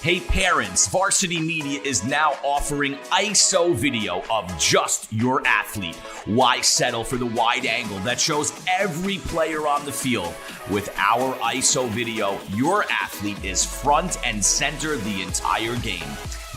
Hey parents, Varsity Media is now offering ISO video of just your athlete. Why settle for the wide angle that shows every player on the field? With our ISO video, your athlete is front and center the entire game.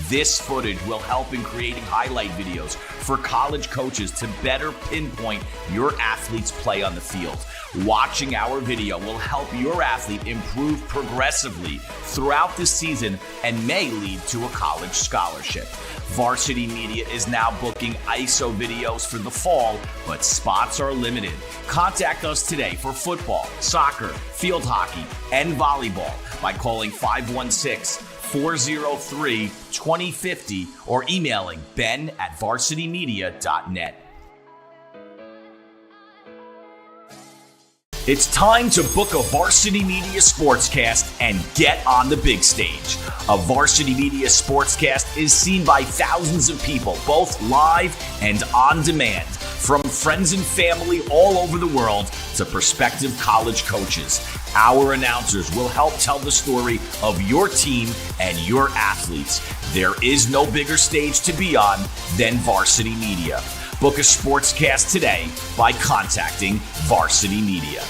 This footage will help in creating highlight videos for college coaches to better pinpoint your athlete's play on the field. Watching our video will help your athlete improve progressively throughout the season and may lead to a college scholarship. Varsity Media is now booking ISO videos for the fall, but spots are limited. Contact us today for football, soccer, field hockey, and volleyball by calling 516-403-2050 or emailing ben@varsitymedia.net. It's time to book a Varsity Media Sportscast and get on the big stage. A Varsity Media Sportscast is seen by thousands of people, both live and on demand, from friends and family all over the world to prospective college coaches. Our announcers will help tell the story of your team and your athletes. There is no bigger stage to be on than Varsity Media. Book a sportscast today by contacting Varsity Media.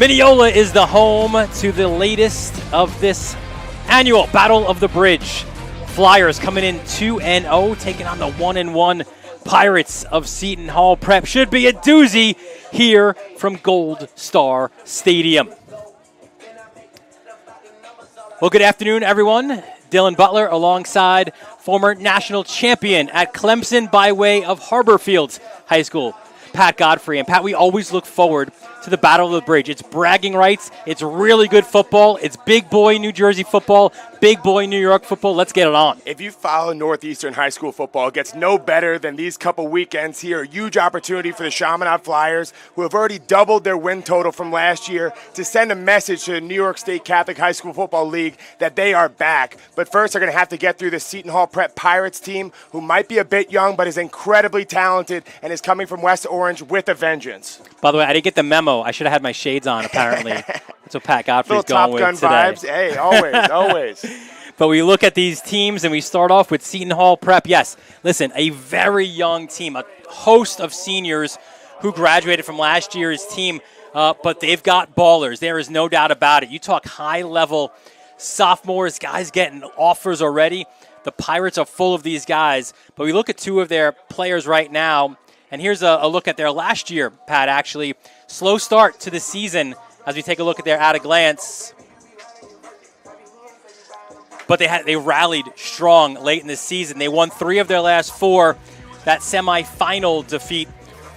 Mineola is the home to the latest of this annual Battle of the Bridge. Flyers coming in 2-0, taking on the 1-1 Pirates of Seton Hall Prep. Should be a doozy here from Gold Star Stadium. Well, good afternoon, everyone. Dylan Butler alongside former national champion at Clemson by way of Harborfields High School, Pat Godfrey. And Pat, we always look forward to the Battle of the Bridge. It's bragging rights. It's really good football. It's big boy New Jersey football, big boy New York football. Let's get it on. If you follow Northeastern high school football, it gets no better than these couple weekends here. A huge opportunity for the Chaminade Flyers, who have already doubled their win total from last year, to send a message to the New York State Catholic High School Football League that they are back. But first, they're going to have to get through the Seton Hall Prep Pirates team, who might be a bit young, but is incredibly talented and is coming from West Orange with a vengeance. By the way, I didn't get the memo. I should have had my shades on, apparently. That's what Pat Godfrey's going with today. Top Gun vibes. Hey, always, always. But we look at these teams, and we start off with Seton Hall Prep. Yes, listen, a very young team, a host of seniors who graduated from last year's team, but they've got ballers. There is no doubt about it. You talk high-level sophomores, guys getting offers already. The Pirates are full of these guys. But we look at two of their players right now, and here's a look at their last year, Pat, actually. Slow start to the season as we take a look at their at a glance. But they rallied strong late in the season. They won 3 of their last 4. That semifinal defeat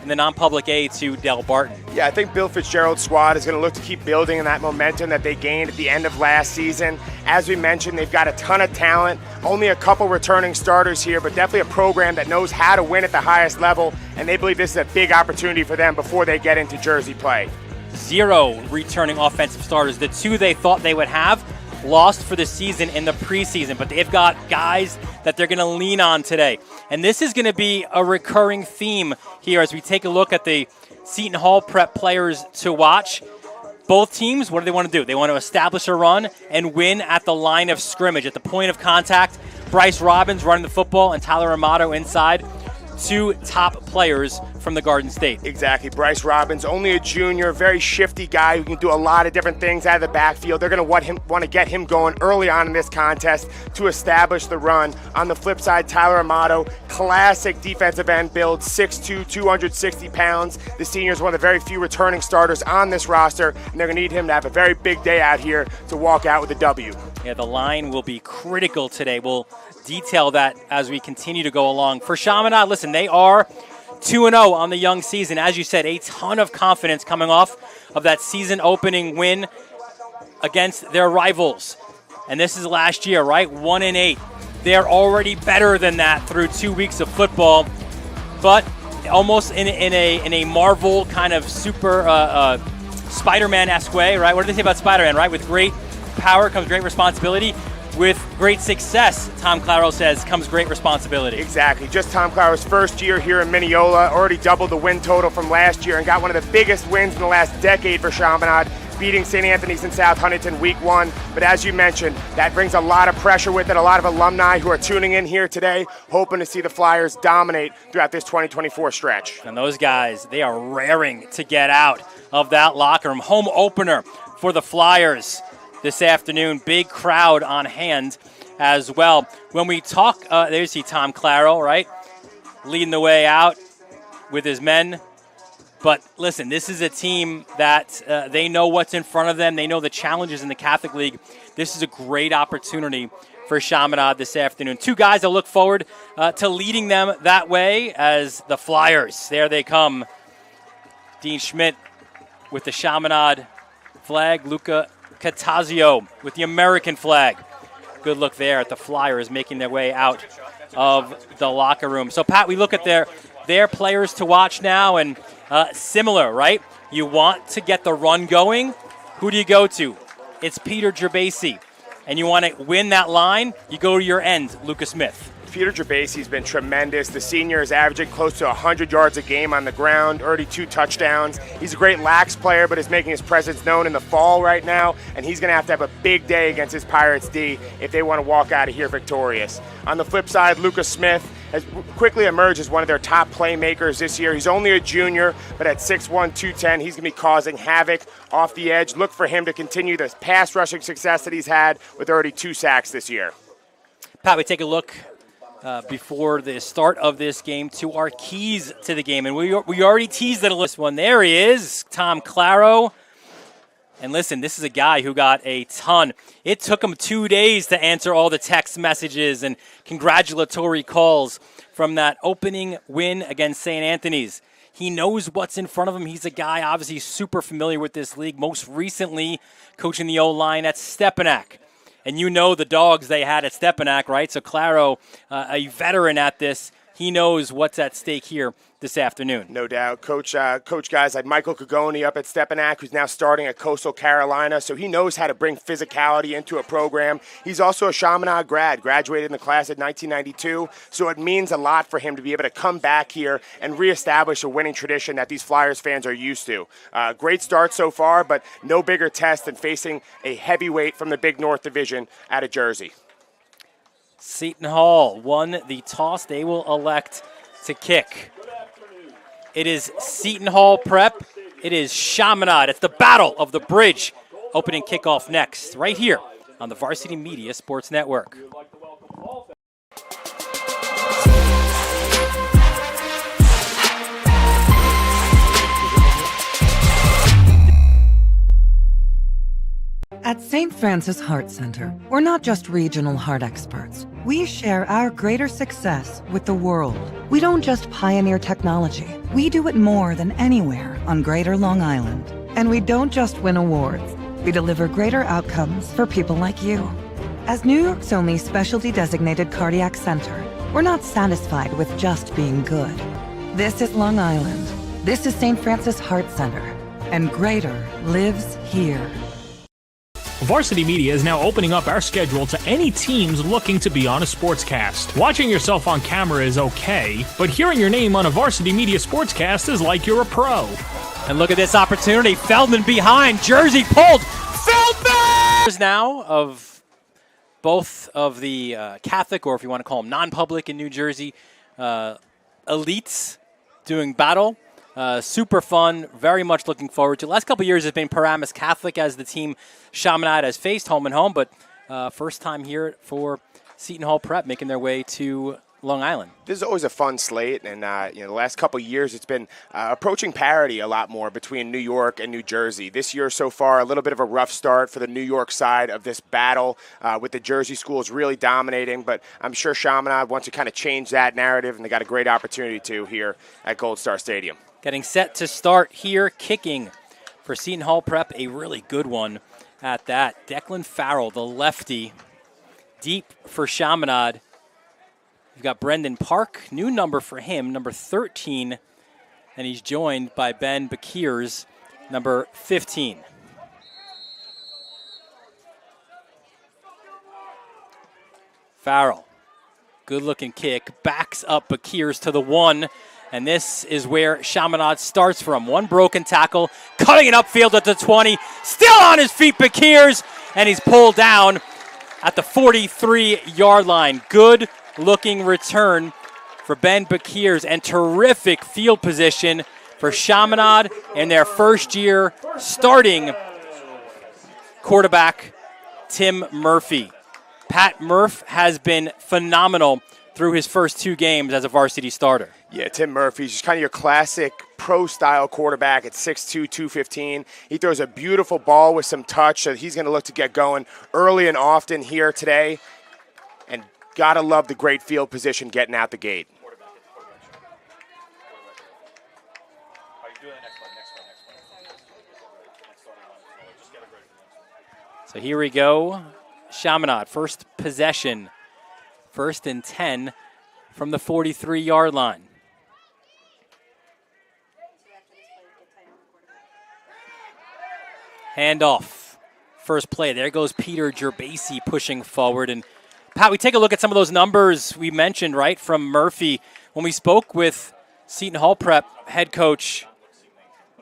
in the non-public A to Del Barton. Yeah, I think Bill Fitzgerald's squad is going to look to keep building on that momentum that they gained at the end of last season. As we mentioned, they've got a ton of talent, only a couple returning starters here, but definitely a program that knows how to win at the highest level, and they believe this is a big opportunity for them before they get into Jersey play. 0 returning offensive starters. The 2 they thought they would have lost for the season in the preseason, but they've got guys that they're going to lean on today. And this is going to be a recurring theme here as we take a look at the Seton Hall Prep players to watch. Both teams, what do they want to do? They want to establish a run and win at the line of scrimmage, at the point of contact. Bryce Robbins running the football and Tyler Amato inside. 2 top players from the Garden State. Exactly. Bryce Robbins, only a junior, very shifty guy who can do a lot of different things out of the backfield. They're going to want to get him going early on in this contest to establish the run. On the flip side, Tyler Amato, classic defensive end build, 6'2", 260 pounds. The senior is one of the very few returning starters on this roster, and they're going to need him to have a very big day out here to walk out with a W. Yeah, the line will be critical today. We'll detail that as we continue to go along. For Chaminade, listen, they are 2-0 on the young season. As you said, a ton of confidence coming off of that season opening win against their rivals. And this is last year, right? 1-8. They're already better than that through 2 weeks of football, but almost in a Marvel kind of super Spider-Man-esque way, right? What do they say about Spider-Man, right? With great power comes great responsibility. With great success, Tom Claro says, comes great responsibility. Exactly. Just Tom Claro's first year here in Mineola, already doubled the win total from last year and got one of the biggest wins in the last decade for Chaminade, beating St. Anthony's in South Huntington week 1. But as you mentioned, that brings a lot of pressure with it. A lot of alumni who are tuning in here today, hoping to see the Flyers dominate throughout this 2024 stretch. And those guys, they are raring to get out of that locker room. Home opener for the Flyers this afternoon. Big crowd on hand as well. When we talk, there you see Tom Claro, right? Leading the way out with his men. But listen, this is a team that they know what's in front of them. They know the challenges in the Catholic League. This is a great opportunity for Chaminade this afternoon. Two guys I look forward to leading them that way as the Flyers. There they come. Dean Schmidt with the Chaminade flag. Luca Catazio with the American flag. Good look there at the Flyers making their way out of the locker room. So, Pat, we look at their players to watch now, and similar, right? You want to get the run going. Who do you go to? It's Peter Gerbasi. And you want to win that line, you go to your end, Lucas Smith. Peter Gerbasi's been tremendous. The senior is averaging close to 100 yards a game on the ground, already 2 touchdowns. He's a great lax player, but is making his presence known in the fall right now, and he's going to have a big day against his Pirates D if they want to walk out of here victorious. On the flip side, Lucas Smith has quickly emerged as one of their top playmakers this year. He's only a junior, but at 6'1", 210, he's going to be causing havoc off the edge. Look for him to continue the pass rushing success that he's had with already 2 sacks this year. Pat, we take a look before the start of this game to our keys to the game. And we already teased it a little. This one, there he is, Tom Claro. And listen, this is a guy who got a ton. It took him 2 days to answer all the text messages and congratulatory calls from that opening win against St. Anthony's. He knows what's in front of him. He's a guy obviously super familiar with this league, most recently coaching the O-line at Stepanak. And you know the dogs they had at Stepanak, right? So Claro, a veteran at this, he knows what's at stake here this afternoon. No doubt. Coach guys like Michael Cagoni up at Stepanak, who's now starting at Coastal Carolina, so he knows how to bring physicality into a program. He's also a Chaminade grad, graduated in the class of 1992, so it means a lot for him to be able to come back here and reestablish a winning tradition that these Flyers fans are used to. Great start so far, but no bigger test than facing a heavyweight from the Big North Division out of Jersey. Seton Hall won the toss. They will elect to kick. It is Seton Hall prep. It is Chaminade. It's the Battle of the Bridge. Opening kickoff next, right here on the Varsity Media Sports Network. At St. Francis Heart Center, we're not just regional heart experts. We share our greater success with the world. We don't just pioneer technology. We do it more than anywhere on Greater Long Island. And we don't just win awards. We deliver greater outcomes for people like you. As New York's only specialty designated cardiac center, we're not satisfied with just being good. This is Long Island. This is St. Francis Heart Center. And greater lives here. Varsity Media is now opening up our schedule to any teams looking to be on a sportscast. Watching yourself on camera is okay, but hearing your name on a Varsity Media sportscast is like you're a pro. And look at this opportunity. Feldman behind. Jersey pulled. Feldman! Now of both of the Catholic, or if you want to call them non-public in New Jersey, elites doing battle. Super fun, very much looking forward to. The last couple of years has been Paramus Catholic as the team Chaminade has faced home and home, but first time here for Seton Hall Prep making their way to Long Island. This is always a fun slate, and the last couple years it's been approaching parity a lot more between New York and New Jersey. This year so far, a little bit of a rough start for the New York side of this battle, with the Jersey schools really dominating, but I'm sure Chaminade wants to kind of change that narrative, and they got a great opportunity to here at Gold Star Stadium. Getting set to start here, kicking for Seton Hall Prep, a really good one at that. Declan Farrell, the lefty, deep for Chaminade. You've got Brendan Park, new number for him, number 13, and he's joined by Ben Bakirs, number 15. Farrell, good-looking kick, backs up Bakirs to the 1, and this is where Chaminade starts from. One broken tackle, cutting it upfield at the 20, still on his feet, Bakirs, and he's pulled down at the 43-yard line. Good looking return for Ben Bakirs, and terrific field position for Chaminade in their first year starting quarterback Tim Murphy. Pat Murph has been phenomenal through his first 2 games as a varsity starter. Yeah, Tim Murphy's just kind of your classic pro-style quarterback at 6'2", 215. He throws a beautiful ball with some touch, so he's going to look to get going early and often here today. And gotta love the great field position getting out the gate. So here we go. Chaminade, first possession, 1st and 10 from the 43-yard line. Handoff. First play. There goes Peter Gerbasi pushing forward. And Pat, we take a look at some of those numbers we mentioned, right, from Murphy. When we spoke with Seton Hall Prep head coach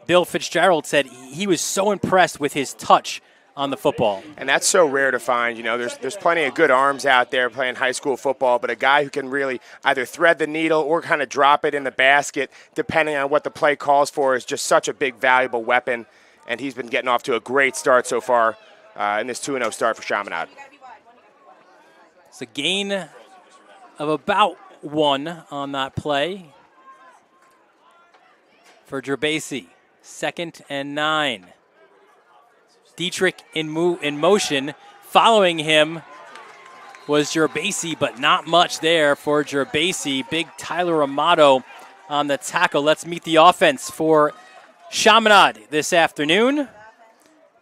Bill Fitzgerald, said he was so impressed with his touch on the football. And that's so rare to find. There's plenty of good arms out there playing high school football, but a guy who can really either thread the needle or kind of drop it in the basket, depending on what the play calls for, is just such a big, valuable weapon. And he's been getting off to a great start so far in this 2-0 start for Chaminade. It's a gain of about 1 on that play for Gerbasi. 2nd and 9. Dietrich in motion. Following him was Gerbasi, but not much there for Gerbasi. Big Tyler Amato on the tackle. Let's meet the offense for Chaminade this afternoon.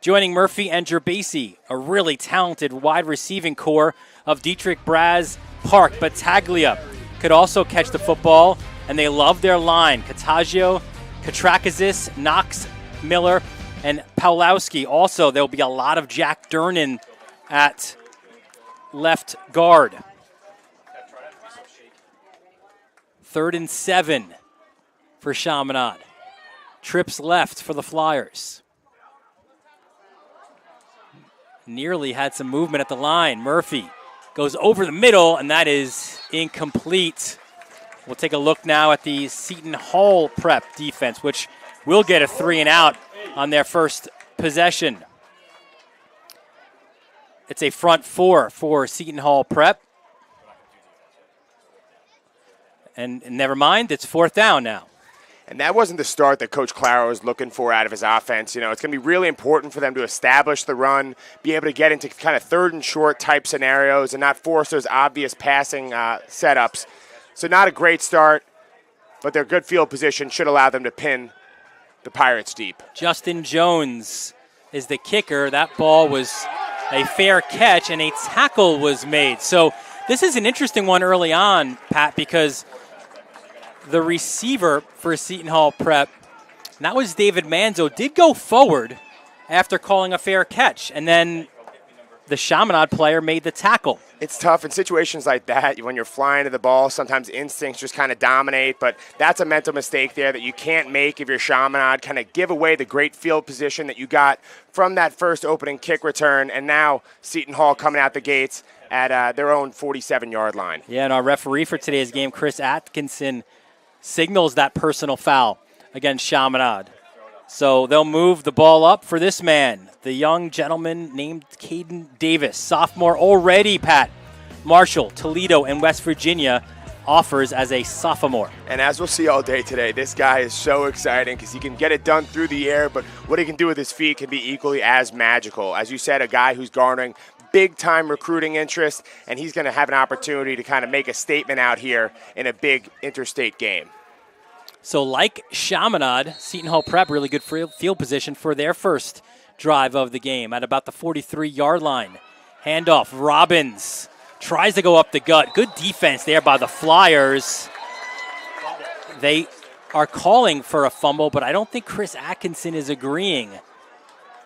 Joining Murphy and Gerbasi, a really talented wide receiving core of Dietrich, Braz, Park. Battaglia could also catch the football, and they love their line. Katagio, Katrakazis, Knox, Miller, and Pawlowski. Also, there will be a lot of Jack Durnan at left guard. 3rd and 7 for Chaminade. Trips left for the Flyers. Nearly had some movement at the line. Murphy goes over the middle, and that is incomplete. We'll take a look now at the Seton Hall Prep defense, which will get a 3-and-out on their first possession. It's a front 4 for Seton Hall Prep. And never mind, it's 4th down now. And that wasn't the start that Coach Claro was looking for out of his offense. It's going to be really important for them to establish the run, be able to get into kind of 3rd and short type scenarios and not force those obvious passing setups. So not a great start, but their good field position should allow them to pin the Pirates deep. Justin Jones is the kicker. That ball was a fair catch, and a tackle was made. So this is an interesting one early on, Pat, because the receiver for Seton Hall Prep, and that was David Manzo, did go forward after calling a fair catch, and then the Chaminade player made the tackle. It's tough in situations like that when you're flying to the ball. Sometimes instincts just kind of dominate, but that's a mental mistake there that you can't make if you're Chaminade. Kind of give away the great field position that you got from that first opening kick return, and now Seton Hall coming out the gates at their own 47-yard line. Yeah, and our referee for today's game, Chris Atkinson, signals that personal foul against Chaminade. So they'll move the ball up for this man, the young gentleman named Caden Davis, sophomore already, Pat. Marshall, Toledo, and West Virginia offers as a sophomore. And as we'll see all day today, this guy is so exciting because he can get it done through the air, but what he can do with his feet can be equally as magical. As you said, a guy who's garnering big-time recruiting interest, and he's going to have an opportunity to kind of make a statement out here in a big interstate game. So like Chaminade, Seton Hall Prep, really good field position for their first drive of the game at about the 43-yard line. Handoff, Robbins tries to go up the gut. Good defense there by the Flyers. They are calling for a fumble, but I don't think Chris Atkinson is agreeing.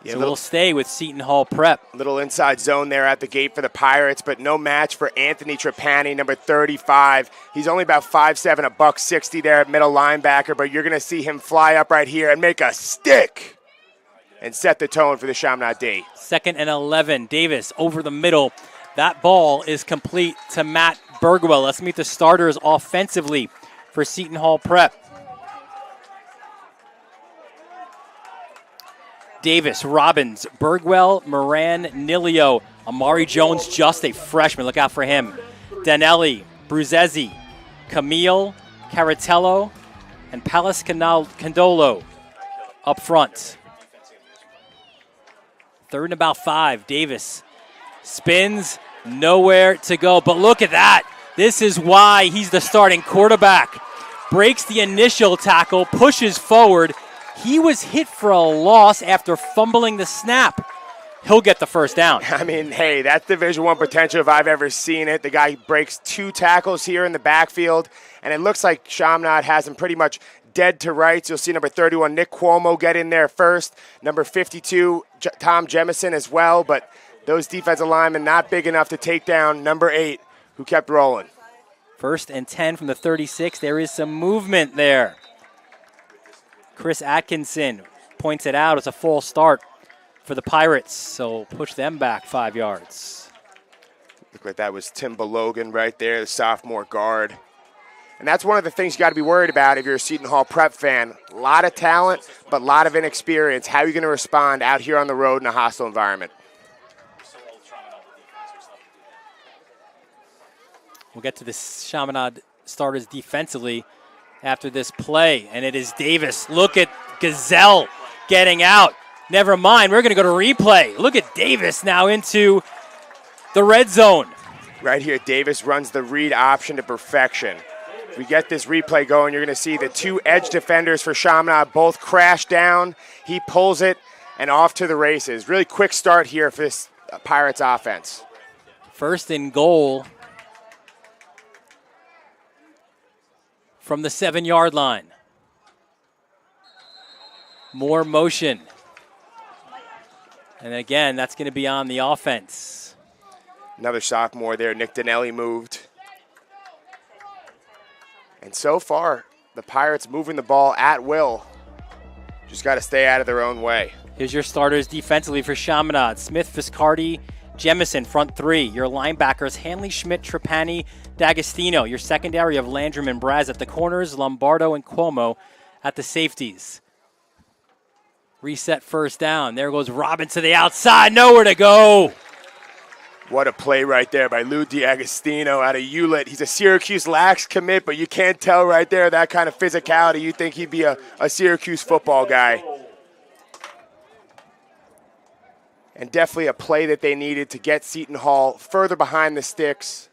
Yeah, so we'll stay with Seton Hall Prep. Little inside zone there at the gate for the Pirates, but no match for Anthony Trapani, number 35. He's only about 5'7", $160 there at middle linebacker, but you're going to see him fly up right here and make a stick and set the tone for the Chaminade D. 2nd and 11. Davis over the middle. That ball is complete to Matt Bergwell. Let's meet the starters offensively for Seton Hall Prep. Davis, Robbins, Bergwell, Moran, Nilio, Amari Jones, just a freshman. Look out for him. Danelli, Bruzezi, Camille, Caratello, and Palace Condolo up front. 3rd and about 5. Davis spins, nowhere to go. But look at that. This is why he's the starting quarterback. Breaks the initial tackle, pushes forward. He was hit for a loss after fumbling the snap. He'll get the first down. I mean, hey, that's Division I potential if I've ever seen it. The guy breaks 2 tackles here in the backfield, and it looks like Chaminade has him pretty much dead to rights. You'll see number 31, Nick Cuomo, get in there first. Number 52, Tom Jemison as well, but those defensive linemen not big enough to take down number 8, who kept rolling. 1st and 10 from the 36. There is some movement there. Chris Atkinson points it out. It's a full start for the Pirates, so push them back 5 yards. Looked like that was Tim Balogan right there, the sophomore guard. And that's one of the things you got to be worried about if you're a Seton Hall Prep fan. A lot of talent, but a lot of inexperience. How are you going to respond out here on the road in a hostile environment? We'll get to the Chaminade starters defensively after this play, and it is Davis. Look at Gazelle getting out. Never mind, we're going to go to replay. Look at Davis now into the red zone. Right here, Davis runs the read option to perfection. If we get this replay going, you're going to see the 2 edge defenders for Chaminade both crash down. He pulls it, and off to the races. Really quick start here for this Pirates offense. 1st and goal from the 7-yard line. More motion. And again, that's going to be on the offense. Another sophomore there, Nick Danelli moved. And so far, the Pirates moving the ball at will. Just got to stay out of their own way. Here's your starters defensively for Chaminade. Smith, Viscardi, Jemison, front 3. Your linebackers, Hanley, Schmidt, Trapani, D'Agostino. Your secondary of Landrum and Braz at the corners, Lombardo and Cuomo at the safeties. Reset 1st down. There goes Robbins to the outside. Nowhere to go. What a play right there by Lou D'Agostino out of Hewlett. He's a Syracuse lax commit, but you can't tell right there that kind of physicality. You think he'd be a Syracuse football guy. And definitely a play that they needed to get Seton Hall further behind the sticks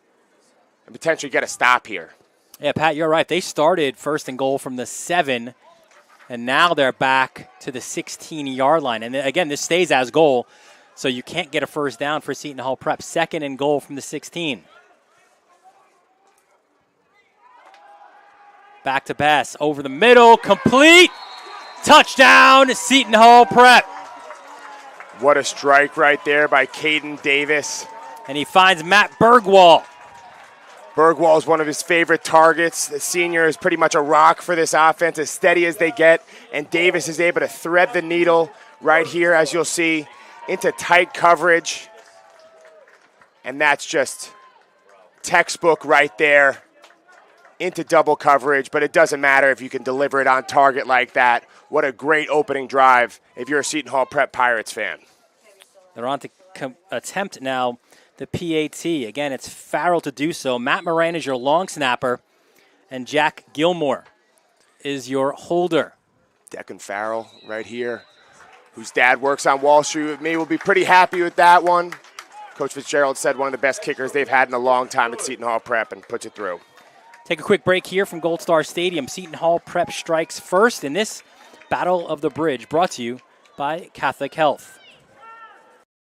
and potentially get a stop here. Yeah, Pat, you're right. They started 1st and goal from the 7, and now they're back to the 16-yard line. And again, this stays as goal, so you can't get a 1st down for Seton Hall Prep. 2nd and goal from the 16. Back to pass, over the middle, complete. Touchdown, Seton Hall Prep. What a strike right there by Caden Davis. And he finds Matt Bergwall. Bergwall is one of his favorite targets. The senior is pretty much a rock for this offense, as steady as they get. And Davis is able to thread the needle right here, as you'll see, into tight coverage. And that's just textbook right there into double coverage. But it doesn't matter if you can deliver it on target like that. What a great opening drive if you're a Seton Hall Prep Pirates fan. They're on to attempt now the PAT. Again, it's Farrell to do so. Matt Moran is your long snapper. And Jack Gilmore is your holder. Declan Farrell right here, whose dad works on Wall Street with me, will be pretty happy with that one. Coach Fitzgerald said one of the best kickers they've had in a long time at Seton Hall Prep, and puts it through. Take a quick break here from Gold Star Stadium. Seton Hall Prep strikes first in this Battle of the Bridge, brought to you by Catholic Health.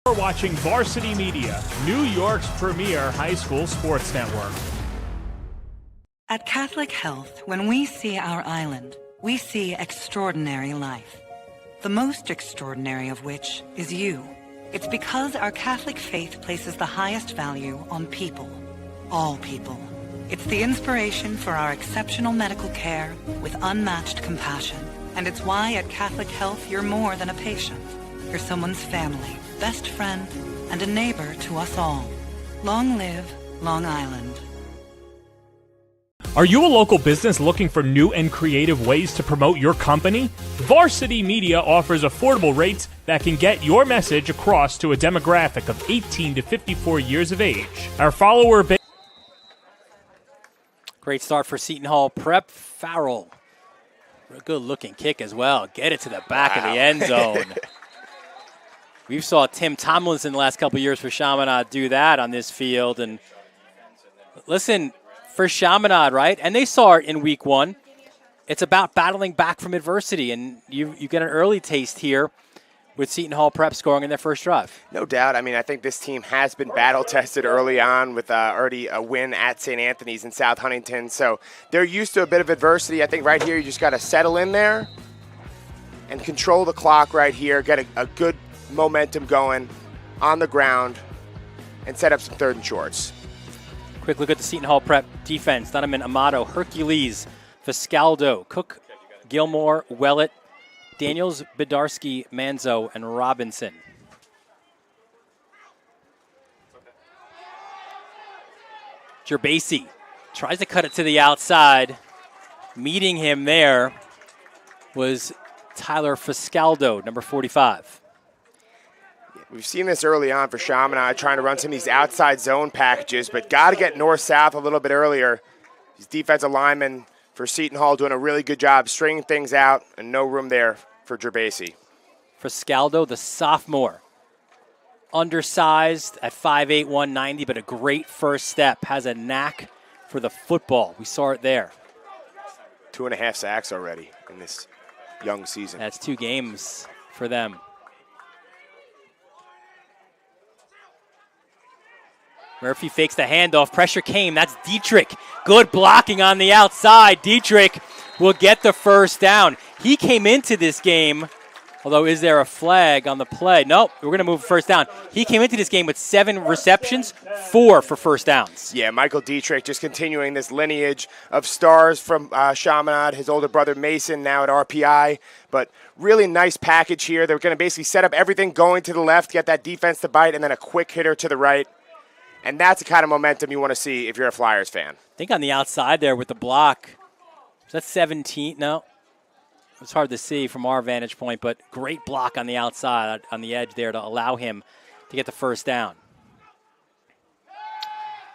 You're watching Varsity Media, New York's premier high school sports network. At Catholic Health, when we see our island, we see extraordinary life. The most extraordinary of which is you. It's because our Catholic faith places the highest value on people. All people. It's the inspiration for our exceptional medical care with unmatched compassion. And it's why at Catholic Health you're more than a patient. You're someone's family, best friend, and a neighbor to us all. Long live Long Island. Are you a local business looking for new and creative ways to promote your company? Varsity Media offers affordable rates that can get your message across to a demographic of 18 to 54 years of age. Our follower base. Great start for Seton Hall Prep. Farrell. A good looking kick as well. Get it to the back of the end zone. We saw Tim Tomlinson the last couple of years for Chaminade do that on this field. And listen, for Chaminade, right? And they saw it in week one. It's about battling back from adversity. And you get an early taste here with Seton Hall Prep scoring in their first drive. No doubt. I mean, I think this team has been battle-tested early on with already a win at St. Anthony's in South Huntington. So they're used to a bit of adversity. I think right here you just got to settle in there and control the clock right here, get a good momentum going on the ground, and set up some third and shorts. Quick look at the Seton Hall Prep defense. Donovan Amato, Hercules, Fiscaldo, Cook, Gilmore, Wellett, Daniels, Bedarski, Manzo, and Robinson. Gerbasi tries to cut it to the outside. Meeting him there was Tyler Fiscaldo, number 45. We've seen this early on for Chaminade, trying to run some of these outside zone packages, but got to get north-south a little bit earlier. These defensive linemen for Seton Hall doing a really good job stringing things out, and no room there for Gerbasi. Fiscaldo, the sophomore. Undersized at 5'8", 190, but a great first step. Has a knack for the football. We saw it there. 2.5 sacks already in this young season. That's 2 games for them. Murphy fakes the handoff. Pressure came. That's Dietrich. Good blocking on the outside. Dietrich will get the first down. He came into this game, although is there a flag on the play? Nope, we're going to move first down. He came into this game with 7 receptions, 4 for first downs. Yeah, Michael Dietrich just continuing this lineage of stars from Chaminade. His older brother Mason now at RPI. But really nice package here. They're going to basically set up everything going to the left, get that defense to bite, and then a quick hitter to the right. And that's the kind of momentum you want to see if you're a Flyers fan. I think on the outside there with the block, is that 17? No. It's hard to see from our vantage point, but great block on the outside, on the edge there to allow him to get the first down.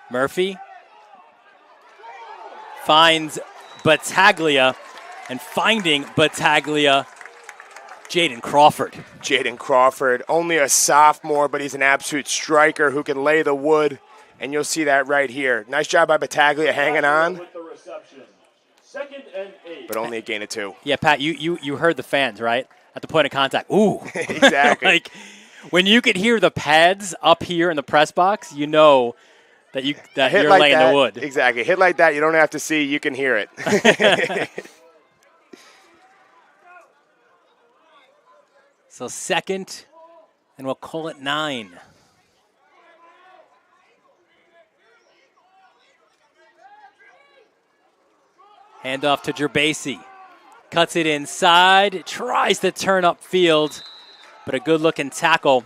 Murphy finds Battaglia, and finding Battaglia, Jaden Crawford. Jaden Crawford, only a sophomore, but he's an absolute striker who can lay the wood, and you'll see that right here. Nice job by Battaglia hanging on, but only a gain of 2. Yeah, Pat, you heard the fans, right? At the point of contact. Ooh. Exactly. Like, when you could hear the pads up here in the press box, you know that you're like laying that, the wood. Exactly. Hit like that, you don't have to see, you can hear it. So second, and we'll call it 9. Handoff to Gerbasi. Cuts it inside, tries to turn upfield, but a good-looking tackle.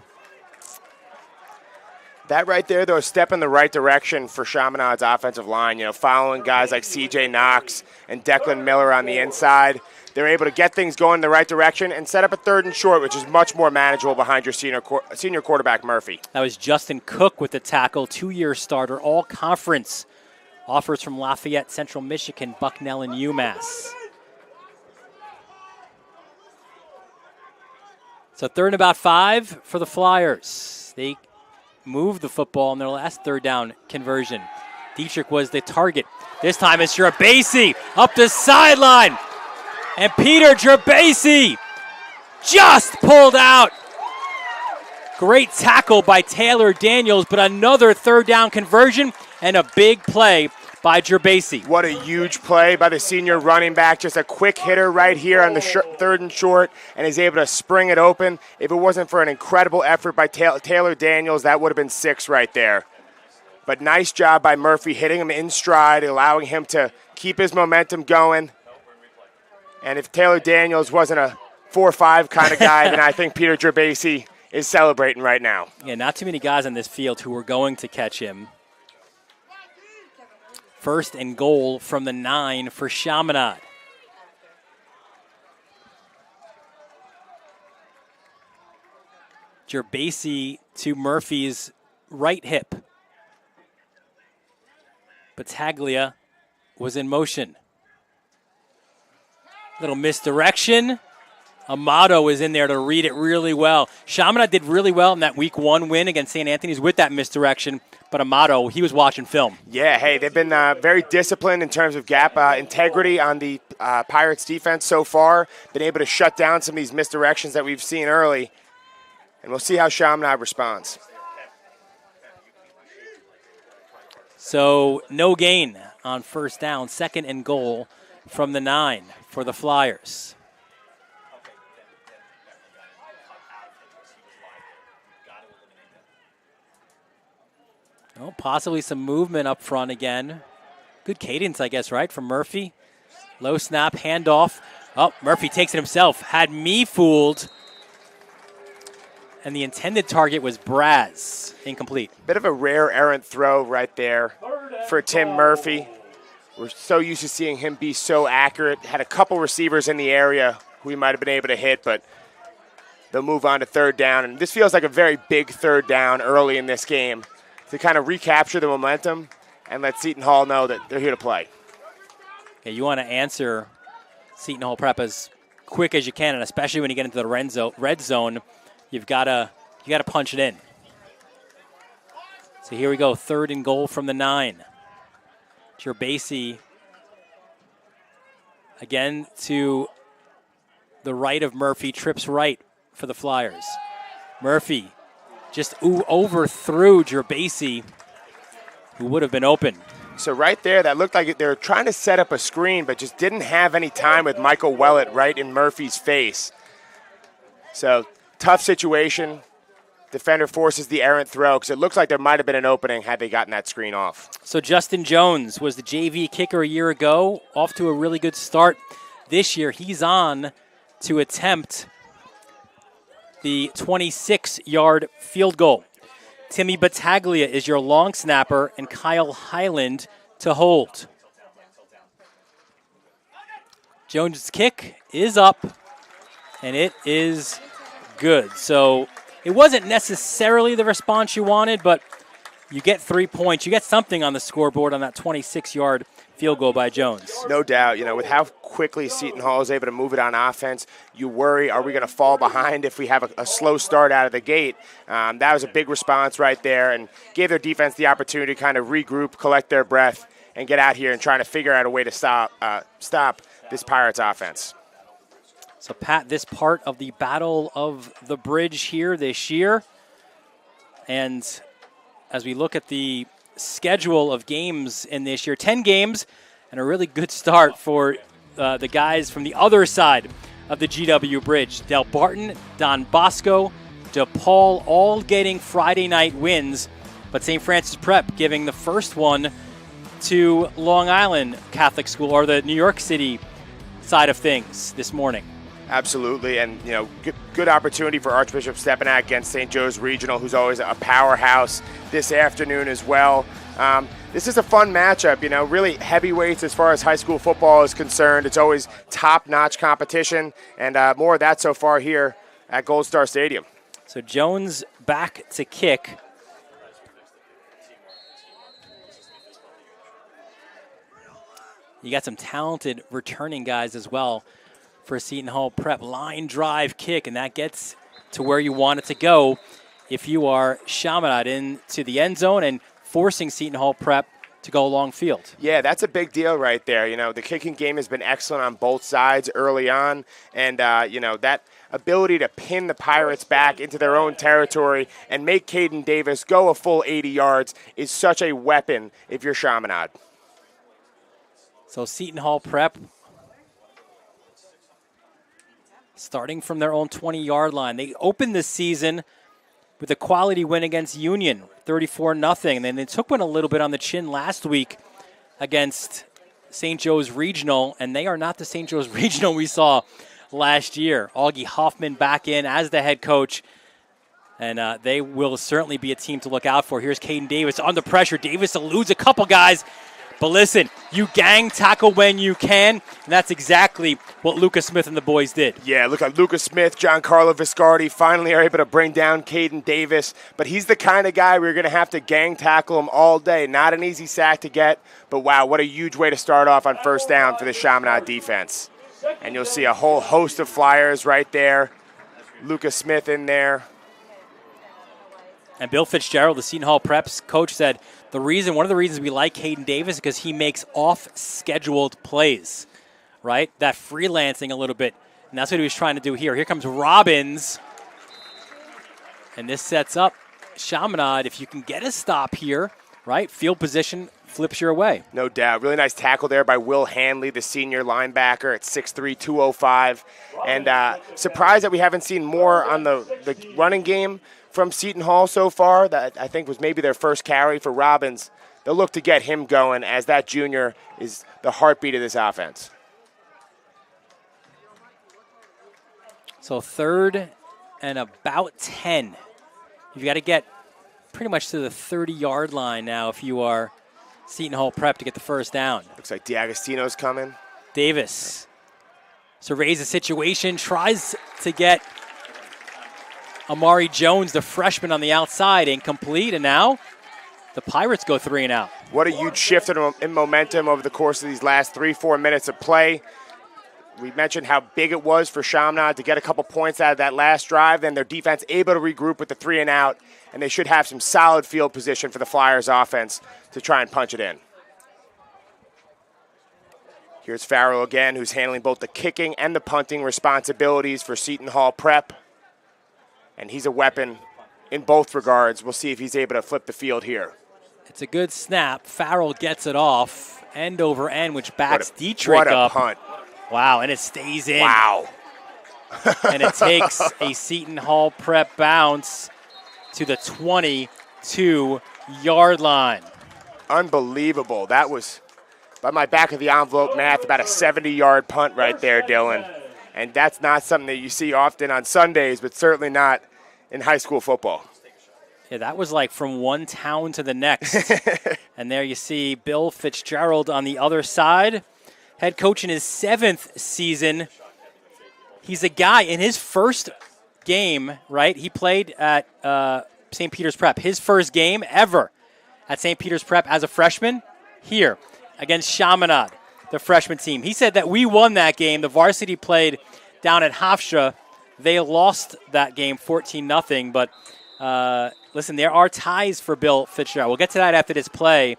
That right there, though, a step in the right direction for Chaminade's offensive line. You know, following guys like C.J. Knox and Declan Miller on the inside. They're able to get things going in the right direction and set up a third and short, which is much more manageable behind your senior quarterback, Murphy. That was Justin Cook with the tackle, 2-year starter, all-conference Offers from Lafayette, Central Michigan, Bucknell, and UMass. So 3rd and about 5 for the Flyers. They moved the football in their last 3rd down conversion. Dietrich was the target. This time it's Gerbasi up the sideline. And Peter Gerbasi just pulled out. Great tackle by Taylor Daniels, but another 3rd down conversion and a big play by Gerbasi. What a huge play by the senior running back. Just a quick hitter right here on the 3rd and short, and is able to spring it open. If it wasn't for an incredible effort by Taylor Daniels, that would have been 6 right there. But nice job by Murphy, hitting him in stride, allowing him to keep his momentum going. And if Taylor Daniels wasn't a 4-5 kind of guy, then I think Peter Gerbasi is celebrating right now. Yeah, not too many guys on this field who were going to catch him. 1st and goal from the 9 for Chaminade. Gerbasi to Murphy's right hip. Battaglia was in motion. Little misdirection. Amato is in there to read it really well. Chaminade did really well in that Week 1 win against St. Anthony's with that misdirection, but Amato, he was watching film. Yeah, hey, they've been very disciplined in terms of gap integrity on the Pirates defense so far. Been able to shut down some of these misdirections that we've seen early, and we'll see how Chaminade responds. So no gain on 1st down, 2nd and goal from the 9 for the Flyers. Oh, possibly some movement up front again. Good cadence, I guess, right, from Murphy. Low snap, handoff. Oh, Murphy takes it himself. Had me fooled. And the intended target was Braz. Incomplete. Bit of a rare errant throw right there for Tim Murphy. We're so used to seeing him be so accurate. Had a couple receivers in the area who he might have been able to hit, but they'll move on to 3rd down. And this feels like a very big 3rd down early in this game to kind of recapture the momentum and let Seton Hall know that they're here to play. Yeah, you want to answer Seton Hall Prep as quick as you can, and especially when you get into the red zone, you got to punch it in. So here we go, 3rd and goal from the 9. Gerbasi again to the right of Murphy, trips right for the Flyers. Murphy just overthrew Gerbasi, who would have been open. So right there, that looked like they were trying to set up a screen, but just didn't have any time with Michael Wellett right in Murphy's face. So tough situation. Defender forces the errant throw because it looks like there might have been an opening had they gotten that screen off. So Justin Jones was the JV kicker a year ago, off to a really good start. This year, he's on to attempt the 26-yard field goal. Timmy Battaglia is your long snapper, and Kyle Highland to hold. Jones' kick is up, and it is good. So it wasn't necessarily the response you wanted, but you get 3 points. You get something on the scoreboard on that 26-yard field goal by Jones. No doubt. You know, with how quickly Seton Hall is able to move it on offense, you worry, are we going to fall behind if we have a slow start out of the gate? That was a big response right there and gave their defense the opportunity to kind of regroup, collect their breath, and get out here and trying to figure out a way to stop this Pirates offense. So, Pat, this part of the Battle of the Bridge here this year. And as we look at the schedule of games in this year, 10 games and a really good start for the guys from the other side of the GW Bridge. Del Barton, Don Bosco, DePaul all getting Friday night wins, but St. Francis Prep giving the first one to Long Island Catholic School, or the New York City side of things this morning. Absolutely, and you know, good opportunity for Archbishop Stepinac against St. Joe's Regional, who's always a powerhouse this afternoon as well. This is a fun matchup, you know, really heavyweights as far as high school football is concerned. It's always top-notch competition, and more of that so far here at Gold Star Stadium. So Jones back to kick. You got some talented returning guys as well for Seton Hall Prep. Line drive kick, and that gets to where you want it to go if you are Chaminade into the end zone and forcing Seton Hall Prep to go long field. Yeah, that's a big deal right there. You know, the kicking game has been excellent on both sides early on, and, you know, that ability to pin the Pirates back into their own territory and make Caden Davis go a full 80 yards is such a weapon if you're Chaminade. So Seton Hall Prep starting from their own 20-yard line. They opened the season with a quality win against Union, 34-0. And then they took one a little bit on the chin last week against St. Joe's Regional, and they are not the St. Joe's Regional we saw last year. Augie Hoffman back in as the head coach, and they will certainly be a team to look out for. Here's Caden Davis under pressure. Davis eludes a couple guys, but listen, you gang tackle when you can, and that's exactly what Lucas Smith and the boys did. Yeah, look at Lucas Smith, Giancarlo Viscardi finally are able to bring down Caden Davis, but he's the kind of guy we're going to have to gang tackle him all day. Not an easy sack to get, but wow, what a huge way to start off on first down for the Chaminade defense. And you'll see a whole host of Flyers right there. Lucas Smith in there. And Bill Fitzgerald, the Seton Hall Preps coach, said one of the reasons we like Caden Davis is because he makes off-scheduled plays, right? That freelancing a little bit. And that's what he was trying to do here. Here comes Robbins. And this sets up Chaminade. If you can get a stop here, right? Field position flips your way. No doubt. Really nice tackle there by Will Hanley, the senior linebacker at 6'3", 205. And surprised that we haven't seen more on the running game from Seton Hall so far. That I think was maybe their first carry for Robbins. They'll look to get him going as that junior is the heartbeat of this offense. So 3rd and about 10. You've got to get pretty much to the 30-yard line now if you are Seton Hall Prep to get the first down. Looks like DiAgostino's coming. Davis surveys the situation, tries to get Amari Jones, the freshman, on the outside, incomplete, and now the Pirates go 3 and out. What a huge shift in momentum over the course of these last 3-4 minutes of play. We mentioned how big it was for Chaminade to get a couple points out of that last drive. Then their defense able to regroup with the 3 and out, and they should have some solid field position for the Flyers offense to try and punch it in. Here's Farrell again, who's handling both the kicking and the punting responsibilities for Seton Hall Prep. And he's a weapon in both regards. We'll see if he's able to flip the field here. It's a good snap. Farrell gets it off, end over end, which backs Dietrich up. What a punt. Wow, and it stays in. Wow. And it takes a Seton Hall Prep bounce to the 22-yard line. Unbelievable. That was, by my back-of-the-envelope math, about a 70-yard punt right there, Dylan. And that's not something that you see often on Sundays, but certainly not in high school football. Yeah, that was like from one town to the next. And there you see Bill Fitzgerald on the other side. Head coach in his 7th season. He's a guy in his first game, right? He played at St. Peter's Prep. His first game ever at St. Peter's Prep as a freshman here against Chaminade, the freshman team. He said that we won that game. The varsity played down at Hofstra. They lost that game 14-0. But listen, there are ties for Bill Fitzgerald. We'll get to that after this play.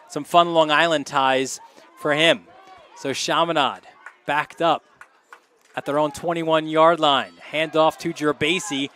Some fun Long Island ties for him. So Chaminade backed up at their own 21-yard line. Handoff to Gerbasi.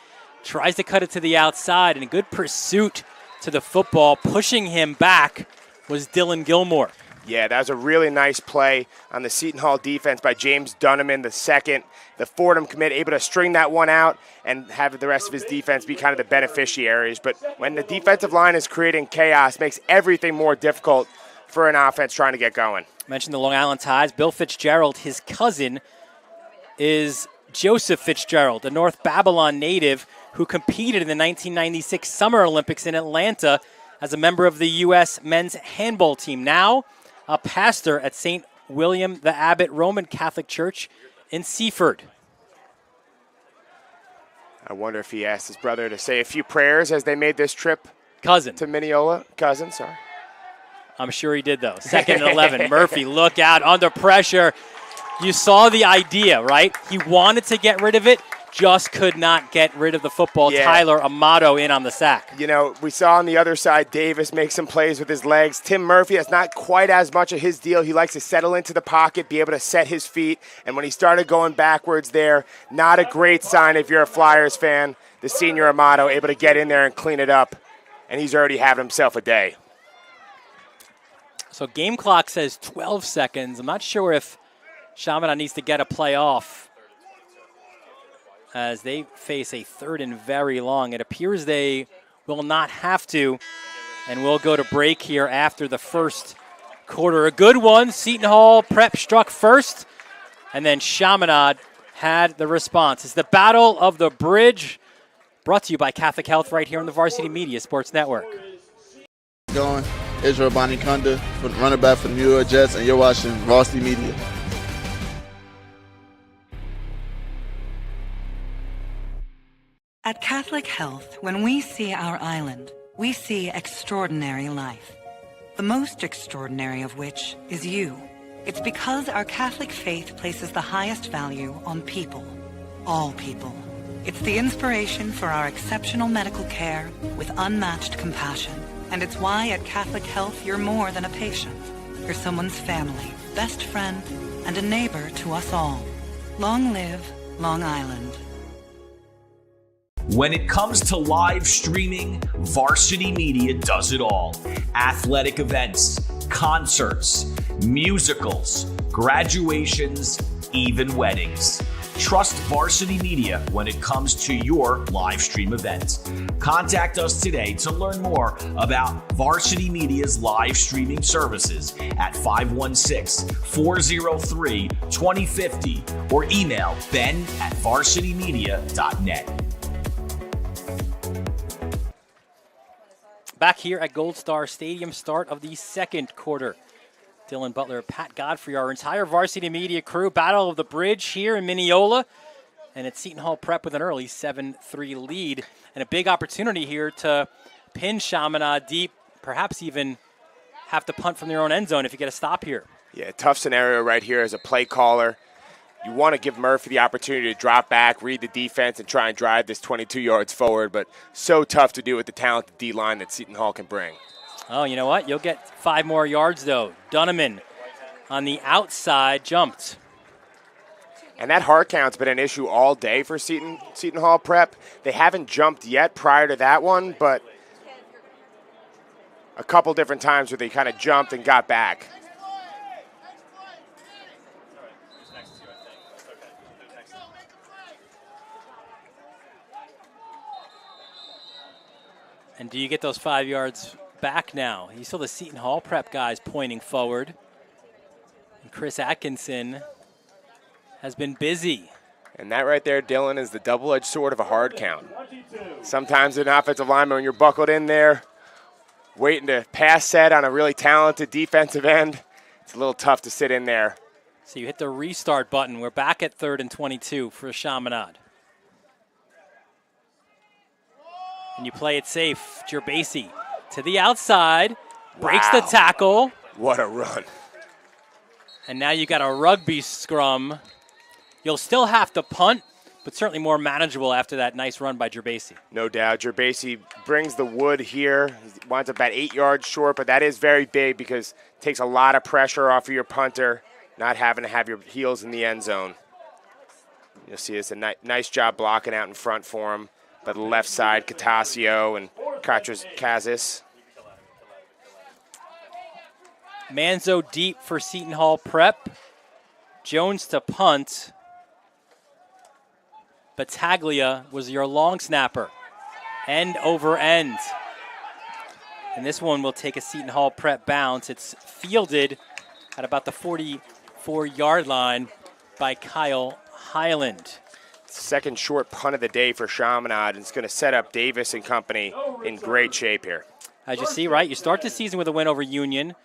Tries to cut it to the outside. And a good pursuit to the football. Pushing him back was Dylan Gilmore. Yeah, that was a really nice play on the Seton Hall defense by James Dunneman, the second. The Fordham commit able to string that one out and have the rest of his defense be kind of the beneficiaries. But when the defensive line is creating chaos, it makes everything more difficult for an offense trying to get going. Mentioned the Long Island ties. Bill Fitzgerald, his cousin, is Joseph Fitzgerald, a North Babylon native who competed in the 1996 Summer Olympics in Atlanta as a member of the U.S. men's handball team. Now a pastor at St. William the Abbot Roman Catholic Church in Seaford. I wonder if he asked his brother to say a few prayers as they made this trip to Mineola. Cousin, sorry. I'm sure he did, though. 2nd and 11. Murphy, look out, under pressure. You saw the idea, right? He wanted to get rid of it, just could not get rid of the football. Yeah. Tyler Amato in on the sack. You know, we saw on the other side Davis make some plays with his legs. Tim Murphy, that's not quite as much of his deal. He likes to settle into the pocket, be able to set his feet. And when he started going backwards there, not a great sign if you're a Flyers fan. The senior Amato able to get in there and clean it up. And he's already having himself a day. So game clock says 12 seconds. I'm not sure if Chaminade needs to get a play off as they face a 3rd and very long. It appears they will not have to, and we'll go to break here after the first quarter. A good one. Seton Hall Prep struck first, and then Chaminade had the response. It's the Battle of the Bridge, brought to you by Catholic Health right here on the Varsity Media Sports Network. Going, Israel Bonikunda, running back for the New York Jets, and you're watching Varsity Media. At Catholic Health, when we see our island, we see extraordinary life. The most extraordinary of which is you. It's because our Catholic faith places the highest value on people. All people. It's the inspiration for our exceptional medical care with unmatched compassion. And it's why at Catholic Health you're more than a patient. You're someone's family, best friend, and a neighbor to us all. Long live Long Island. When it comes to live streaming, Varsity Media does it all. Athletic events, concerts, musicals, graduations, even weddings. Trust Varsity Media when it comes to your live stream events. Contact us today to learn more about Varsity Media's live streaming services at 516-403-2050 or email ben@varsitymedia.net. Back here at Gold Star Stadium, start of the second quarter. Dylan Butler, Pat Godfrey, our entire Varsity Media crew. Battle of the Bridge here in Mineola. And it's Seton Hall Prep with an early 7-3 lead. And a big opportunity here to pin Chaminade deep, perhaps even have to punt from their own end zone if you get a stop here. Yeah, tough scenario right here as a play caller. You want to give Murphy the opportunity to drop back, read the defense, and try and drive this 22 yards forward, but so tough to do with the talented D-line that Seton Hall can bring. Oh, you know what? You'll get 5 more yards, though. Dunneman on the outside jumped. And that hard count's been an issue all day for Seton Hall Prep. They haven't jumped yet prior to that one, but a couple different times where they kind of jumped and got back. And do you get those 5 yards back now? You saw the Seton Hall Prep guys pointing forward. And Chris Atkinson has been busy. And that right there, Dylan, is the double-edged sword of a hard count. Sometimes an offensive lineman, when you're buckled in there, waiting to pass set on a really talented defensive end, it's a little tough to sit in there. So you hit the restart button. We're back at 3rd and 22 for Chaminade. And you play it safe. Gerbasi to the outside, breaks the tackle. What a run. And now you got a rugby scrum. You'll still have to punt, but certainly more manageable after that nice run by Gerbasi. No doubt. Gerbasi brings the wood here. He winds up about 8 yards short, but that is very big because it takes a lot of pressure off of your punter, not having to have your heels in the end zone. You'll see it's a nice job blocking out in front for him. By the left side, Catasio and Kazis. Manzo deep for Seton Hall Prep. Jones to punt. Battaglia was your long snapper. End over end. And this one will take a Seton Hall Prep bounce. It's fielded at about the 44-yard line by Kyle Highland. Second short punt of the day for Chaminade, and it's going to set up Davis and company in great shape here. As you see, right, you start the season with a win over Union.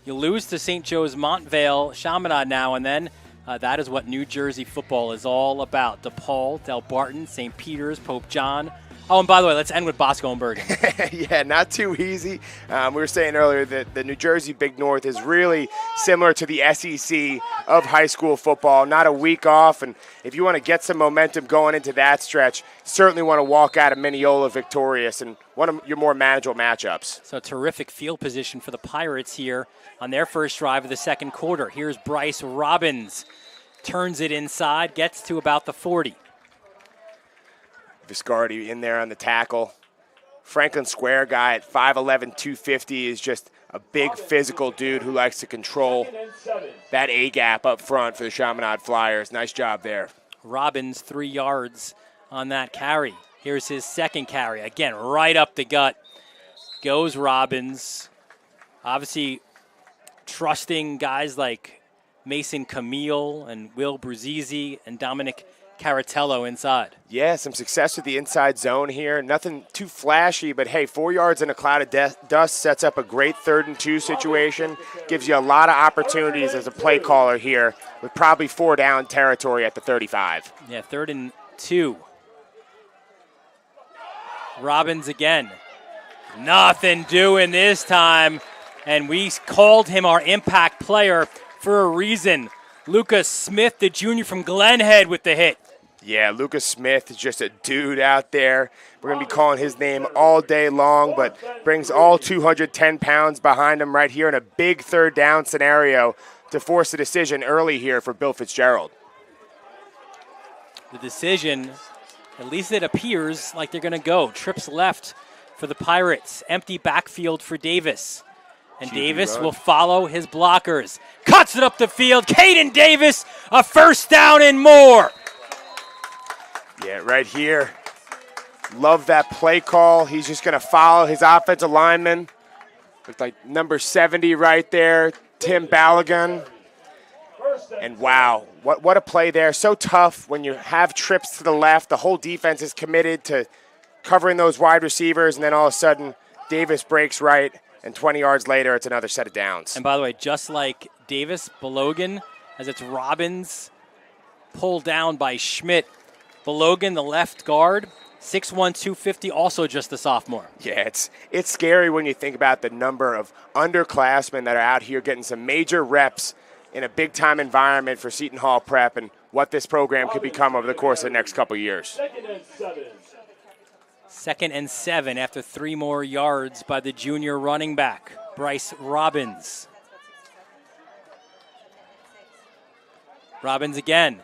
You lose to St. Joe's Montvale, Chaminade now, and then that is what New Jersey football is all about. DePaul, Del Barton, St. Peter's, Pope John, Oh, and by the way, let's end with Bosco and Bergen. Yeah, not too easy. We were saying earlier that the New Jersey Big North is really similar to the SEC of high school football. Not a week off, and if you want to get some momentum going into that stretch, certainly want to walk out of Mineola victorious and one of your more manageable matchups. So terrific field position for the Pirates here on their first drive of the second quarter. Here's Bryce Robbins. Turns it inside, gets to about the 40. Viscardi in there on the tackle. Franklin Square guy at 5'11", 250 is just a big physical dude who likes to control that A-gap up front for the Chaminade Flyers. Nice job there. Robbins 3 yards on that carry. Here's his second carry. Again, right up the gut goes Robbins. Obviously trusting guys like Mason Camille and Will Bruzzese and Dominic Caratello inside. Yeah, some success with the inside zone here. Nothing too flashy, but hey, 4 yards in a cloud of dust sets up a great 3rd and 2 situation. Gives you a lot of opportunities as a play caller here with probably 4 down territory at the 35. Yeah, 3rd and 2. Robbins again. Nothing doing this time. And we called him our impact player for a reason. Lucas Smith, the junior from Glenhead, with the hit. Yeah, Lucas Smith is just a dude out there. We're going to be calling his name all day long, but brings all 210 pounds behind him right here in a big 3rd down scenario to force a decision early here for Bill Fitzgerald. The decision, at least it appears like they're going to go. Trips left for the Pirates. Empty backfield for Davis. And Davis will follow his blockers. Cuts it up the field. Caden Davis, a first down and more. Yeah, right here. Love that play call. He's just going to follow his offensive lineman. With like number 70 right there, Tim Balogun. And wow, what a play there. So tough when you have trips to the left. The whole defense is committed to covering those wide receivers, and then all of a sudden, Davis breaks right, and 20 yards later, it's another set of downs. And by the way, just like Davis, Balogun, as it's Robbins pulled down by Schmidt. Balogun, the left guard, 6'1", 250, also just a sophomore. Yeah, it's scary when you think about the number of underclassmen that are out here getting some major reps in a big-time environment for Seton Hall Prep and what this program could become over the course of the next couple years. 2nd and 7 after 3 more yards by the junior running back, Bryce Robbins. Robbins again.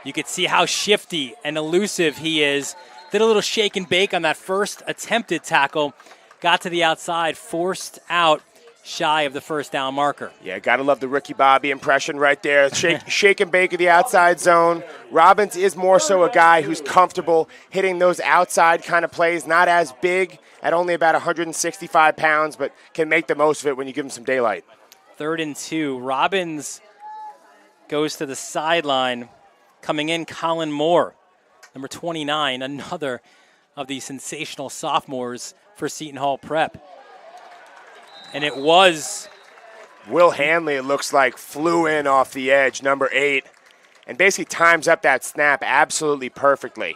You could see how shifty and elusive he is. Did a little shake and bake on that first attempted tackle. Got to the outside, forced out shy of the first down marker. Yeah, got to love the Ricky Bobby impression right there. Shake and bake of the outside zone. Robbins is more so a guy who's comfortable hitting those outside kind of plays, not as big at only about 165 pounds, but can make the most of it when you give him some daylight. 3rd and 2. Robbins goes to the sideline. Coming in, Colin Moore, number 29, another of the sensational sophomores for Seton Hall Prep. And it was Will Hanley, it looks like, flew in off the edge, number 8, and basically times up that snap absolutely perfectly.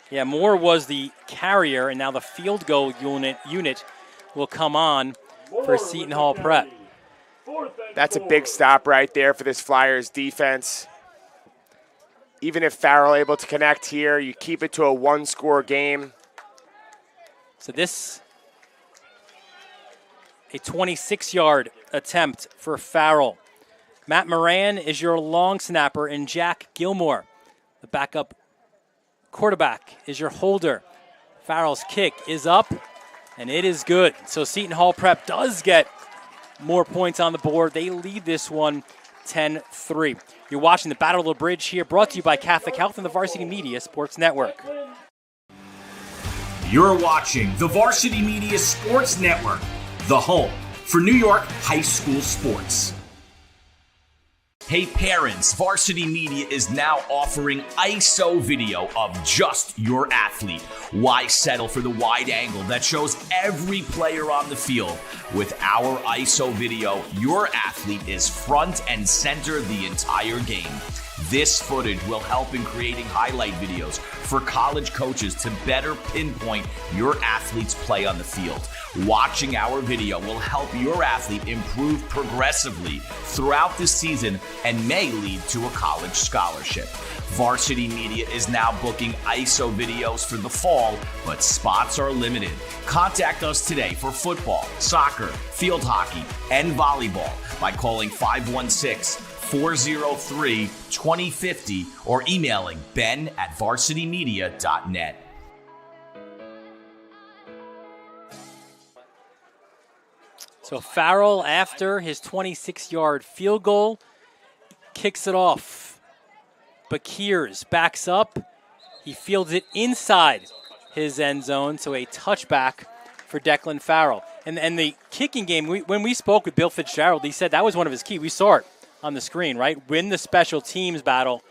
Yeah, Moore was the carrier, and now the field goal unit will come on for Seton Hall Prep. That's a big stop right there for this Flyers defense. Even if Farrell able to connect here, you keep it to a 1-score game. So this, a 26-yard attempt for Farrell. Matt Moran is your long snapper, and Jack Gilmore, the backup quarterback, is your holder. Farrell's kick is up, and it is good. So Seton Hall Prep does get more points on the board. They lead this one 10-3. You're watching the Battle of the Bridge here, brought to you by Catholic Health and the Varsity Media Sports Network. You're watching the Varsity Media Sports Network, the home for New York high school sports. Hey parents, Varsity Media is now offering ISO video of just your athlete. Why settle for the wide angle that shows every player on the field? With our ISO video, your athlete is front and center the entire game. This footage will help in creating highlight videos for college coaches to better pinpoint your athlete's play on the field. Watching our video will help your athlete improve progressively throughout the season and may lead to a college scholarship. Varsity Media is now booking ISO videos for the fall, but spots are limited. Contact us today for football, soccer, field hockey, and volleyball by calling 516-403-2050 or emailing ben@varsitymedia.net. So Farrell, after his 26-yard field goal, kicks it off. Bakirs backs up. He fields it inside his end zone, so a touchback for Declan Farrell. And the kicking game, when we spoke with Bill Fitzgerald, he said that was one of his keys. We saw it on the screen, right? Win the special teams battle.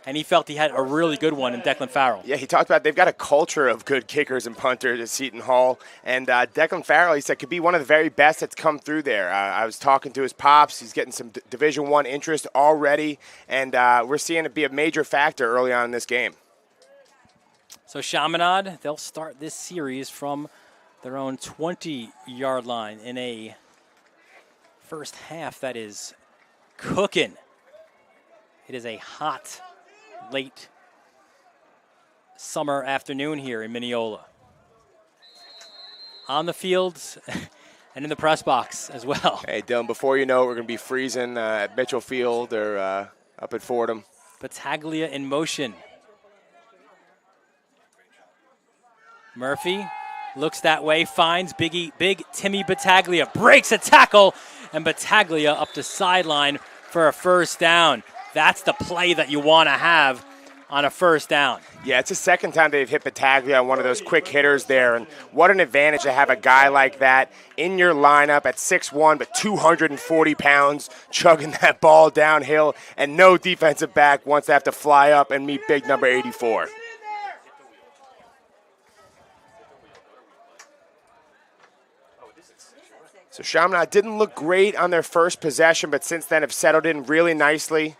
And he felt he had a really good one in Declan Farrell. Yeah, he talked about they've got a culture of good kickers and punters at Seton Hall. And Declan Farrell, he said, could be one of the very best that's come through there. I was talking to his pops. He's getting some Division I interest already. And we're seeing it be a major factor early on in this game. So Chaminade, they'll start this series from their own 20-yard line in a first half that is cooking. It is a hot late summer afternoon here in Mineola. On the field and in the press box as well. Hey, Dylan, before you know it, we're going to be freezing at Mitchell Field or up at Fordham. Battaglia in motion. Murphy looks that way, finds big Timmy Battaglia, breaks a tackle, and Battaglia up the sideline for a first down. That's the play that you want to have on a first down. Yeah, it's the second time they've hit Battaglia on one of those quick hitters there, and what an advantage to have a guy like that in your lineup at 6'1", but 240 pounds, chugging that ball downhill, and no defensive back wants to have to fly up and meet big number 84. So Chaminade didn't look great on their first possession, but since then have settled in really nicely.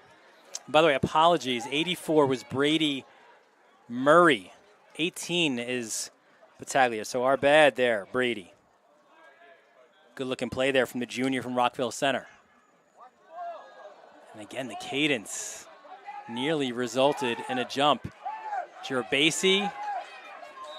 By the way, apologies. 84 was Brady Murray. 18 is Battaglia. So our bad there, Brady. Good-looking play there from the junior from Rockville Center. And again, the cadence nearly resulted in a jump. Jirabasi,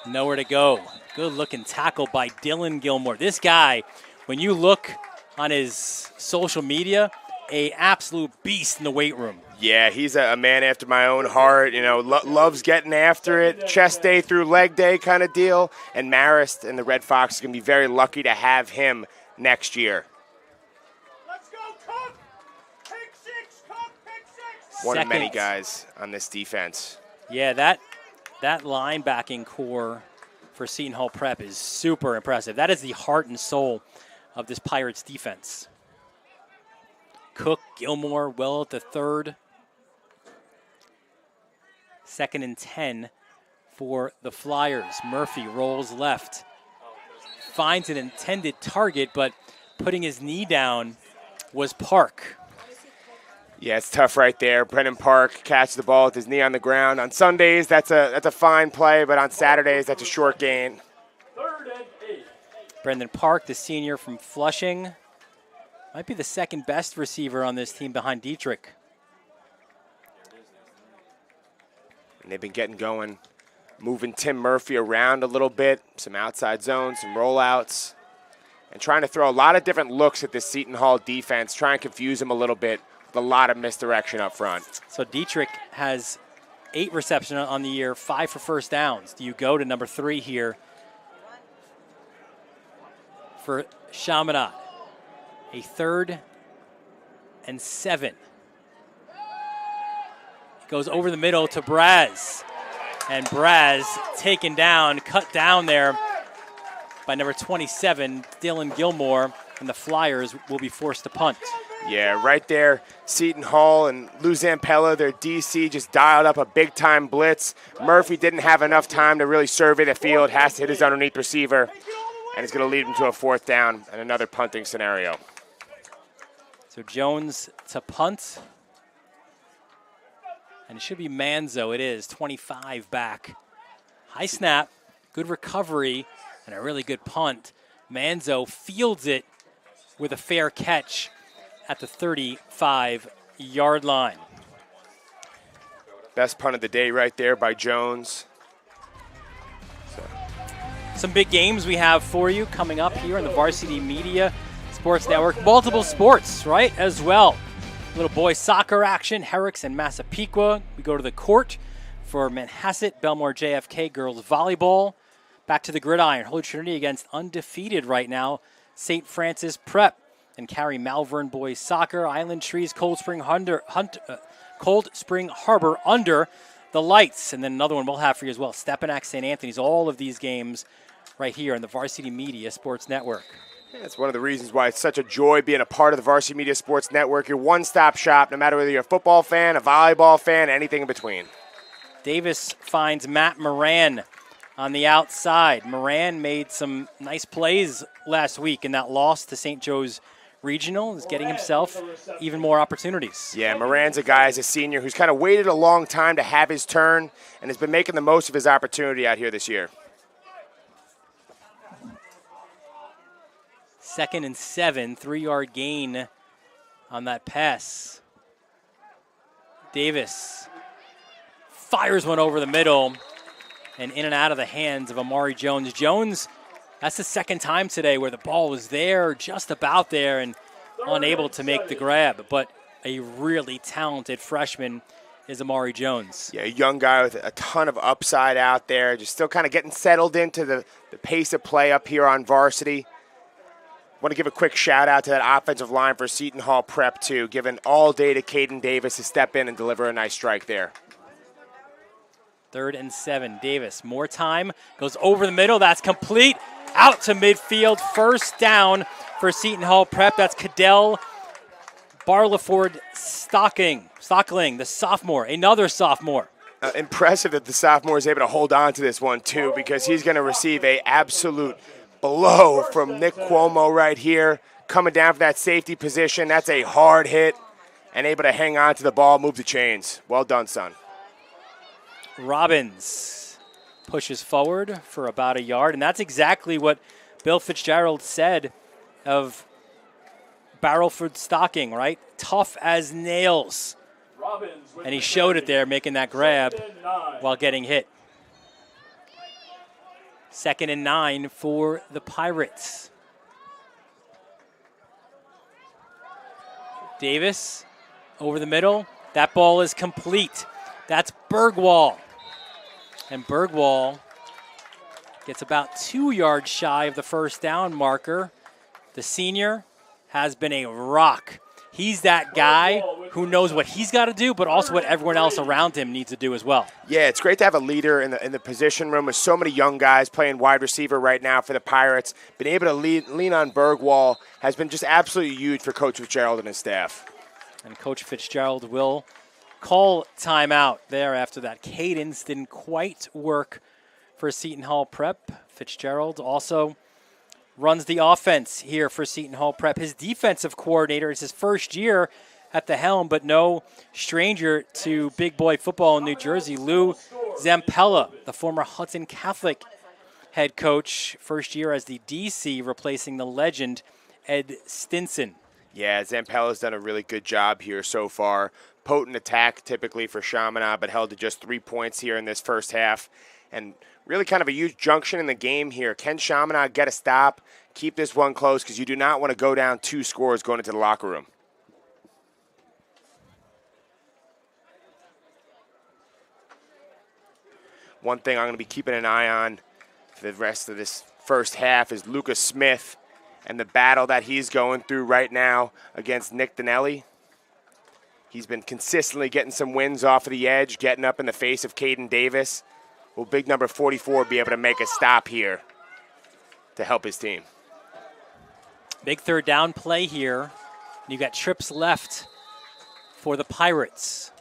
nowhere to go. Good-looking tackle by Dylan Gilmore. This guy, when you look on his social media, an absolute beast in the weight room. Yeah, he's a man after my own heart. You know, loves getting after it. Chest day through leg day kind of deal. And Marist and the Red Fox is going to be very lucky to have him next year. Let's go, Cook! Pick six, Cook! Pick six! One of many guys on this defense. Yeah, that linebacking core for Seton Hall Prep is super impressive. That is the heart and soul of this Pirates defense. Cook, Gilmore, well at the third. 2nd and 10 for the Flyers. Murphy rolls left. Finds an intended target, but putting his knee down was Park. Yeah, it's tough right there. Brennan Park catches the ball with his knee on the ground. On Sundays, that's a fine play, but on Saturdays, that's a short gain. 3rd and 8. Brendan Park, the senior from Flushing, might be the second best receiver on this team behind Dietrich. And they've been getting going, moving Tim Murphy around a little bit, some outside zones, some rollouts, and trying to throw a lot of different looks at this Seton Hall defense, try and confuse him a little bit with a lot of misdirection up front. So Dietrich has 8 receptions on the year, 5 for first downs. Do you go to number 3 here for Chaminade? A 3rd and 7. Goes over the middle to Braz. And Braz taken down, cut down there by number 27, Dylan Gilmore, and the Flyers will be forced to punt. Yeah, right there, Seton Hall and Lou Zampella, their DC, just dialed up a big-time blitz. Murphy didn't have enough time to really survey the field, has to hit his underneath receiver, and it's going to lead him to a 4th down and another punting scenario. So Jones to punt. And it should be Manzo. It is 25 back. High snap, good recovery, and a really good punt. Manzo fields it with a fair catch at the 35-yard line. Best punt of the day right there by Jones. Some big games we have for you coming up here on the Varsity Media Sports Network. Multiple sports, right, as well. Little boys soccer action, Herricks and Massapequa. We go to the court for Manhasset, Belmore JFK girls volleyball. Back to the gridiron, Holy Trinity against undefeated right now, St. Francis Prep. And Cary Malvern boys soccer, Island Trees, Cold Spring Harbor under the lights. And then another one we'll have for you as well, Stepinac St. Anthony's. All of these games right here on the Varsity Media Sports Network. Yeah, it's one of the reasons why it's such a joy being a part of the Varsity Media Sports Network. Your one-stop shop, no matter whether you're a football fan, a volleyball fan, anything in between. Davis finds Matt Moran on the outside. Moran made some nice plays last week in that loss to St. Joe's Regional. Is getting himself even more opportunities. Yeah, Moran's a guy as a senior who's kind of waited a long time to have his turn and has been making the most of his opportunity out here this year. 2nd and 7, 3-yard gain on that pass. Davis fires one over the middle and in and out of the hands of Amari Jones. Jones, that's the second time today where the ball was there, just about there, and unable to make the grab. But a really talented freshman is Amari Jones. Yeah, a young guy with a ton of upside out there, just still kind of getting settled into the pace of play up here on varsity. Want to give a quick shout out to that offensive line for Seton Hall Prep too, giving all day to Caden Davis to step in and deliver a nice strike there. 3rd and 7, Davis, more time, goes over the middle, that's complete, out to midfield, first down for Seton Hall Prep. That's Cadell Barlaford Stockling, the sophomore, another sophomore. Impressive that the sophomore is able to hold on to this one too, because he's going to receive a absolute blow from Nick Cuomo right here, coming down for that safety position. That's a hard hit, and able to hang on to the ball, move the chains. Well done, son. Robbins pushes forward for about a yard, and that's exactly what Bill Fitzgerald said of Barrelford Stocking, right? Tough as nails. And he showed it there, making that grab while getting hit. 2nd and 9 for the Pirates. Davis over the middle. That ball is complete. That's Bergwall. And Bergwall gets about 2 yards shy of the first down marker. The senior has been a rock. He's that guy who knows what he's got to do, but also what everyone else around him needs to do as well. Yeah, it's great to have a leader in the position room with so many young guys playing wide receiver right now for the Pirates. Been able to lean on Bergwall has been just absolutely huge for Coach Fitzgerald and his staff. And Coach Fitzgerald will call timeout there after that cadence didn't quite work for Seton Hall Prep. Fitzgerald also runs the offense here for Seton Hall Prep. His defensive coordinator is his first year at the helm, but no stranger to big boy football in New Jersey. Lou Zampella, the former Hudson Catholic head coach, first year as the DC, replacing the legend Ed Stinson. Yeah, Zampella's done a really good job here so far. Potent attack typically for Chaminade, but held to just 3 points here in this first half. And really kind of a huge junction in the game here. Can Chaminade get a stop, keep this one close, because you do not want to go down 2 scores going into the locker room. One thing I'm going to be keeping an eye on for the rest of this first half is Lucas Smith and the battle that he's going through right now against Nick Donnelly. He's been consistently getting some wins off of the edge, getting up in the face of Caden Davis. Will big number 44 be able to make a stop here to help his team? Big third down play here. You got trips left for the Pirates.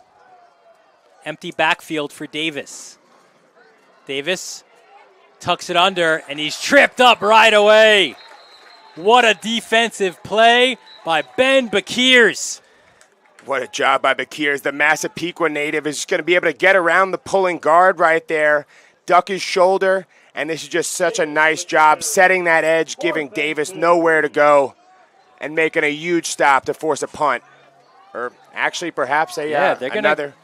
Empty backfield for Davis. Davis tucks it under, and he's tripped up right away. What a defensive play by Ben Bakirs. What a job by Bakir. The Massapequa native is just going to be able to get around the pulling guard right there, duck his shoulder, and this is just such a nice job setting that edge, giving Davis nowhere to go, and making a huge stop to force a punt. Or actually perhaps another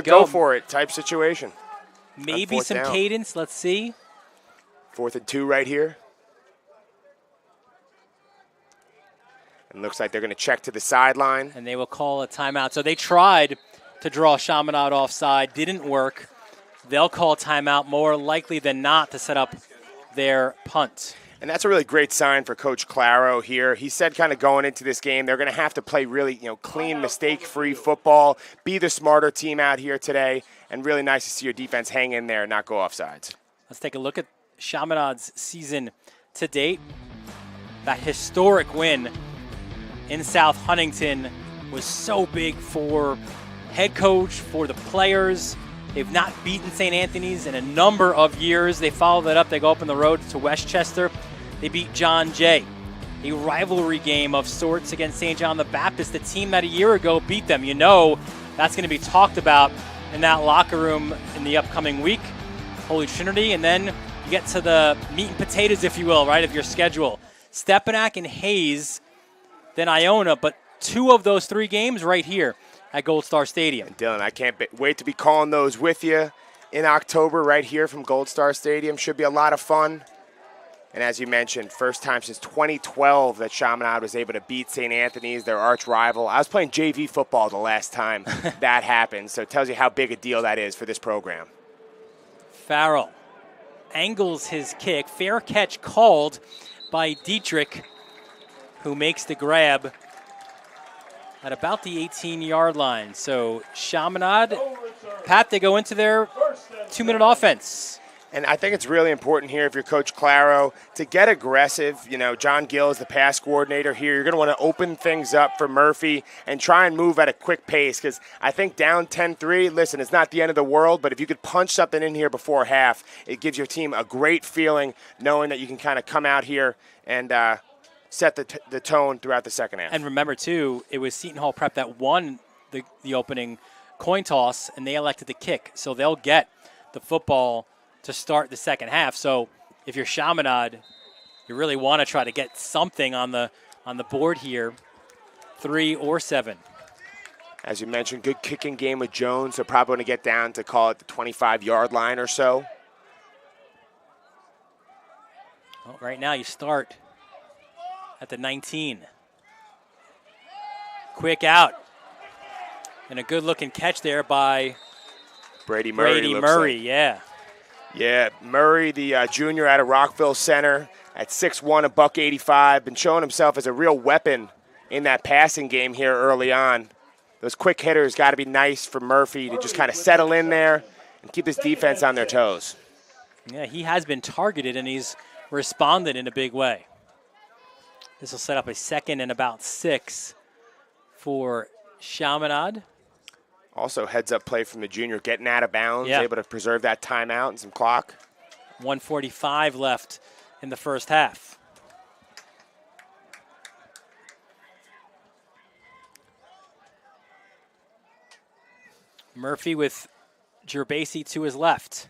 go for it type situation. Maybe some down. cadence. Let's see. 4th and 2 right here. And looks like they're going to check to the sideline. And they will call a timeout. So they tried to draw Chaminade offside. Didn't work. They'll call timeout more likely than not to set up their punt. And that's a really great sign for Coach Claro here. He said kind of going into this game, they're going to have to play really, clean, mistake-free football, be the smarter team out here today, and really nice to see your defense hang in there and not go offsides. Let's take a look at Chaminade's season to date. That historic win in South Huntington was so big for head coach, for the players. They've not beaten St. Anthony's in a number of years. They follow that up. They go up on the road to Westchester. They beat John Jay, a rivalry game of sorts against St. John the Baptist, the team that a year ago beat them. You know that's going to be talked about in that locker room in the upcoming week. Holy Trinity, and then you get to the meat and potatoes, if you will, right, of your schedule. Stepinac and Hayes, then Iona, but 2 of those 3 games right here at Gold Star Stadium. And Dylan, I can't wait to be calling those with you in October right here from Gold Star Stadium. Should be a lot of fun. And as you mentioned, first time since 2012 that Chaminade was able to beat St. Anthony's, their arch rival. I was playing JV football the last time that happened, so it tells you how big a deal that is for this program. Farrell angles his kick. Fair catch called by Dietrich, who makes the grab at about the 18-yard line. So Chaminade, Pat, they go into their 2-minute offense. And I think it's really important here if you're Coach Claro to get aggressive. John Gill is the pass coordinator here. You're going to want to open things up for Murphy and try and move at a quick pace because I think down 10-3, listen, it's not the end of the world, but if you could punch something in here before half, it gives your team a great feeling knowing that you can kind of come out here and set the tone throughout the second half. And remember, too, it was Seton Hall Prep that won the opening coin toss, and they elected to kick. So they'll get the football to start the second half. So if you're Chaminade, you really want to try to get something on the board here, 3 or 7. As you mentioned, good kicking game with Jones. So probably going to get down to call it the 25-yard line or so. Well, right now you start at the 19. Quick out. And a good-looking catch there by Brady Murray. Yeah. Yeah, Murray, the junior out of Rockville Center at 6'1", $185, been showing himself as a real weapon in that passing game here early on. Those quick hitters got to be nice for Murphy to just kind of settle in there and keep his defense on their toes. Yeah, he has been targeted, and he's responded in a big way. This will set up a 2nd and about 6 for Chaminade. Also, heads-up play from the junior, getting out of bounds, able to preserve that timeout and some clock. 1:45 left in the first half. Murphy with Gerbasi to his left.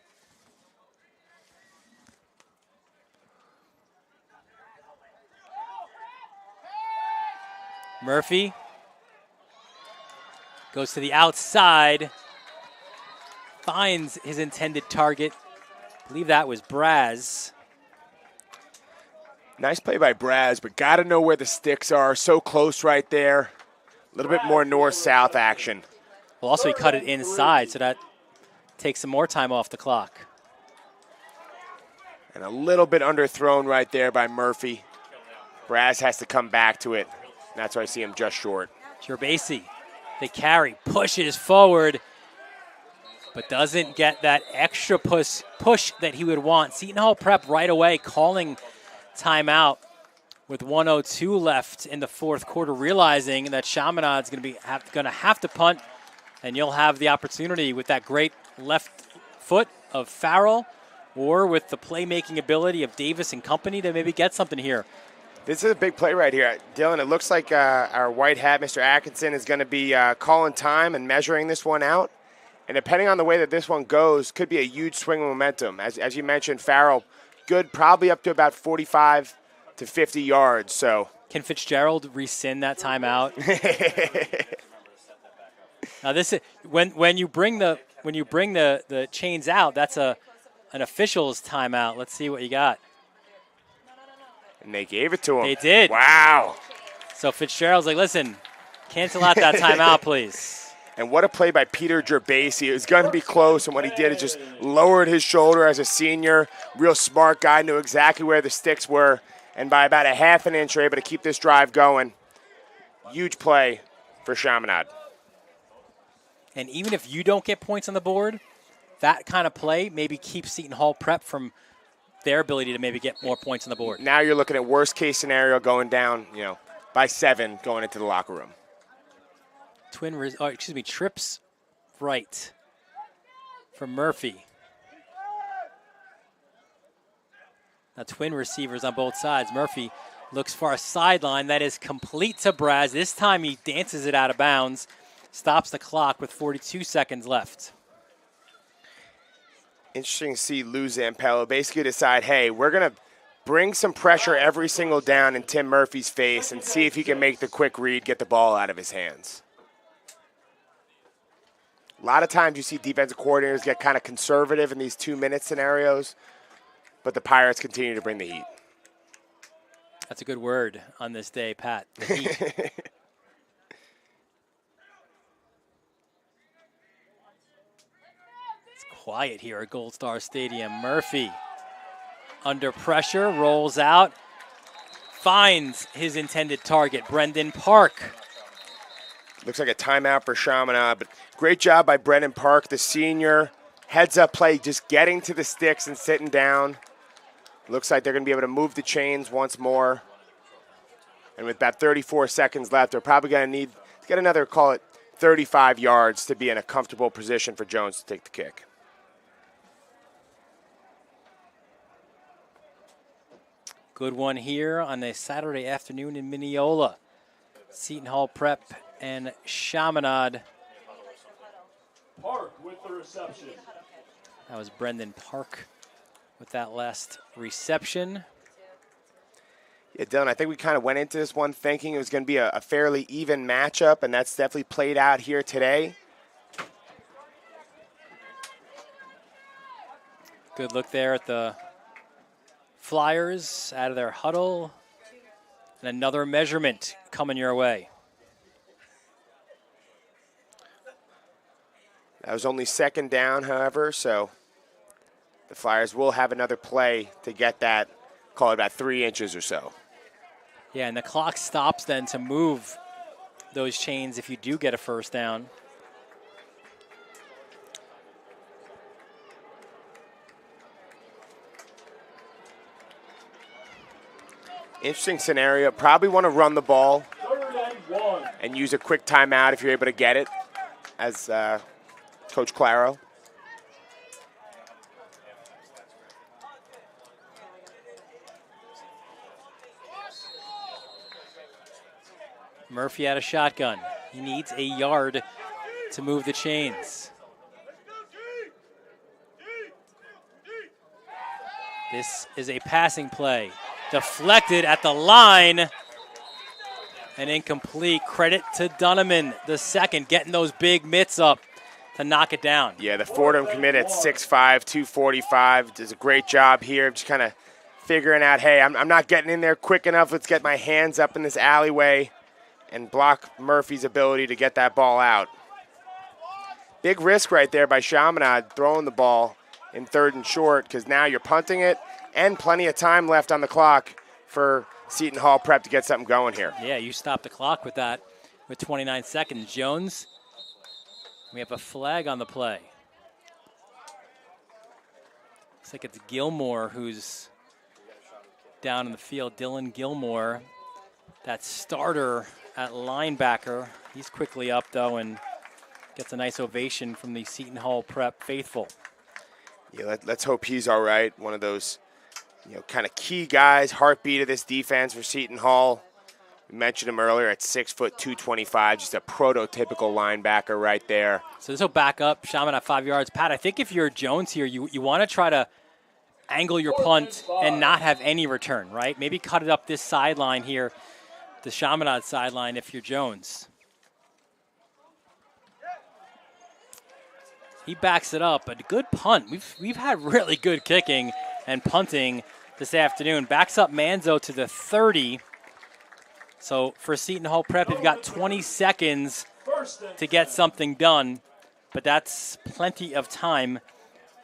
Murphy goes to the outside, finds his intended target. I believe that was Braz. Nice play by Braz, but got to know where the sticks are. So close right there. A little bit more north-south action. Well, also he cut it inside, so that takes some more time off the clock. And a little bit underthrown right there by Murphy. Braz has to come back to it. That's why I see him just short. Gerbasi, the carry, pushes forward, but doesn't get that extra push that he would want. Seton Hall Prep right away calling timeout with 1:02 left in the fourth quarter, realizing that Chaminade's going to have to punt, and you'll have the opportunity with that great left foot of Farrell or with the playmaking ability of Davis and company to maybe get something here This is a big play right here. Dylan, it looks like our white hat, Mr. Atkinson, is going to be calling time and measuring this one out. And depending on the way that this one goes, could be a huge swing of momentum. As you mentioned, Farrell, good, probably up to about 45 to 50 yards. So can Fitzgerald rescind that timeout? Now this is when you bring the chains out, that's an official's timeout. Let's see what you got. And they gave it to him. They did. Wow. So Fitzgerald's like, listen, cancel out that timeout, please. And what a play by Peter Gerbasi. It was going to be close, and what he did is just lowered his shoulder as a senior. Real smart guy, knew exactly where the sticks were, and by about a half an inch, were able to keep this drive going. Huge play for Chaminade. And even if you don't get points on the board, that kind of play maybe keeps Seton Hall Prep from their ability to maybe get more points on the board. Now you're looking at worst case scenario going down, by 7 going into the locker room. Trips right for Murphy. Now twin receivers on both sides. Murphy looks for a sideline that is complete to Braz. This time he dances it out of bounds, stops the clock with 42 seconds left. Interesting to see Lou Zampello basically decide, hey, we're going to bring some pressure every single down in Tim Murphy's face and see if he can make the quick read, get the ball out of his hands. A lot of times you see defensive coordinators get kind of conservative in these 2-minute scenarios, but the Pirates continue to bring the heat. That's a good word on this day, Pat. The heat. Quiet here at Gold Star Stadium. Murphy under pressure, rolls out, finds his intended target, Brendan Park. Looks like a timeout for Chaminade, but great job by Brendan Park, the senior. Heads up play, just getting to the sticks and sitting down. Looks like they're going to be able to move the chains once more. And with about 34 seconds left, they're probably going to need to get another, call it 35 yards to be in a comfortable position for Jones to take the kick. Good one here on a Saturday afternoon in Mineola. Seton Hall Prep and Chaminade. Park with the reception. That was Brendan Park with that last reception. Yeah, Dylan, I think we kind of went into this one thinking it was going to be a fairly even matchup, and that's definitely played out here today. Good look there at the Flyers out of their huddle. And another measurement coming your way. That was only second down, however, so the Flyers will have another play to get that, call it about 3 inches or so. Yeah, and the clock stops then to move those chains if you do get a first down. Interesting scenario. Probably want to run the ball and use a quick timeout if you're able to get it, as Coach Claro. Murphy out of shotgun. He needs a yard to move the chains. This is a passing play. Deflected at the line. And incomplete. Credit to Dunneman, the second, getting those big mitts up to knock it down. Yeah, the Fordham commit at 6'5", 245 does a great job here, just kind of figuring out, hey, I'm not getting in there quick enough. Let's get my hands up in this alleyway and block Murphy's ability to get that ball out. Big risk right there by Chaminade throwing the ball in 3rd and short, because now you're punting it and plenty of time left on the clock for Seton Hall Prep to get something going here. Yeah, you stop the clock with that with 29 seconds. Jones, we have a flag on the play. Looks like it's Gilmore who's down in the field. Dylan Gilmore, that starter at linebacker. He's quickly up, though, and gets a nice ovation from the Seton Hall Prep faithful. Yeah, let's hope he's all right. One of those kind of key guys, heartbeat of this defense for Seton Hall. We mentioned him earlier at 6 foot 225, just a prototypical linebacker right there. So this will back up Chaminade at 5 yards. Pat, I think if you're Jones here, you want to try to angle your punt and not have any return, right? Maybe cut it up this sideline here, the Chaminade sideline if you're Jones. He backs it up, but a good punt. We've had really good kicking and punting this afternoon. Backs up Manzo to the 30. So for Seton Hall Prep, you've got 20 seconds to get something done, but that's plenty of time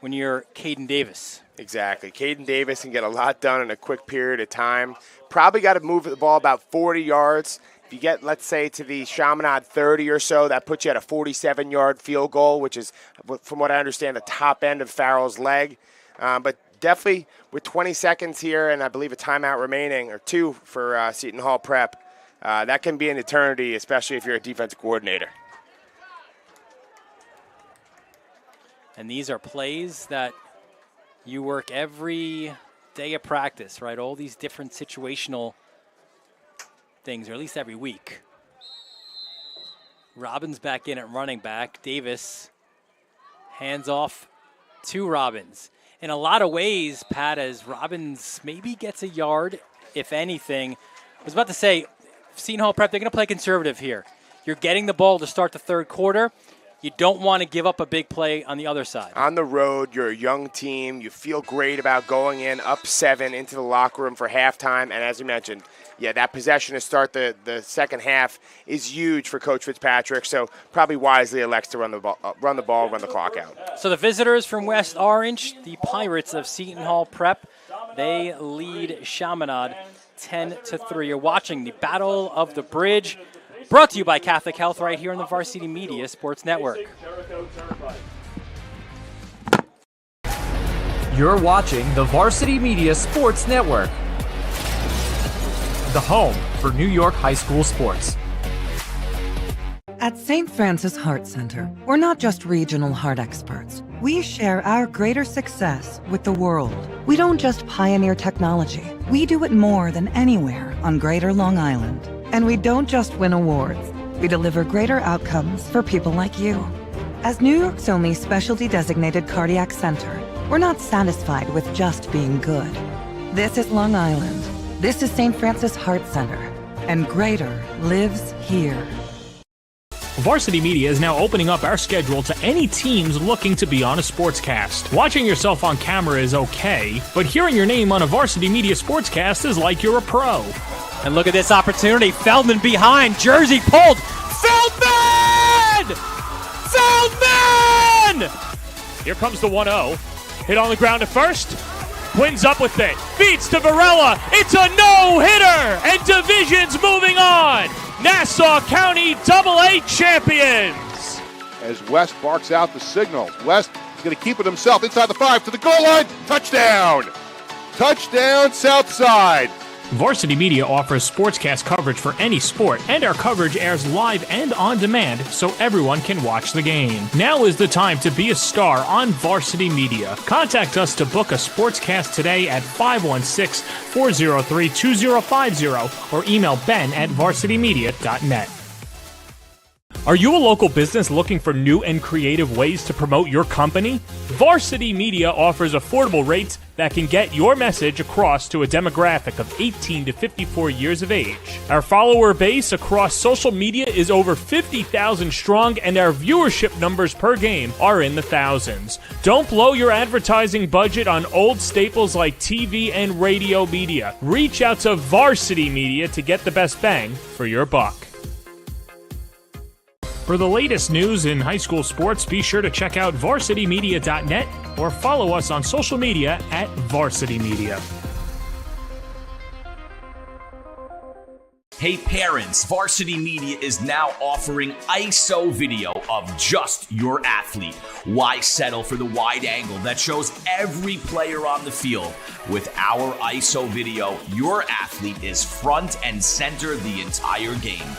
when you're Caden Davis. Exactly. Caden Davis can get a lot done in a quick period of time. Probably got to move the ball about 40 yards. If you get, let's say, to the Chaminade 30 or so, that puts you at a 47-yard field goal, which is, from what I understand, the top end of Farrell's leg. But definitely with 20 seconds here and I believe a timeout remaining, or 2 for Seton Hall Prep, that can be an eternity, especially if you're a defensive coordinator. And these are plays that you work every day of practice, right? All these different situational things, or at least every week. Robbins back in at running back. Davis hands off to Robbins. In a lot of ways, Pat, as Robbins maybe gets a yard, if anything. I was about to say, Seton Hall Prep, they're going to play conservative here. You're getting the ball to start the third quarter. You don't want to give up a big play on the other side. On the road, you're a young team. You feel great about going in up 7 into the locker room for halftime. And as you mentioned, that possession to start the second half is huge for Coach Fitzpatrick. So probably wisely elects to run the ball, run the clock out. So the visitors from West Orange, the Pirates of Seton Hall Prep, they lead Chaminade 10-3. You're watching the Battle of the Bridge, brought to you by Catholic Health right here on the Varsity Media Sports Network. You're watching the Varsity Media Sports Network, the home for New York high school sports. At St. Francis Heart Center, we're not just regional heart experts. We share our greater success with the world. We don't just pioneer technology. We do it more than anywhere on Greater Long Island. And we don't just win awards. We deliver greater outcomes for people like you. As New York's only specialty designated cardiac center, we're not satisfied with just being good. This is Long Island. This is St. Francis Heart Center. And greater lives here. Varsity Media is now opening up our schedule to any teams looking to be on a sportscast. Watching yourself on camera is okay, but hearing your name on a Varsity Media sportscast is like you're a pro. And look at this opportunity. Feldman behind. Jersey pulled. Feldman! Feldman! Here comes the 1-0. Hit on the ground at first. Twins up with it. Feeds to Varela. It's a no-hitter. And Division's moving on. Nassau County AA champions. As West barks out the signal. West is going to keep it himself inside the 5 to the goal line. Touchdown. Touchdown, Southside. Varsity Media offers sportscast coverage for any sport, and our coverage airs live and on demand so everyone can watch the game. Now is the time to be a star on Varsity Media. Contact us to book a sportscast today at 516-403-2050 or email ben@varsitymedia.net. Are you a local business looking for new and creative ways to promote your company? Varsity Media offers affordable rates that can get your message across to a demographic of 18 to 54 years of age. Our follower base across social media is over 50,000 strong, and our viewership numbers per game are in the thousands. Don't blow your advertising budget on old staples like TV and radio media. Reach out to Varsity Media to get the best bang for your buck. For the latest news in high school sports, be sure to check out varsitymedia.net or follow us on social media at Varsity Media. Hey parents, Varsity Media is now offering ISO video of just your athlete. Why settle for the wide angle that shows every player on the field? With our ISO video, your athlete is front and center the entire game.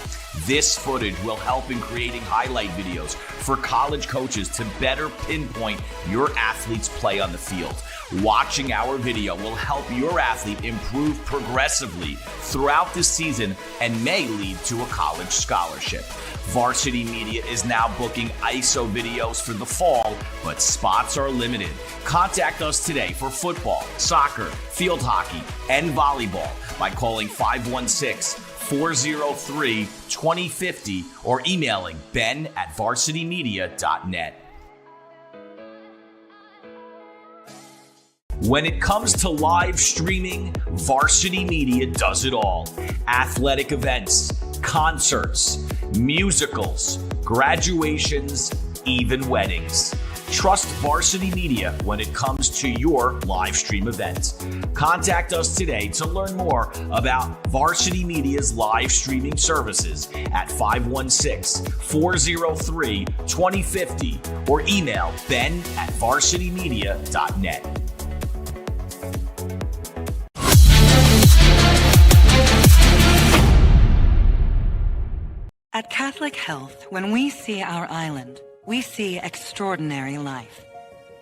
This footage will help in creating highlight videos for college coaches to better pinpoint your athlete's play on the field. Watching our video will help your athlete improve progressively throughout the season and may lead to a college scholarship. Varsity Media is now booking ISO videos for the fall, but spots are limited. Contact us today for football, soccer, field hockey, and volleyball by calling 516-403-2050 or emailing ben@varsitymedia.net. When it comes to live streaming, Varsity Media does it all. Athletic events, concerts, musicals, graduations, even weddings. Trust Varsity Media when it comes to your live stream events. Contact us today to learn more about Varsity Media's live streaming services at 516-403-2050 or email ben@varsitymedia.net. At Catholic Health, when we see our island, we see extraordinary life.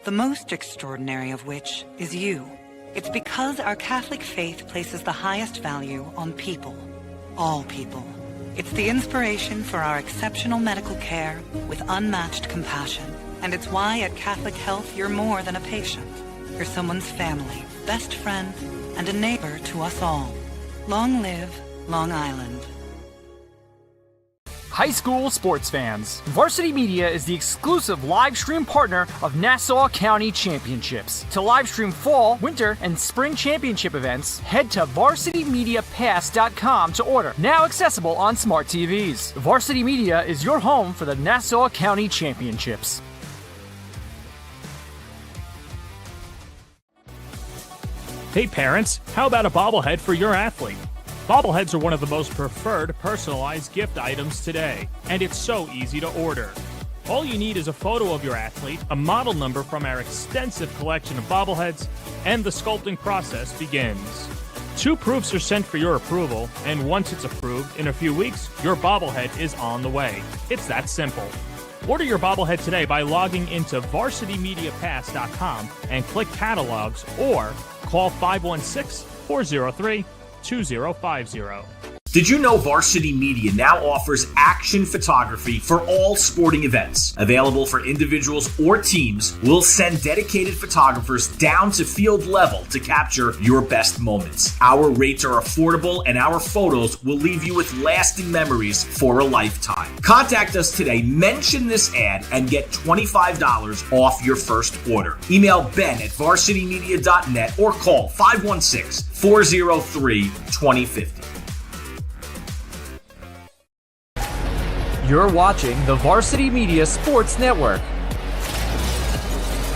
The most extraordinary of which is you. It's because our Catholic faith places the highest value on people. All people. It's the inspiration for our exceptional medical care with unmatched compassion. And it's why at Catholic Health you're more than a patient. You're someone's family, best friend, and a neighbor to us all. Long live Long Island. High school sports fans, Varsity Media is the exclusive live stream partner of Nassau County Championships. To live stream fall, winter, and spring championship events, head to varsitymediapass.com to order. Now accessible on smart TVs. Varsity Media is your home for the Nassau County Championships. Hey parents, how about a bobblehead for your athlete? Bobbleheads are one of the most preferred personalized gift items today, and it's so easy to order. All you need is a photo of your athlete, a model number from our extensive collection of bobbleheads, and the sculpting process begins. 2 proofs are sent for your approval, and once it's approved, in a few weeks, your bobblehead is on the way. It's that simple. Order your bobblehead today by logging into varsitymediapass.com and click catalogs or call 516-403-2050. Did you know Varsity Media now offers action photography for all sporting events? Available for individuals or teams, we'll send dedicated photographers down to field level to capture your best moments. Our rates are affordable and our photos will leave you with lasting memories for a lifetime. Contact us today, mention this ad, and get $25 off your first order. Email ben@varsitymedia.net or call 516-403-2050. You're watching the Varsity Media Sports Network,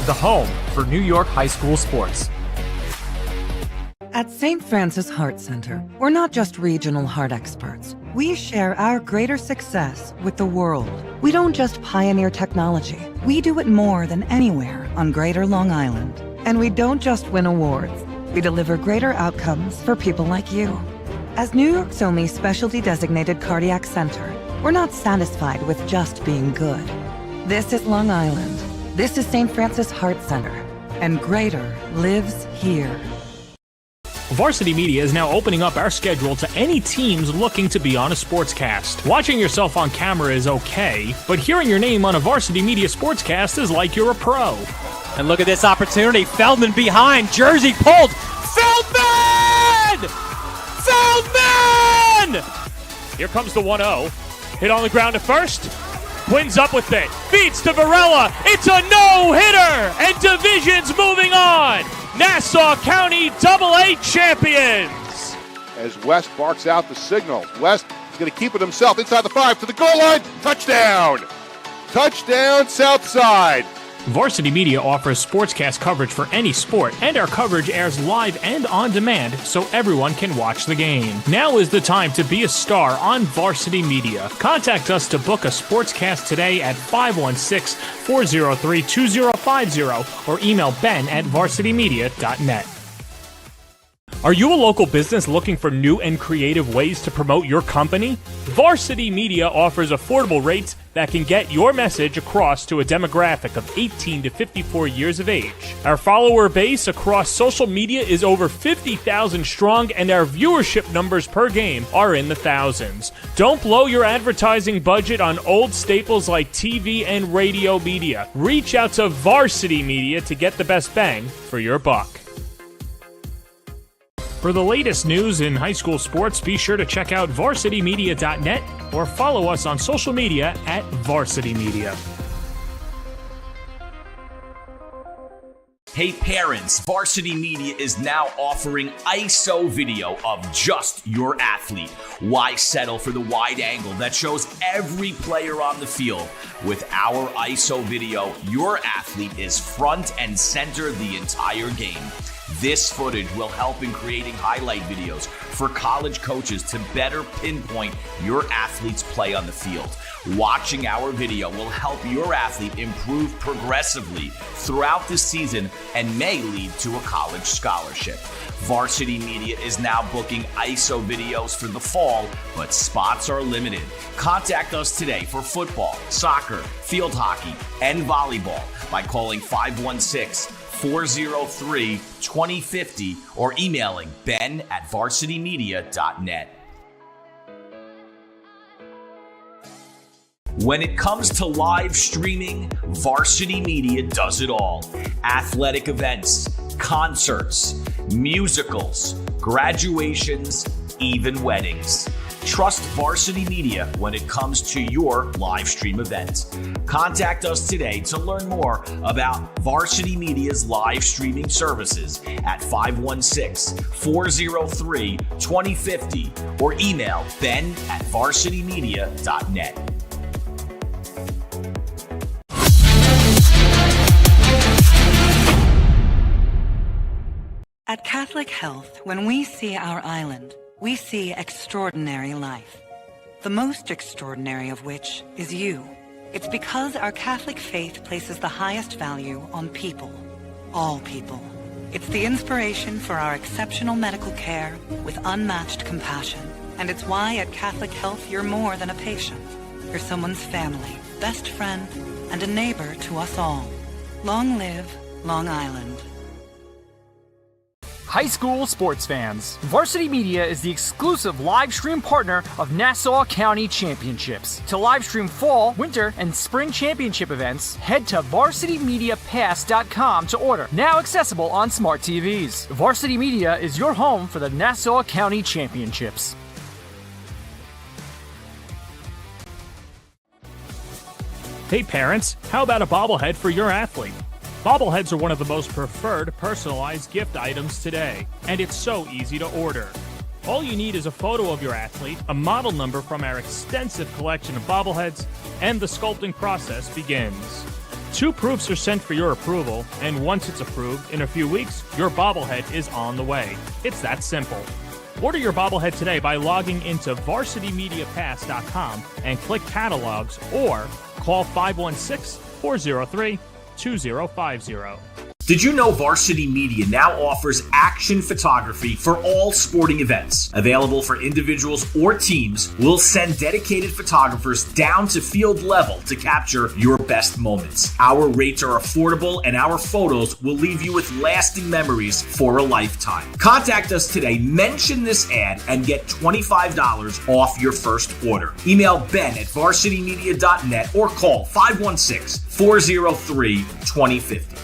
the home for New York high school sports. At St. Francis Heart Center, we're not just regional heart experts. We share our greater success with the world. We don't just pioneer technology. We do it more than anywhere on Greater Long Island. And we don't just win awards. We deliver greater outcomes for people like you. As New York's only specialty designated cardiac center, we're not satisfied with just being good. This is Long Island. This is St. Francis Heart Center. And greater lives here. Varsity Media is now opening up our schedule to any teams looking to be on a sportscast. Watching yourself on camera is okay, but hearing your name on a Varsity Media sportscast is like you're a pro. And look at this opportunity. Feldman behind. Jersey pulled. Feldman! Feldman! Here comes the 1-0. Hit on the ground at first. Twins up with it. Feeds to Varela. It's a no-hitter. And Division's moving on. Nassau County AA champions. As West barks out the signal. West is going to keep it himself inside the 5 to the goal line. Touchdown. Touchdown, Southside. Varsity Media offers sportscast coverage for any sport, and our coverage airs live and on demand so everyone can watch the game. Now is the time to be a star on Varsity Media. Contact us to book a sportscast today at 516-403-2050 or email ben@varsitymedia.net. Are you a local business looking for new and creative ways to promote your company? Varsity Media offers affordable rates that can get your message across to a demographic of 18 to 54 years of age. Our follower base across social media is over 50,000 strong, and our viewership numbers per game are in the thousands. Don't blow your advertising budget on old staples like TV and radio media. Reach out to Varsity Media to get the best bang for your buck. For the latest news in high school sports, be sure to check out varsitymedia.net or follow us on social media at Varsity Media. Hey parents, Varsity Media is now offering ISO video of just your athlete. Why settle for the wide angle that shows every player on the field? With our ISO video, your athlete is front and center the entire game. This footage will help in creating highlight videos for college coaches to better pinpoint your athlete's play on the field. Watching our video will help your athlete improve progressively throughout the season and may lead to a college scholarship. Varsity Media is now booking ISO videos for the fall, but spots are limited. Contact us today for football, soccer, field hockey, and volleyball by calling 516-403-2050 or emailing ben@varsitymedia.net. When it comes to live streaming, Varsity Media does it all. Athletic events, concerts, musicals, graduations, even weddings. Trust Varsity Media when it comes to your live stream event. Contact us today to learn more about Varsity Media's live streaming services at 516-403-2050 or email ben@varsitymedia.net. At Catholic Health, when we see our island, we see extraordinary life. The most extraordinary of which is you. It's because our Catholic faith places the highest value on people. All people. It's the inspiration for our exceptional medical care with unmatched compassion. And it's why at Catholic Health you're more than a patient. You're someone's family, best friend, and a neighbor to us all. Long live Long Island. High school sports fans, Varsity Media is the exclusive live stream partner of Nassau County Championships. To live stream fall, winter, and spring championship events, head to varsitymediapass.com to order. Now accessible on smart TVs. Varsity Media is your home for the Nassau County Championships. Hey parents, how about a bobblehead for your athlete? Bobbleheads are one of the most preferred personalized gift items today, and it's so easy to order. All you need is a photo of your athlete, a model number from our extensive collection of bobbleheads, and the sculpting process begins. 2 proofs are sent for your approval, and once it's approved, in a few weeks, your bobblehead is on the way. It's that simple. Order your bobblehead today by logging into varsitymediapass.com and click catalogs or call 516-403-2050. Did you know Varsity Media now offers action photography for all sporting events? Available for individuals or teams, we'll send dedicated photographers down to field level to capture your best moments. Our rates are affordable and our photos will leave you with lasting memories for a lifetime. Contact us today, mention this ad, and get $25 off your first order. Email ben@varsitymedia.net or call 516-403-2050.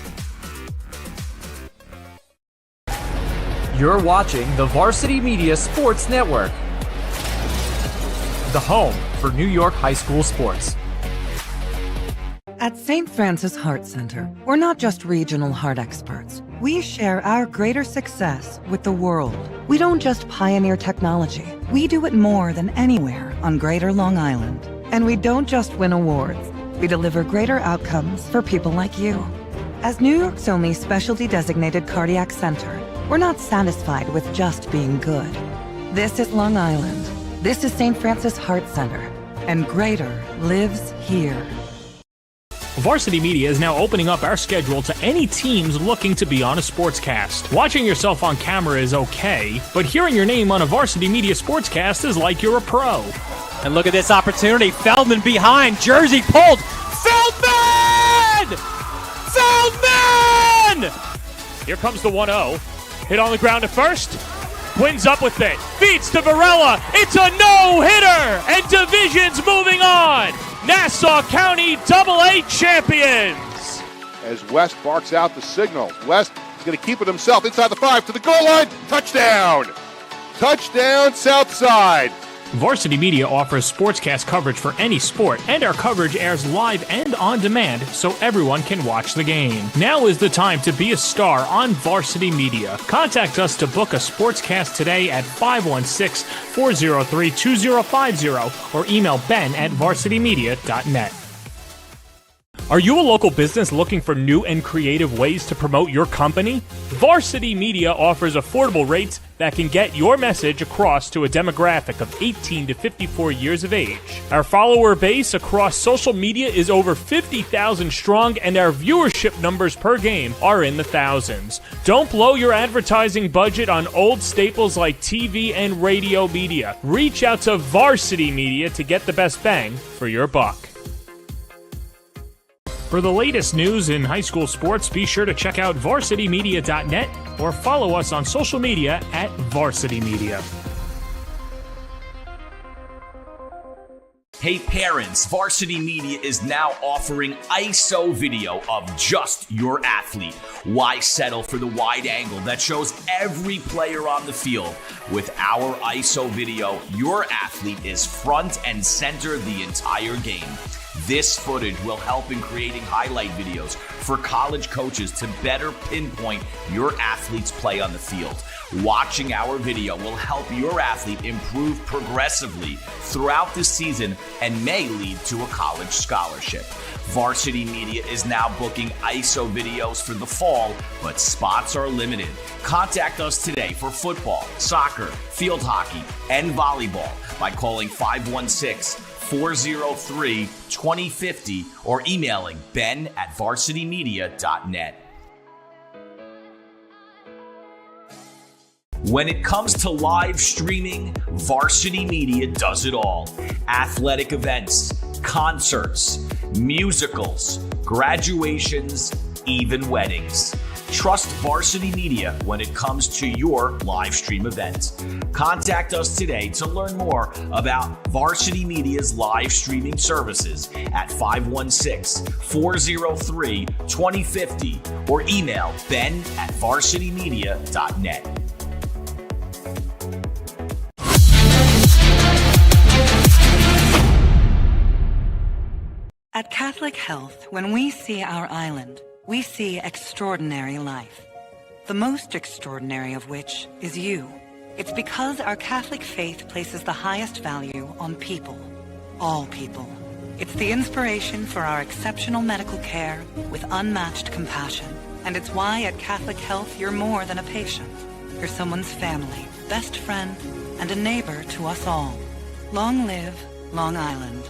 You're watching the Varsity Media Sports Network, the home for New York high school sports. At St. Francis Heart Center, we're not just regional heart experts. We share our greater success with the world. We don't just pioneer technology. We do it more than anywhere on Greater Long Island. And we don't just win awards. We deliver greater outcomes for people like you. As New York's only specialty designated cardiac center, we're not satisfied with just being good. This is Long Island. This is St. Francis Heart Center. And greater lives here. Varsity Media is now opening up our schedule to any teams looking to be on a sportscast. Watching yourself on camera is okay, but hearing your name on a Varsity Media sportscast is like you're a pro. And look at this opportunity. Feldman behind. Jersey pulled. Feldman! Feldman! Here comes the 1-0. Hit on the ground at first. Quinn's up with it. Feeds to Varela. It's a no-hitter! And Division's moving on. Nassau County AA champions. As West barks out the signal. West is going to keep it himself inside the 5 to the goal line. Touchdown! Touchdown, Southside. Varsity Media offers sportscast coverage for any sport, and our coverage airs live and on demand so everyone can watch the game. Now is the time to be a star on Varsity Media. Contact us to book a sportscast today at 516-403-2050 or email ben@varsitymedia.net. Are you a local business looking for new and creative ways to promote your company? Varsity Media offers affordable rates that can get your message across to a demographic of 18 to 54 years of age. Our follower base across social media is over 50,000 strong, and our viewership numbers per game are in the thousands. Don't blow your advertising budget on old staples like TV and radio media. Reach out to Varsity Media to get the best bang for your buck. For the latest news in high school sports, be sure to check out varsitymedia.net or follow us on social media at Varsity Media. Hey parents, Varsity Media is now offering ISO video of just your athlete. Why settle for the wide angle that shows every player on the field? With our ISO video, your athlete is front and center the entire game. This footage will help in creating highlight videos for college coaches to better pinpoint your athlete's play on the field. Watching our video will help your athlete improve progressively throughout the season and may lead to a college scholarship. Varsity Media is now booking ISO videos for the fall, but spots are limited. Contact us today for football, soccer, field hockey, and volleyball by calling 516-403-2050 or emailing ben@varsitymedia.net. When it comes to live streaming, Varsity Media does it all. Athletic events, concerts, musicals, graduations, even weddings. Trust Varsity Media when it comes to your live stream event. Contact us today to learn more about Varsity Media's live streaming services at 516-403-2050 or email ben@varsitymedia.net. At Catholic Health, when we see our island, we see extraordinary life. The most extraordinary of which is you. It's because our Catholic faith places the highest value on people. All people. It's the inspiration for our exceptional medical care with unmatched compassion. And it's why at Catholic Health you're more than a patient. You're someone's family, best friend, and a neighbor to us all. Long live Long Island.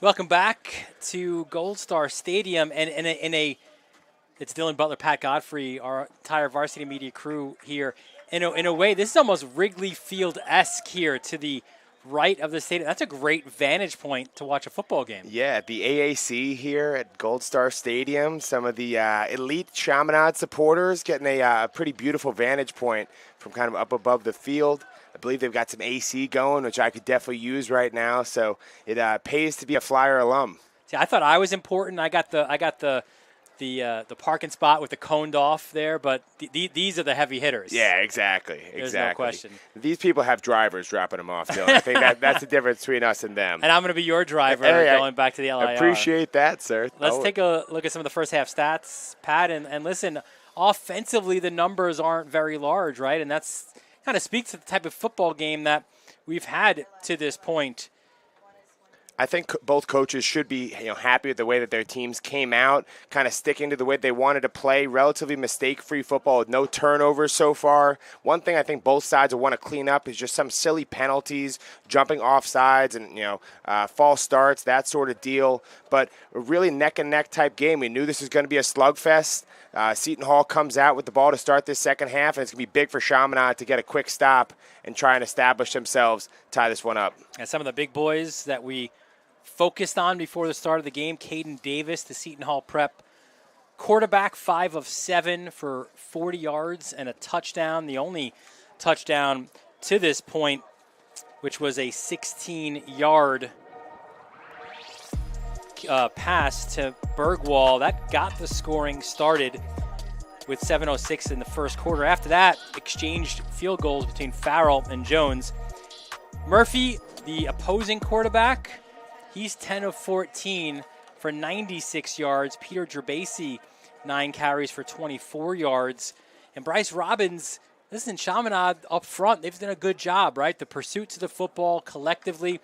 Welcome back to Gold Star Stadium, and it's Dylan Butler, Pat Godfrey, our entire Varsity Media crew here. In a way, this is almost Wrigley Field-esque here to the right of the stadium. That's a great vantage point to watch a football game. Yeah, the AAC here at Gold Star Stadium. Some of the elite Chaminade supporters getting a pretty beautiful vantage point from kind of up above the field. I believe they've got some AC going, which I could definitely use right now. So it pays to be a Flyer alum. See, I thought I was important. I got the parking spot with the coned off there, but these are the heavy hitters. Yeah, exactly. There's no question. These people have drivers dropping them off, Dylan. I think that's the difference between us and them. And I'm going to be your driver going back to the LIR. I appreciate that, sir. Let's take a look at some of the first half stats, Pat, and listen, offensively the numbers aren't very large, right? And that's kind of speaks to the type of football game that we've had to this point. I think both coaches should be happy with the way that their teams came out, kind of sticking to the way they wanted to play, relatively mistake-free football with no turnovers so far. One thing I think both sides will want to clean up is just some silly penalties, jumping off sides and false starts, that sort of deal. But a really neck-and-neck type game. We knew this was going to be a slugfest. Seton Hall comes out with the ball to start this second half, and it's going to be big for Chaminade to get a quick stop and try and establish themselves, tie this one up. And some of the big boys that we focused on before the start of the game, Caden Davis, the Seton Hall Prep quarterback, 5 of 7 for 40 yards and a touchdown. The only touchdown to this point, which was a 16-yard pass to Bergwall. That got the scoring started with 7:06 in the first quarter. After that, exchanged field goals between Farrell and Jones. Murphy, the opposing quarterback, he's 10 of 14 for 96 yards. Peter Gerbasi, 9 carries for 24 yards. And Bryce Robbins, listen, Chaminade up front, they've done a good job, right? The pursuit to the football collectively,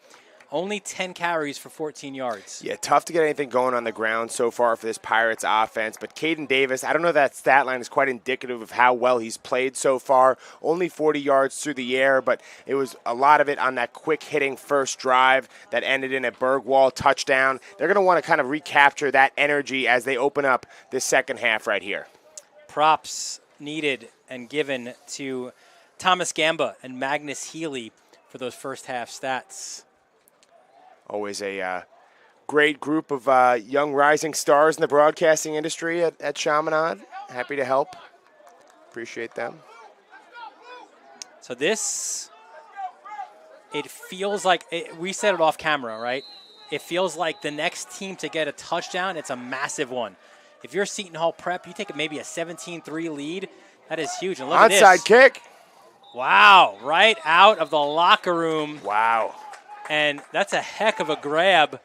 only 10 carries for 14 yards. Yeah, tough to get anything going on the ground so far for this Pirates offense. But Caden Davis, I don't know if that stat line is quite indicative of how well he's played so far. Only 40 yards through the air, but it was a lot of it on that quick-hitting first drive that ended in a Bergwall touchdown. They're going to want to kind of recapture that energy as they open up this second half right here. Props needed and given to Thomas Gamba and Magnus Healy for those first half stats. Always a great group of young rising stars in the broadcasting industry at Chaminade. Happy to help. Appreciate them. So this, it feels like, we said it off camera, right? It feels like the next team to get a touchdown, it's a massive one. If you're Seton Hall Prep, you take maybe a 17-3 lead. That is huge. And look at this. Onside kick. Wow, right out of the locker room. Wow. And that's a heck of a grab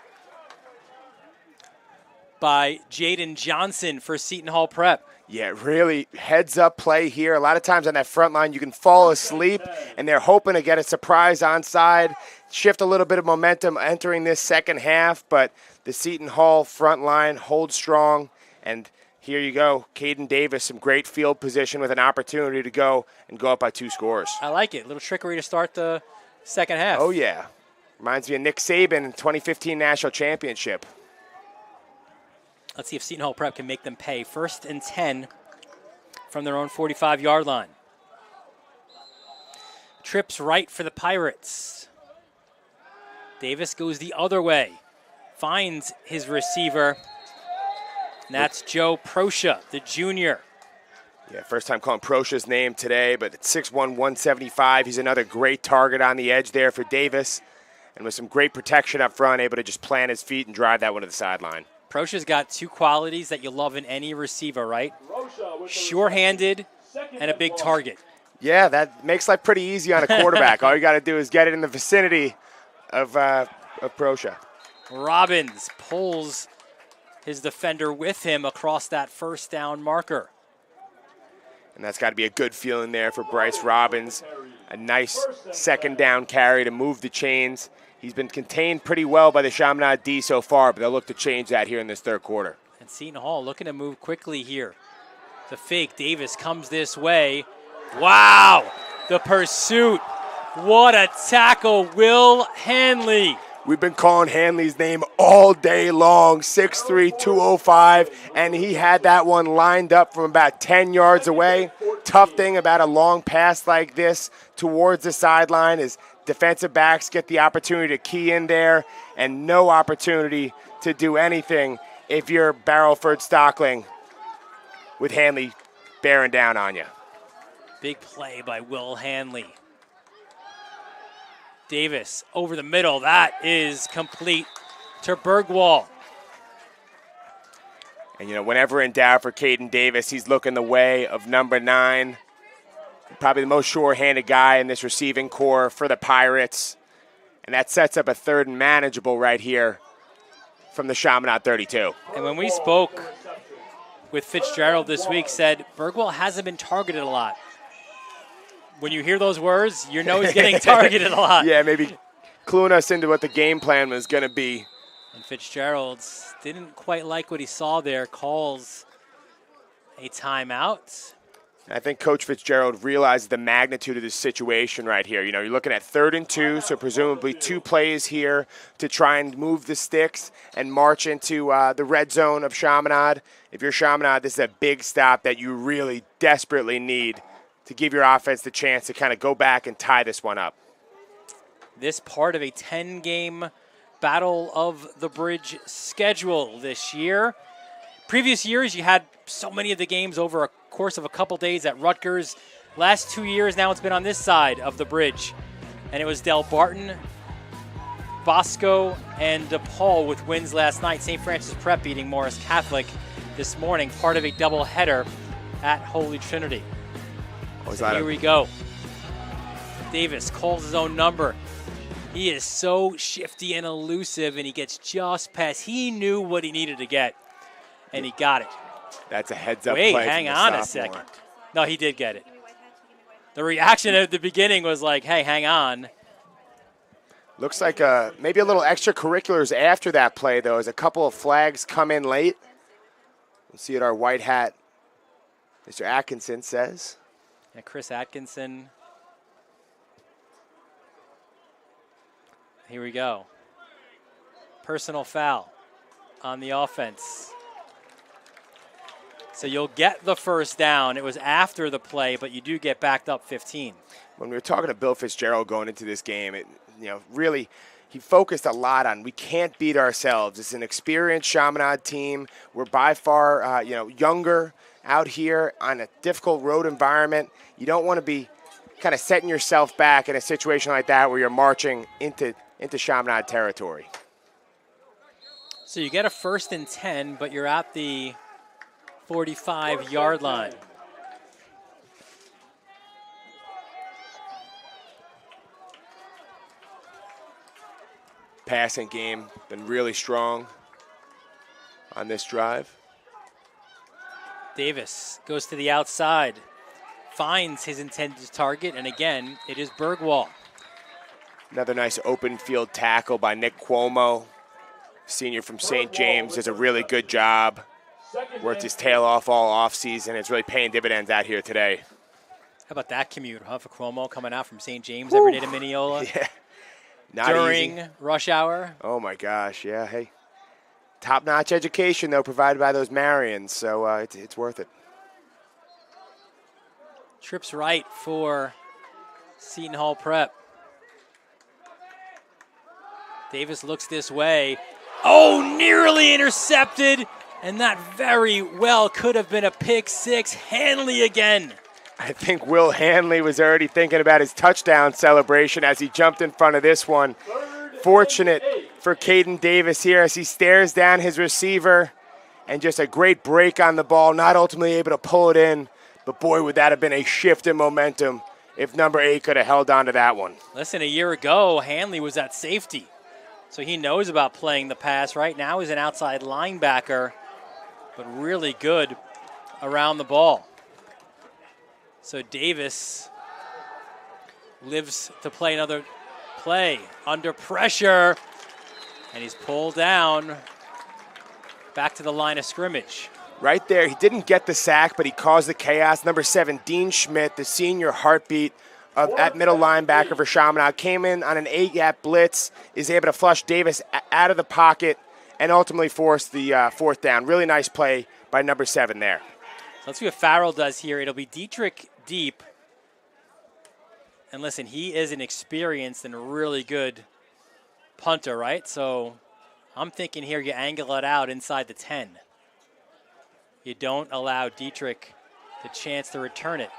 by Jaden Johnson for Seton Hall Prep. Yeah, really heads-up play here. A lot of times on that front line, you can fall asleep, and they're hoping to get a surprise onside, shift a little bit of momentum entering this second half, but the Seton Hall front line holds strong, and here you go. Caden Davis, some great field position with an opportunity to go up by 2 scores. I like it. A little trickery to start the second half. Oh, yeah. Reminds me of Nick Saban, 2015 National Championship. Let's see if Seton Hall Prep can make them pay. 1st and 10 from their own 45-yard line. Trips right for the Pirates. Davis goes the other way. Finds his receiver. And that's Joe Proscia, the junior. Yeah, first time calling Proscia's name today, but at 6'1", 175, he's another great target on the edge there for Davis. And with some great protection up front, able to just plant his feet and drive that one to the sideline. Proscia's got 2 qualities that you love in any receiver, right? Sure-handed and a big target. Yeah, that makes life pretty easy on a quarterback. All you got to do is get it in the vicinity of Proscia. Robbins pulls his defender with him across that first down marker. And that's got to be a good feeling there for Bryce Robbins. A nice second down carry to move the chains. He's been contained pretty well by the Chaminade D so far, but they'll look to change that here in this third quarter. And Seton Hall looking to move quickly here. The fake, Davis comes this way. Wow, the pursuit. What a tackle, Will Hanley. We've been calling Hanley's name all day long, 6'3", 205, and he had that one lined up from about 10 yards away. Tough thing about a long pass like this towards the sideline is defensive backs get the opportunity to key in there and no opportunity to do anything if you're Barrelford Stockling with Hanley bearing down on you. Big play by Will Hanley. Davis over the middle. That is complete to Bergwall. And, whenever in doubt for Caden Davis, he's looking the way of number 9. Probably the most sure-handed guy in this receiving core for the Pirates. And that sets up a 3rd and manageable right here from the Chaminade 32. And when we spoke with Fitzgerald this week, said Bergwall hasn't been targeted a lot. When you hear those words, you know he's getting targeted a lot. Yeah, maybe cluing us into what the game plan was going to be. And Fitzgerald didn't quite like what he saw there, calls a timeout. I think Coach Fitzgerald realized the magnitude of this situation right here. You know, you're looking at 3rd and 2, so presumably 2 plays here to try and move the sticks and march into the red zone of Chaminade. If you're Chaminade, this is a big stop that you really desperately need to give your offense the chance to kind of go back and tie this one up. This part of a 10-game Battle of the Bridge schedule this year. Previous years, you had so many of the games over a course of a couple days at Rutgers. Last 2 years now, it's been on this side of the bridge. And it was Del Barton, Bosco, and DePaul with wins last night. St. Francis Prep beating Morris Catholic this morning, part of a doubleheader at Holy Trinity. So here we go. Davis calls his own number. He is so shifty and elusive, and he gets just past. He knew what he needed to get, and he got it. That's a heads-up play. Wait, hang on a second. No, he did get it. The reaction at the beginning was like, hey, hang on. Looks like maybe a little extracurriculars after that play, though, as a couple of flags come in late. We'll see what our white hat, Mr. Atkinson, says. Yeah, Chris Atkinson. Here we go. Personal foul on the offense. So you'll get the first down. It was after the play, but you do get backed up 15. When we were talking to Bill Fitzgerald going into this game, really he focused a lot on we can't beat ourselves. It's an experienced Chaminade team. We're by far, younger out here on a difficult road environment. You don't want to be kind of setting yourself back in a situation like that where you're marching into Chaminade territory. So you get a 1st and 10, but you're at the 45-yard line. Passing game been really strong on this drive. Davis goes to the outside, finds his intended target, and again, it is Bergwall. Another nice open field tackle by Nick Cuomo, senior from St. James, does a really good job. Worked his tail off all offseason. It's really paying dividends out here today. How about that commute, huh, for Cuomo coming out from St. James every day to Mineola? Yeah. Not during easy. Rush hour. Oh, my gosh, yeah. Hey, top-notch education, though, provided by those Marians, so it's worth it. Trips right for Seton Hall Prep. Davis looks this way. Oh, nearly intercepted, and that very well could have been a pick six. Hanley again. I think Will Hanley was already thinking about his touchdown celebration as he jumped in front of this one. Fortunate for Caden Davis here as he stares down his receiver, and just a great break on the ball, not ultimately able to pull it in. But boy, would that have been a shift in momentum if number 8 could have held on to that one. Listen, a year ago, Hanley was at safety. So he knows about playing the pass. Right now he's an outside linebacker, but really good around the ball. So Davis lives to play another play under pressure, and he's pulled down back to the line of scrimmage. Right there, he didn't get the sack, but he caused the chaos. Number 7, Dean Schmidt, the senior heartbeat at middle linebacker for Chaminade, came in on an 8-gap blitz, is able to flush Davis out of the pocket, and ultimately force the 4th down. Really nice play by number 7 there. So let's see what Farrell does here. It'll be Dietrich deep. And listen, he is an experienced and really good punter, right? So I'm thinking here you angle it out inside the 10. You don't allow Dietrich the chance to return it.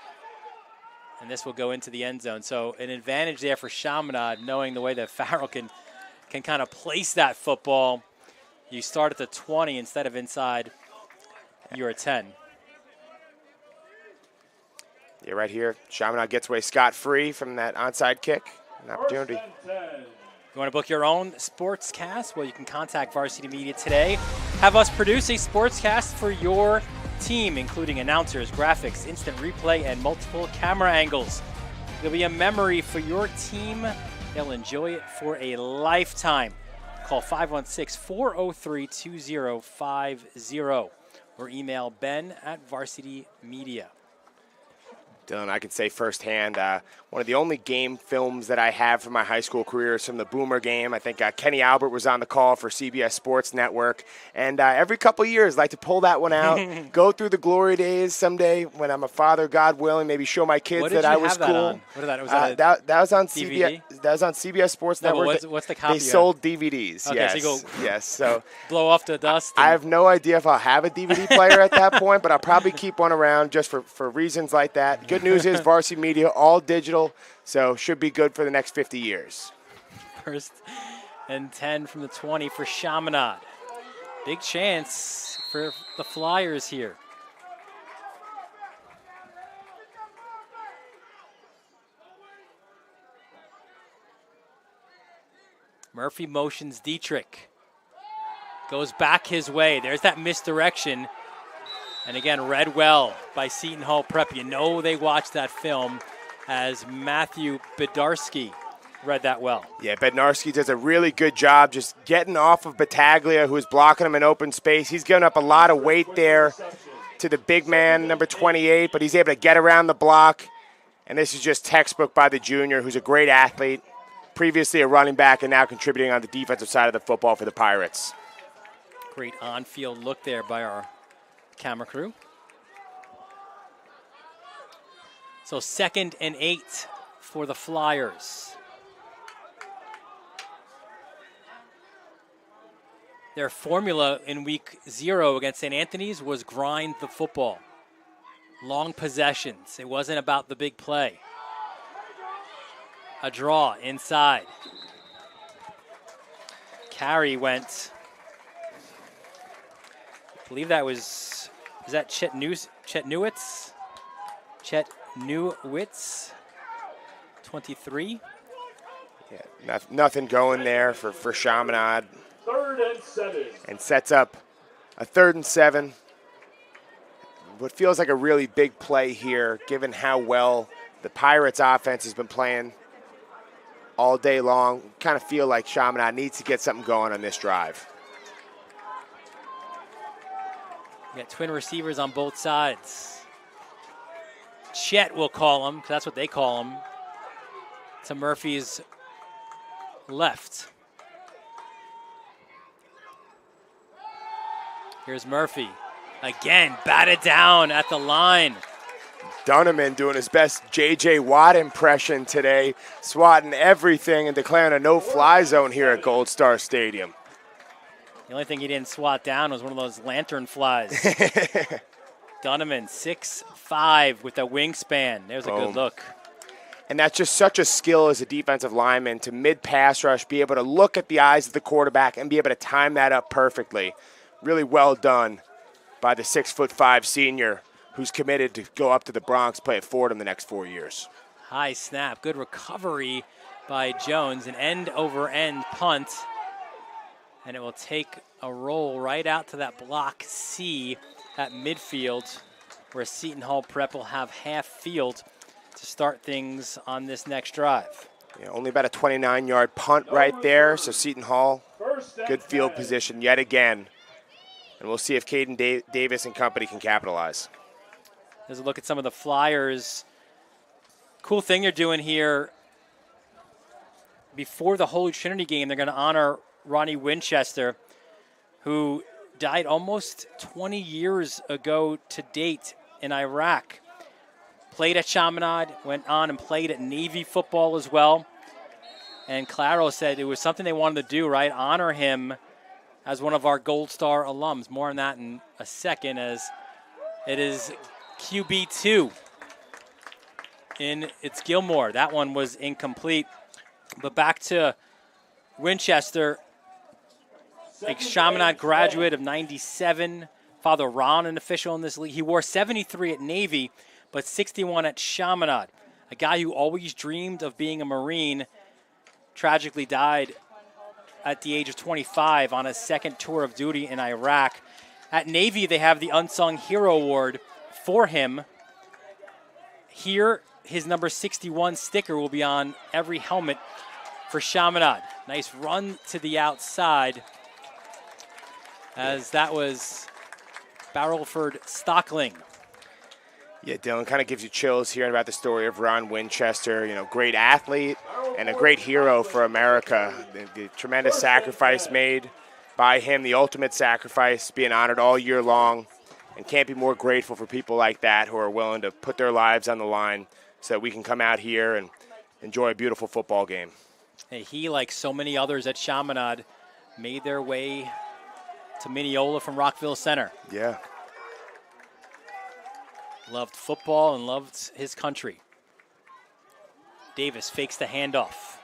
And this will go into the end zone. So an advantage there for Chaminade, knowing the way that Farrell can kind of place that football. You start at the 20 instead of inside your 10. Yeah, right here, Chaminade gets away scot-free from that onside kick. An opportunity. You want to book your own SPORTSCAST? Well, you can contact Varsity Media today. Have us produce a SPORTSCAST for your team, including announcers, graphics, instant replay, and multiple camera angles. It'll be a memory for your team They'll enjoy it for a lifetime. Call 516-403-2050 or email Ben@Varsity Media. Dylan, I can say firsthand, one of the only game films that I have from my high school career is from the Boomer game. I think Kenny Albert was on the call for CBS Sports Network. And every couple of years, I like to pull that one out, go through the glory days someday when I'm a father, God willing, maybe show my kids that I was cool. What did that was on DVD? CBS. That was on CBS Sports Network. What's the copy? They sold DVDs. Okay, yes, so you go yes. So blow off the dust. I have no idea if I'll have a DVD player at that point, but I'll probably keep one around just for reasons like that. Good news is Varsity Media, all digital, so should be good for the next 50 years. 1st and 10 from the 20 for Chaminade. Big chance for the Flyers here. Murphy motions Dietrich. Goes back his way. There's that misdirection. And again, read well by Seton Hall Prep. You know they watched that film, as Matthew Bedarski read that well. Yeah, Bednarski does a really good job just getting off of Battaglia, who is blocking him in open space. He's given up a lot of weight there to the big man, number 28, but he's able to get around the block. And this is just textbook by the junior, who's a great athlete, previously a running back and now contributing on the defensive side of the football for the Pirates. Great on-field look there by our camera crew. So 2nd and 8 for the Flyers. Their formula in week 0 against St. Anthony's was grind the football. Long possessions. It wasn't about the big play. A draw inside. Carry went, I believe that was, is that Chetnewitz? Chetnewitz, 23. Yeah, nothing going there for Chaminade. 3rd and 7. And sets up a 3rd and 7. What feels like a really big play here, given how well the Pirates offense has been playing all day long. Kind of feel like Chaminade needs to get something going on this drive. You got twin receivers on both sides. Chet will call him, because that's what they call him, to Murphy's left. Here's Murphy. Again, batted down at the line. Dunneman doing his best J.J. Watt impression today, swatting everything and declaring a no-fly zone here at Gold Star Stadium. The only thing he didn't swat down was one of those lantern flies. Dunneman, 6'5", with a wingspan. There's a good look. And that's just such a skill as a defensive lineman to mid-pass rush, be able to look at the eyes of the quarterback and be able to time that up perfectly. Really well done by the 6'5" senior who's committed to go up to the Bronx, play at Fordham the next 4 years. High snap, good recovery by Jones, an end-over-end punt. And it will take a roll right out to that block C at midfield, where Seton Hall Prep will have half field to start things on this next drive. Yeah, only about a 29-yard punt right there, so Seton Hall, good field position yet again. And we'll see if Caden Davis and company can capitalize. There's a look at some of the Flyers. Cool thing they're doing here, before the Holy Trinity game, they're going to honor Ronnie Winchester, who died almost 20 years ago to date in Iraq. Played at Chaminade, went on and played at Navy football as well. And Claro said it was something they wanted to do, right? Honor him as one of our Gold Star alums. More on that in a second, as it is QB2 in it's Gilmore. That one was incomplete. But back to Winchester, a Chaminade graduate of 97. Father Ron, an official in this league. He wore 73 at Navy, but 61 at Chaminade. A guy who always dreamed of being a Marine, tragically died at the age of 25 on a second tour of duty in Iraq. At Navy, they have the Unsung Hero Award for him. Here, his number 61 sticker will be on every helmet for Chaminade. Nice run to the outside, as that was Barrelford Stockling. Yeah, Dylan, kind of gives you chills hearing about the story of Ron Winchester. You know, great athlete and a great hero for America. The tremendous sacrifice made by him, the ultimate sacrifice, being honored all year long. And can't be more grateful for people like that who are willing to put their lives on the line so that we can come out here and enjoy a beautiful football game. Hey, he, like so many others at Chaminade, made their way to Mineola from Rockville Center. Yeah. Loved football and loved his country. Davis fakes the handoff.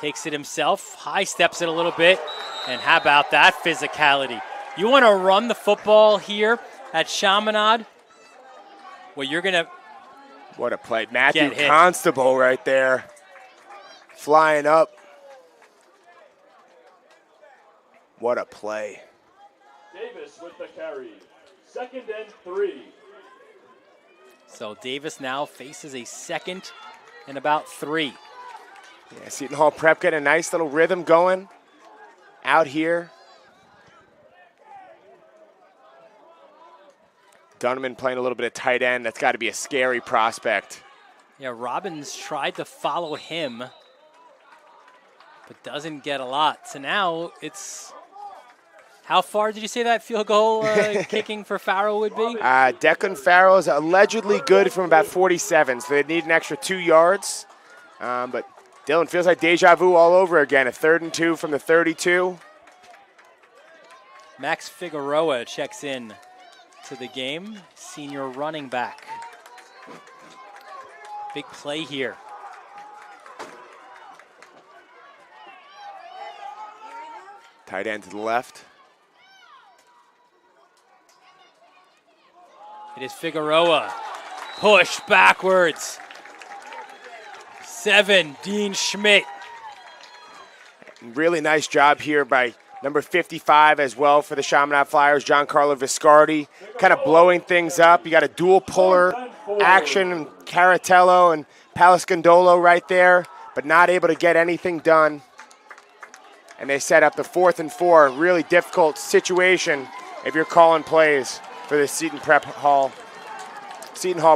Takes it himself, high steps it a little bit, and how about that physicality? You want to run the football here at Chaminade? Well, you're going to What a play. Matthew Constable right there, flying up. What a play. Davis with the carry. 2nd and 3. So Davis now faces a 2nd and about 3. Yeah, Seton Hall Prep getting a nice little rhythm going out here. Dunman playing a little bit of tight end. That's got to be a scary prospect. Yeah, Robbins tried to follow him, but doesn't get a lot. So now it's, how far did you say that field goal kicking for Farrell would be? Declan Farrell is allegedly good from about 47, so they need an extra 2 yards. But Dylan, feels like deja vu all over again. A 3rd and 2 from the 32. Max Figueroa checks in to the game, senior running back. Big play here. Tight end to the left. It is Figueroa. Push backwards. 7, Dean Schmidt. Really nice job here by number 55 as well for the Chaminade Flyers, Giancarlo Viscardi, kind of blowing things up. You got a dual puller action, Caratello and Palascandolo right there, but not able to get anything done. And they set up the 4th and 4, really difficult situation if you're calling plays for the Seton Hall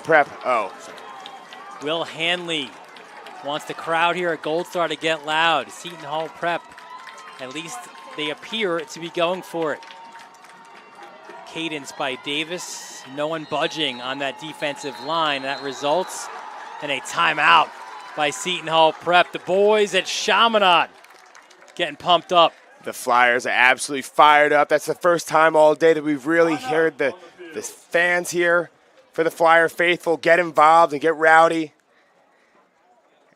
Prep. Will Hanley wants the crowd here at Gold Star to get loud. Seton Hall Prep, at least they appear to be going for it. Cadence by Davis. No one budging on that defensive line. That results in a timeout by Seton Hall Prep. The boys at Chaminade getting pumped up. The Flyers are absolutely fired up. That's the first time all day that we've really heard the fans here for the Flyer faithful get involved and get rowdy.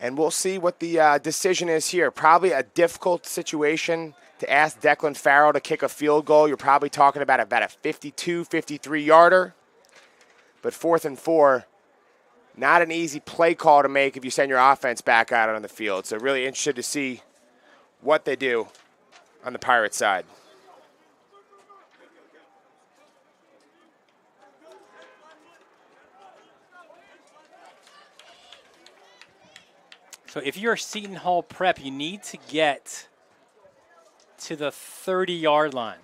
And we'll see what the decision is here. Probably a difficult situation to ask Declan Farrell to kick a field goal. You're probably talking about a 52, 53-yarder. But 4th and 4, not an easy play call to make if you send your offense back out on the field. So really interested to see what they do on the Pirates side. So if you're Seton Hall Prep, you need to get to the 30-yard line.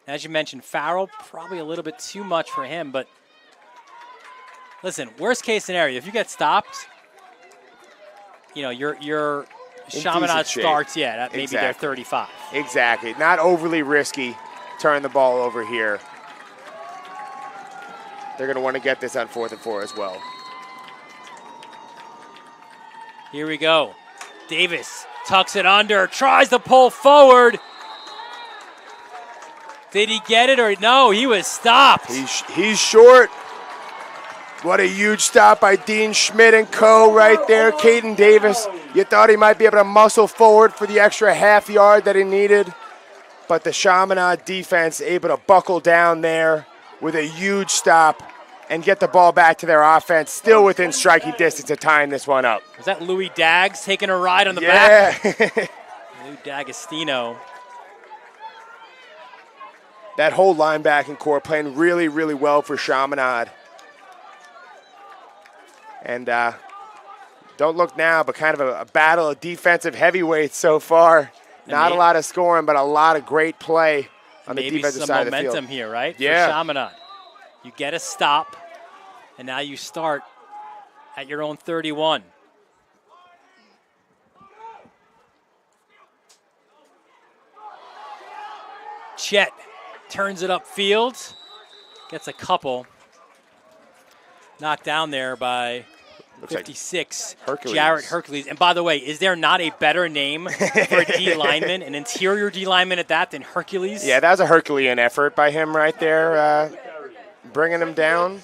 As you mentioned, Farrell, probably a little bit too much for him, but listen, worst case scenario, if you get stopped, you know, your Chaminade starts, at maybe their 35. Exactly. Not overly risky turning the ball over here. They're going to want to get this on 4th and 4 as well. Here we go. Davis tucks it under, tries to pull forward. Did he get it or no? He was stopped. He's short. What a huge stop by Dean Schmidt and co. right there. Caden Davis, you thought he might be able to muscle forward for the extra half yard that he needed. But the Chaminade defense able to buckle down there with a huge stop and get the ball back to their offense, still within striking distance of tying this one up. Was that Louis Daggs taking a ride on the back? Lou D'Agostino. That whole linebacking core playing really, really well for Chaminade. And Don't look now, but kind of a battle of defensive heavyweights so far. Not a lot of scoring, but a lot of great play on the defensive side of the field. Maybe some momentum here, right? Yeah. For Chaminade. You get a stop, and now you start at your own 31. Chet turns it upfield, gets a couple. Knocked down there by 56, like Jarrett Hercules. And by the way, is there not a better name for a D lineman, an interior D lineman at that, than Hercules? Yeah, that was a Herculean effort by him right there, bringing him down.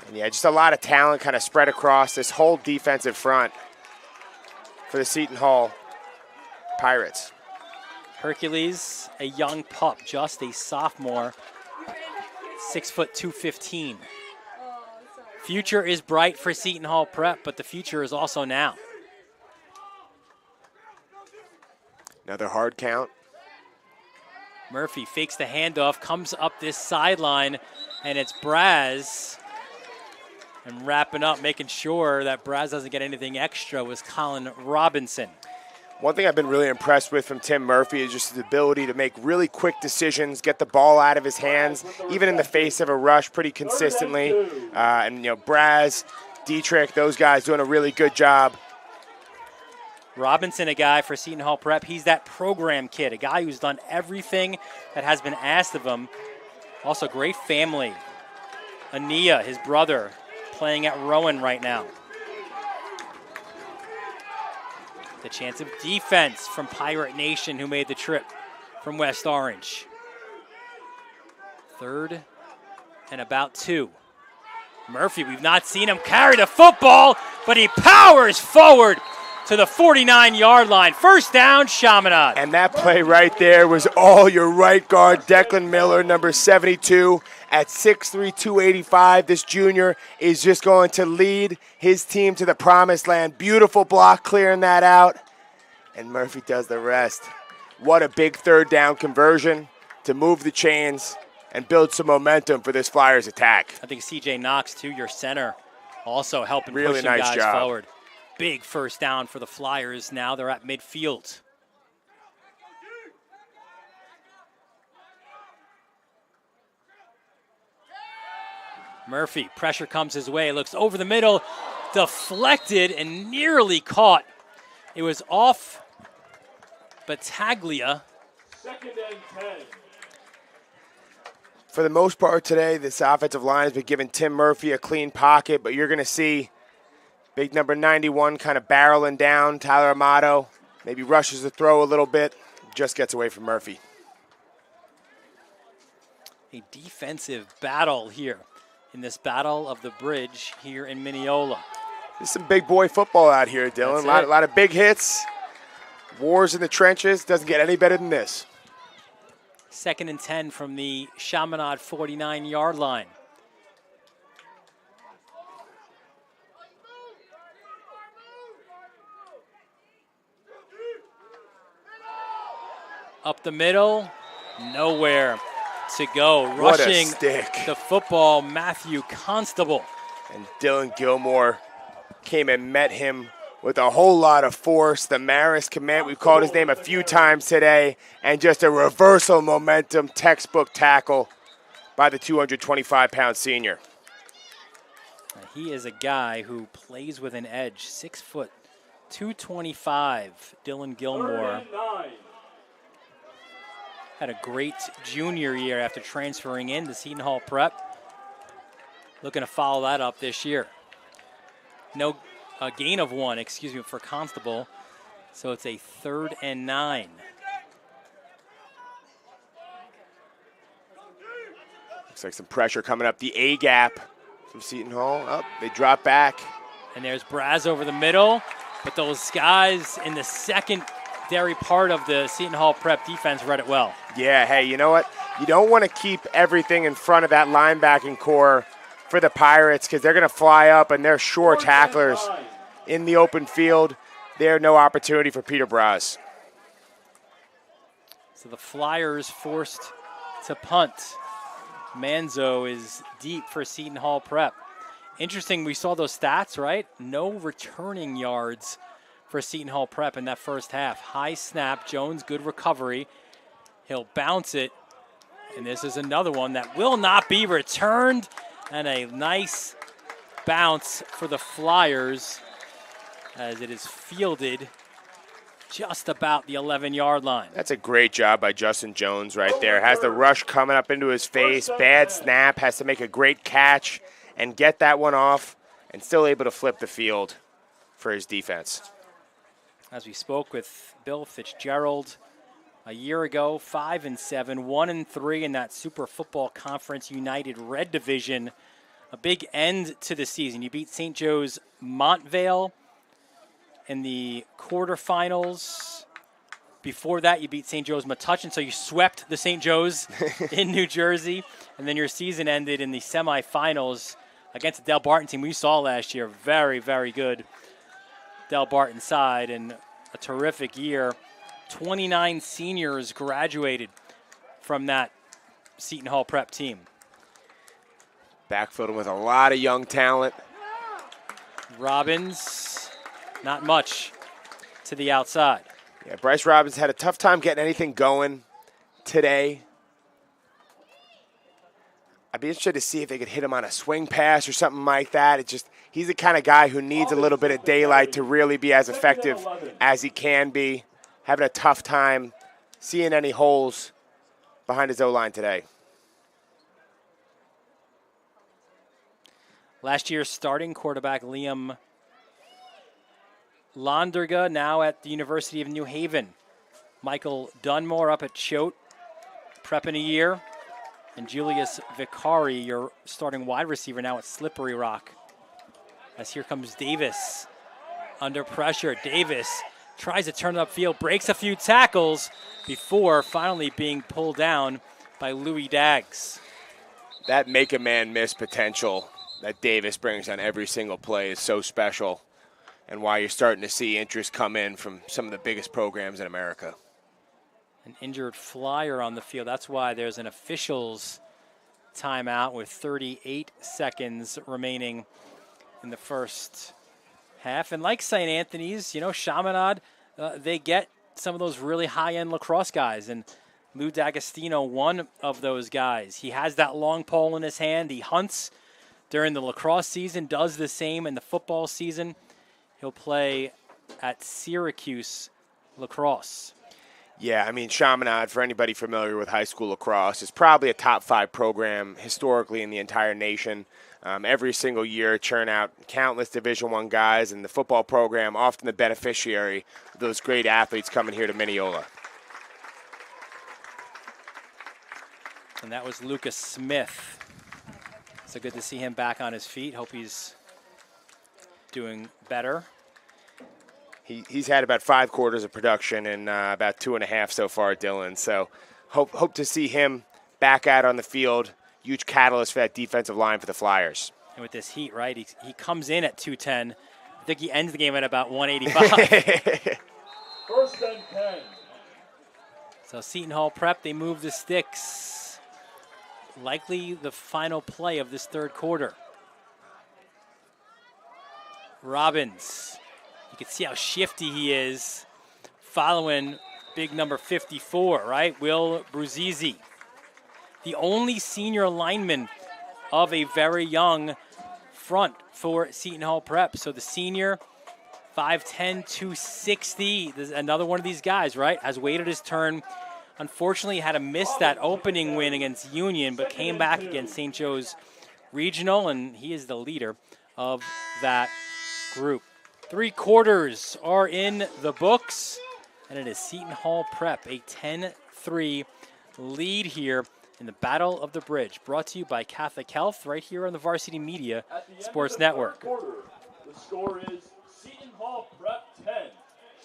And yeah, just a lot of talent kind of spread across this whole defensive front for the Seton Hall Pirates. Hercules, a young pup, just a sophomore, 6 foot 215. Future is bright for Seton Hall Prep, but the future is also now. Another hard count. Murphy fakes the handoff, comes up this sideline, and it's Braz. And wrapping up, making sure that Braz doesn't get anything extra, was Colin Robinson. One thing I've been really impressed with from Tim Murphy is just his ability to make really quick decisions, get the ball out of his hands, even in the face of a rush pretty consistently. And, you know, Braz, Dietrich, those guys doing a really good job. Robinson, a guy for Seton Hall Prep. He's that program kid, a guy who's done everything that has been asked of him. Also, great family. Ania, his brother, playing at Rowan right now. The chance of defense from Pirate Nation, who made the trip from West Orange. 3rd and about 2. Murphy, we've not seen him carry the football, but he powers forward to the 49-yard line. First down, Chaminade. And that play right there was all your right guard, Declan Miller, number 72. At 6'3", 285, this junior is just going to lead his team to the promised land. Beautiful block clearing that out, and Murphy does the rest. What a big 3rd down conversion to move the chains and build some momentum for this Flyers attack. I think C.J. Knox, too, your center, also helping really push some nice guys job. forward. Big first down for the Flyers. Now they're at midfield. Murphy, pressure comes his way, looks over the middle, deflected and nearly caught. It was off Battaglia. 2nd and 10. For the most part today, this offensive line has been giving Tim Murphy a clean pocket, but you're going to see big number 91 kind of barreling down. Tyler Amato maybe rushes the throw a little bit, just gets away from Murphy. A defensive battle here in this Battle of the Bridge here in Mineola. There's some big boy football out here, Dylan. A lot of big hits. Wars in the trenches. Doesn't get any better than this. 2nd and 10 from the Chaminade 49-yard line. Up the middle, nowhere to go. What a Rushing stick. the football, Matthew Constable. And Dylan Gilmore came and met him with a whole lot of force. The Maris command, we've called his name a few times today, and just a reversal momentum textbook tackle by the 225-pound senior. He is a guy who plays with an edge. 6 foot, 225, Dylan Gilmore. Had a great junior year after transferring in to Seton Hall Prep. Looking to follow that up this year. No gain of 1, for Constable. So it's a 3rd and 9. Looks like some pressure coming up the A gap from Seton Hall. Up, they drop back. And there's Braz over the middle. But those guys in the secondary part of the Seton Hall Prep defense read it well. Yeah, hey, you know what? You don't want to keep everything in front of that linebacking core for the Pirates because they're going to fly up and they're sure tacklers in the open field. There's no opportunity for Peter Braz. So the Flyers forced to punt. Manzo is deep for Seton Hall Prep. interesting, we saw those stats, right? No returning yards for Seton Hall Prep in that first half. High snap, Jones, good recovery. He'll bounce it, and this is another one that will not be returned, and a nice bounce for the Flyers as it is fielded just about the 11-yard line. That's a great job by Justin Jones right there. Has the rush coming up into his face, bad snap, has to make a great catch and get that one off, and still able to flip the field for his defense. As we spoke with Bill Fitzgerald a year ago, 5-7, 1-3 in that Super Football Conference United Red Division. A big end to the season. You beat St. Joe's Montvale in the quarterfinals. Before that, you beat St. Joe's Metuchen, so you swept the St. Joe's in New Jersey. And then your season ended in the semifinals against the Del Barton team we saw last year. Very, very good Del Barton side, and a terrific year. 29 seniors graduated from that Seton Hall Prep team. Backfielding with a lot of young talent. Robbins, not much to the outside. Yeah, Bryce Robbins had a tough time getting anything going today. I'd be interested to see if they could hit him on a swing pass or something like that. He's the kind of guy who needs a little bit of daylight to really be as effective as he can be. Having a tough time seeing any holes behind his O-line today. Last year's starting quarterback Liam Londerga, now at the University of New Haven. Michael Dunmore up at Choate, prepping a year. And Julius Vicari, your starting wide receiver, now at Slippery Rock. As here comes Davis under pressure. Davis tries to turn it upfield, breaks a few tackles before finally being pulled down by Louis Daggs. That make a man miss potential that Davis brings on every single play is so special, and why you're starting to see interest come in from some of the biggest programs in America. An injured Flyer on the field. That's why there's an officials timeout with 38 seconds remaining in the first half. And like St. Anthony's, Chaminade, they get some of those really high-end lacrosse guys. And Lou D'Agostino, one of those guys. He has that long pole in his hand. He hunts during the lacrosse season, does the same in the football season. He'll play at Syracuse lacrosse. Yeah, Chaminade, for anybody familiar with high school lacrosse, is probably a top 5 program historically in the entire nation. Every single year churn out countless Division I guys, and the football program often the beneficiary of those great athletes coming here to Mineola. And that was Lucas Smith. So good to see him back on his feet. Hope he's doing better. He's had about 5 quarters of production and about 2.5 so far at Dillon. So hope to see him back out on the field. Huge catalyst for that defensive line for the Flyers. And with this heat, right, he comes in at 210. I think he ends the game at about 185. First and 10. So Seton Hall Prep, they move the sticks. Likely the final play of this third quarter. Robbins. You can see how shifty he is following big number 54, right? Will Bruzizi. The only senior lineman of a very young front for Seton Hall Prep. So the senior, 5'10", 260. There's another one of these guys, right? Has waited his turn. Unfortunately, had to miss that opening win against Union, but came back against St. Joe's Regional, and he is the leader of that group. 3 quarters are in the books, and it is Seton Hall Prep, a 10-3 lead here in the Battle of the Bridge, brought to you by Catholic Health right here on the Varsity Media Sports Network. The score is Seton Hall Prep 10,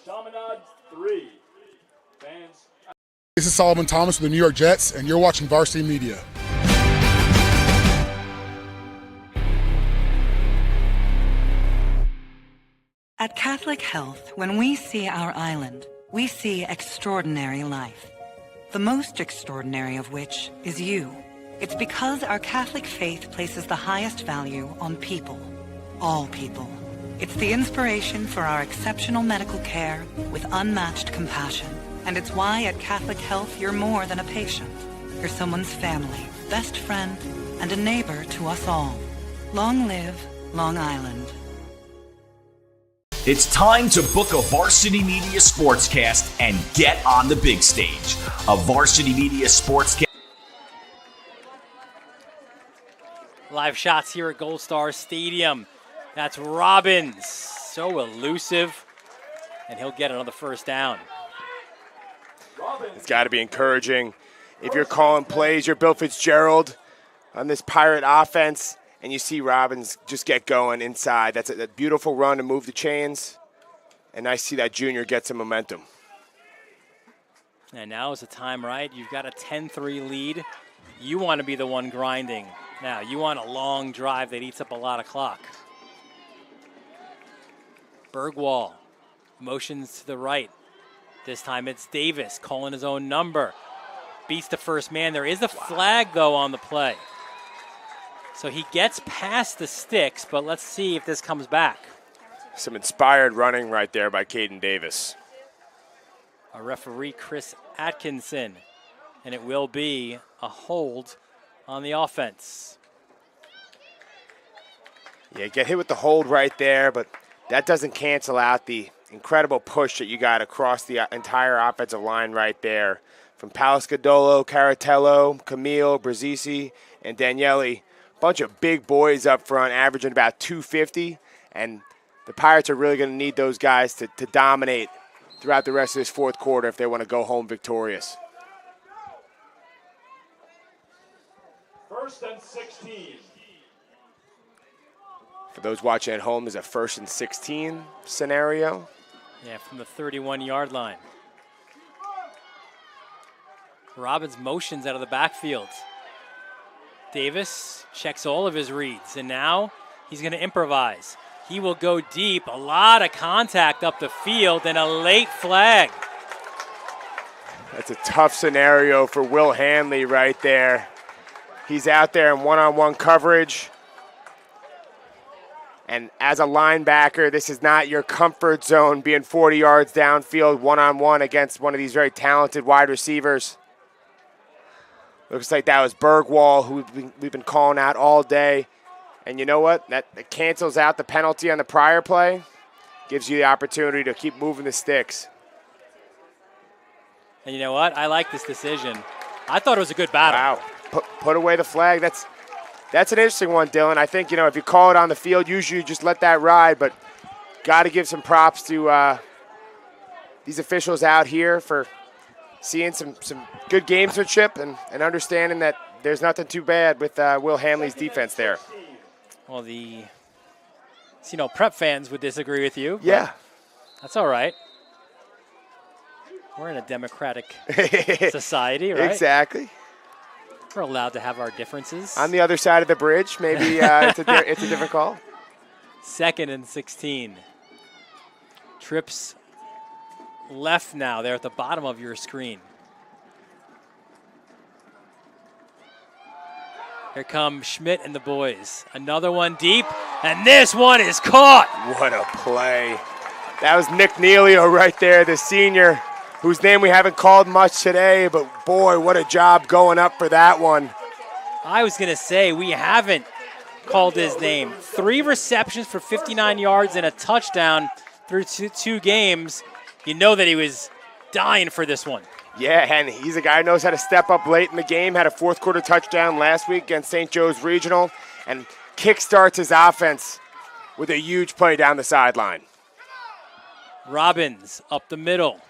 Chaminade 3. Fans. This is Solomon Thomas with the New York Jets, and you're watching Varsity Media. At Catholic Health, when we see our island, we see extraordinary life. The most extraordinary of which is you. It's because our Catholic faith places the highest value on people. All people. It's the inspiration for our exceptional medical care with unmatched compassion. And it's why at Catholic Health you're more than a patient. You're someone's family, best friend, and a neighbor to us all. Long live Long Island. It's time to book a Varsity Media Sportscast and get on the big stage. A Varsity Media Sportscast. Live shots here at Gold Star Stadium. That's Robbins. So elusive. And he'll get another first down. It's got to be encouraging. If you're calling plays, you're Bill Fitzgerald on this Pirate offense, and you see Robbins just get going inside. That's a beautiful run to move the chains. And I see that junior get some momentum. And now is the time, right? You've got a 10-3 lead. You want to be the one grinding. Now, you want a long drive that eats up a lot of clock. Bergwall motions to the right. This time it's Davis calling his own number. Beats the first man. There is a flag, though, on the play. So he gets past the sticks, but let's see if this comes back. Some inspired running right there by Caden Davis. A referee, Chris Atkinson. And it will be a hold on the offense. Yeah, get hit with the hold right there, but that doesn't cancel out the incredible push that you got across the entire offensive line right there. From Palascadolo, Caratello, Camille, Brazisi, and Daniele. Bunch of big boys up front, averaging about 250. And the Pirates are really going to need those guys to dominate throughout the rest of this fourth quarter if they want to go home victorious. 1st and 16. For those watching at home, there's a 1st and 16 scenario. Yeah, from the 31-yard line. Robbins motions out of the backfield. Davis checks all of his reads, and now he's going to improvise. He will go deep. A lot of contact up the field, and a late flag. That's a tough scenario for Will Hanley right there. He's out there in one-on-one coverage. And as a linebacker, this is not your comfort zone, being 40 yards downfield one-on-one against one of these very talented wide receivers. Looks like that was Bergwall, who we've been calling out all day. And you know what? That cancels out the penalty on the prior play. Gives you the opportunity to keep moving the sticks. And you know what? I like this decision. I thought it was a good battle. Wow. Put away the flag. That's an interesting one, Dylan. I think, if you call it on the field, usually you just let that ride. But got to give some props to these officials out here for seeing some good gamesmanship and understanding that there's nothing too bad with Will Hanley's defense there. Well, the prep fans would disagree with you. Yeah. That's all right. We're in a democratic society, right? Exactly. We're allowed to have our differences. On the other side of the bridge, maybe it's a different call. 2nd and 16. Trips left now. They're at the bottom of your screen. Here come Schmidt and the boys. Another one deep, and this one is caught. What a play. That was Nick Nealio right there, the senior, whose name we haven't called much today, but boy, what a job going up for that one. I was going to say, we haven't called his name. 3 receptions for 59 yards and a touchdown through two games. You know that he was dying for this one. Yeah, and he's a guy who knows how to step up late in the game. Had a fourth quarter touchdown last week against St. Joe's Regional and kickstarts his offense with a huge play down the sideline. Robbins up the middle.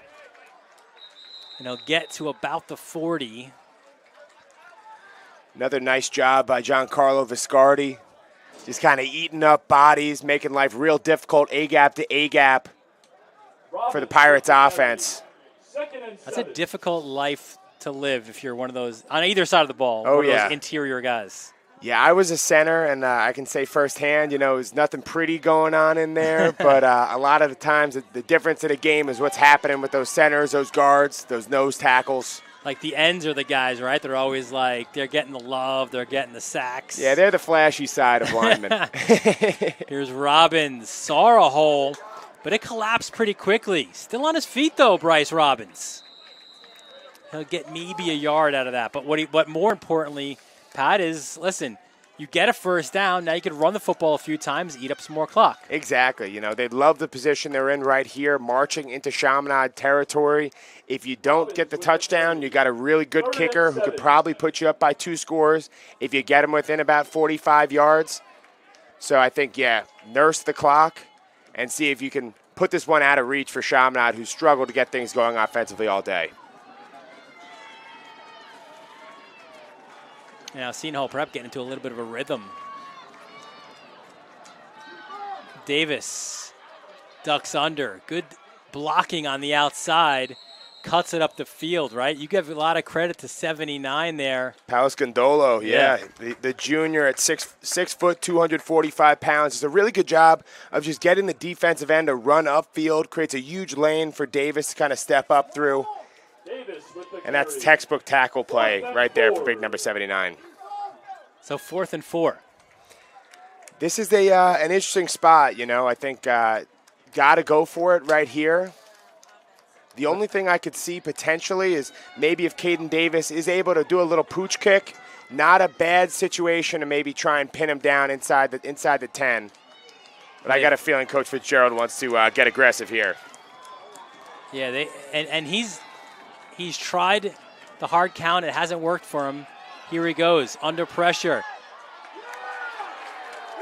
And he'll get to about the 40. Another nice job by Giancarlo Viscardi. Just kind of eating up bodies, making life real difficult, A-gap to A-gap for the Pirates offense. That's a difficult life to live if you're one of those, on either side of the ball, oh, one of yeah. those interior guys. Yeah, I was a center, and I can say firsthand, there's nothing pretty going on in there. But a lot of the times, the difference in the game is what's happening with those centers, those guards, those nose tackles. Like the ends are the guys, right? They're always like, they're getting the love, they're getting the sacks. Yeah, they're the flashy side of linemen. Here's Robbins, saw a hole, but it collapsed pretty quickly. Still on his feet, though, Bryce Robbins. He'll get maybe a yard out of that. But what more importantly, Pat, is, listen, you get a first down, now you can run the football a few times, eat up some more clock. Exactly. They love the position they're in right here, marching into Chaminade territory. If you don't get the touchdown, you got a really good kicker who could probably put you up by 2 scores if you get him within about 45 yards. So I think, nurse the clock and see if you can put this one out of reach for Chaminade, who struggled to get things going offensively all day. Now, Seton Hall Prep getting into a little bit of a rhythm. Davis ducks under. Good blocking on the outside. Cuts it up the field, right? You give a lot of credit to 79 there. Palascandolo, yeah. The junior at 6 foot, 245 pounds. Does a really good job of just getting the defensive end to run upfield. Creates a huge lane for Davis to kind of step up through. And that's textbook tackle play right there for big number 79. So 4th and 4. This is an interesting spot, I think got to go for it right here. The only thing I could see potentially is maybe if Caden Davis is able to do a little pooch kick, not a bad situation to maybe try and pin him down inside the 10. But I got a feeling Coach Fitzgerald wants to get aggressive here. Yeah, and he's tried the hard count. It hasn't worked for him. Here he goes, under pressure.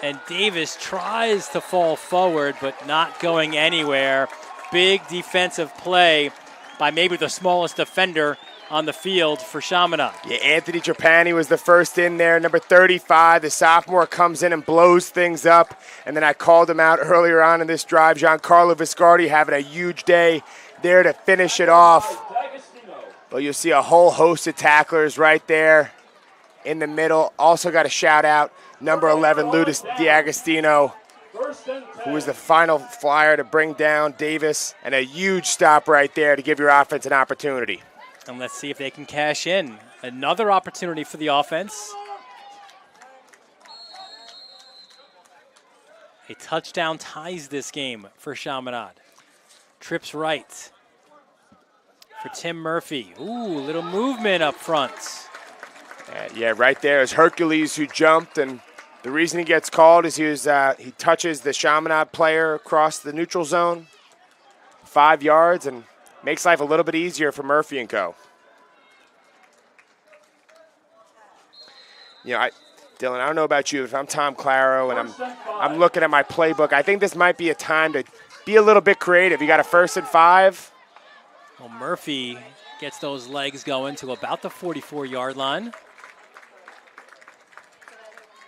And Davis tries to fall forward, but not going anywhere. Big defensive play by maybe the smallest defender on the field for Chaminade. Yeah, Anthony Trapani was the first in there, number 35. The sophomore comes in and blows things up. And then I called him out earlier on in this drive. Giancarlo Viscardi having a huge day there to finish it off. Well, you'll see a whole host of tacklers right there in the middle. Also got a shout out, number 11, Ludus D'Agostino, who was the final flyer to bring down Davis, and a huge stop right there to give your offense an opportunity. And let's see if they can cash in. Another opportunity for the offense. A touchdown ties this game for Chaminade. Trips right for Tim Murphy. Ooh, little movement up front. Yeah, right there is Hercules who jumped, and the reason he gets called is he touches the Chaminade player across the neutral zone, 5 yards, and makes life a little bit easier for Murphy and co. Dylan, I don't know about you, if I'm Tom Claro and I'm looking at my playbook, I think this might be a time to be a little bit creative. You got a 1st and 5. Well, Murphy gets those legs going to about the 44-yard line.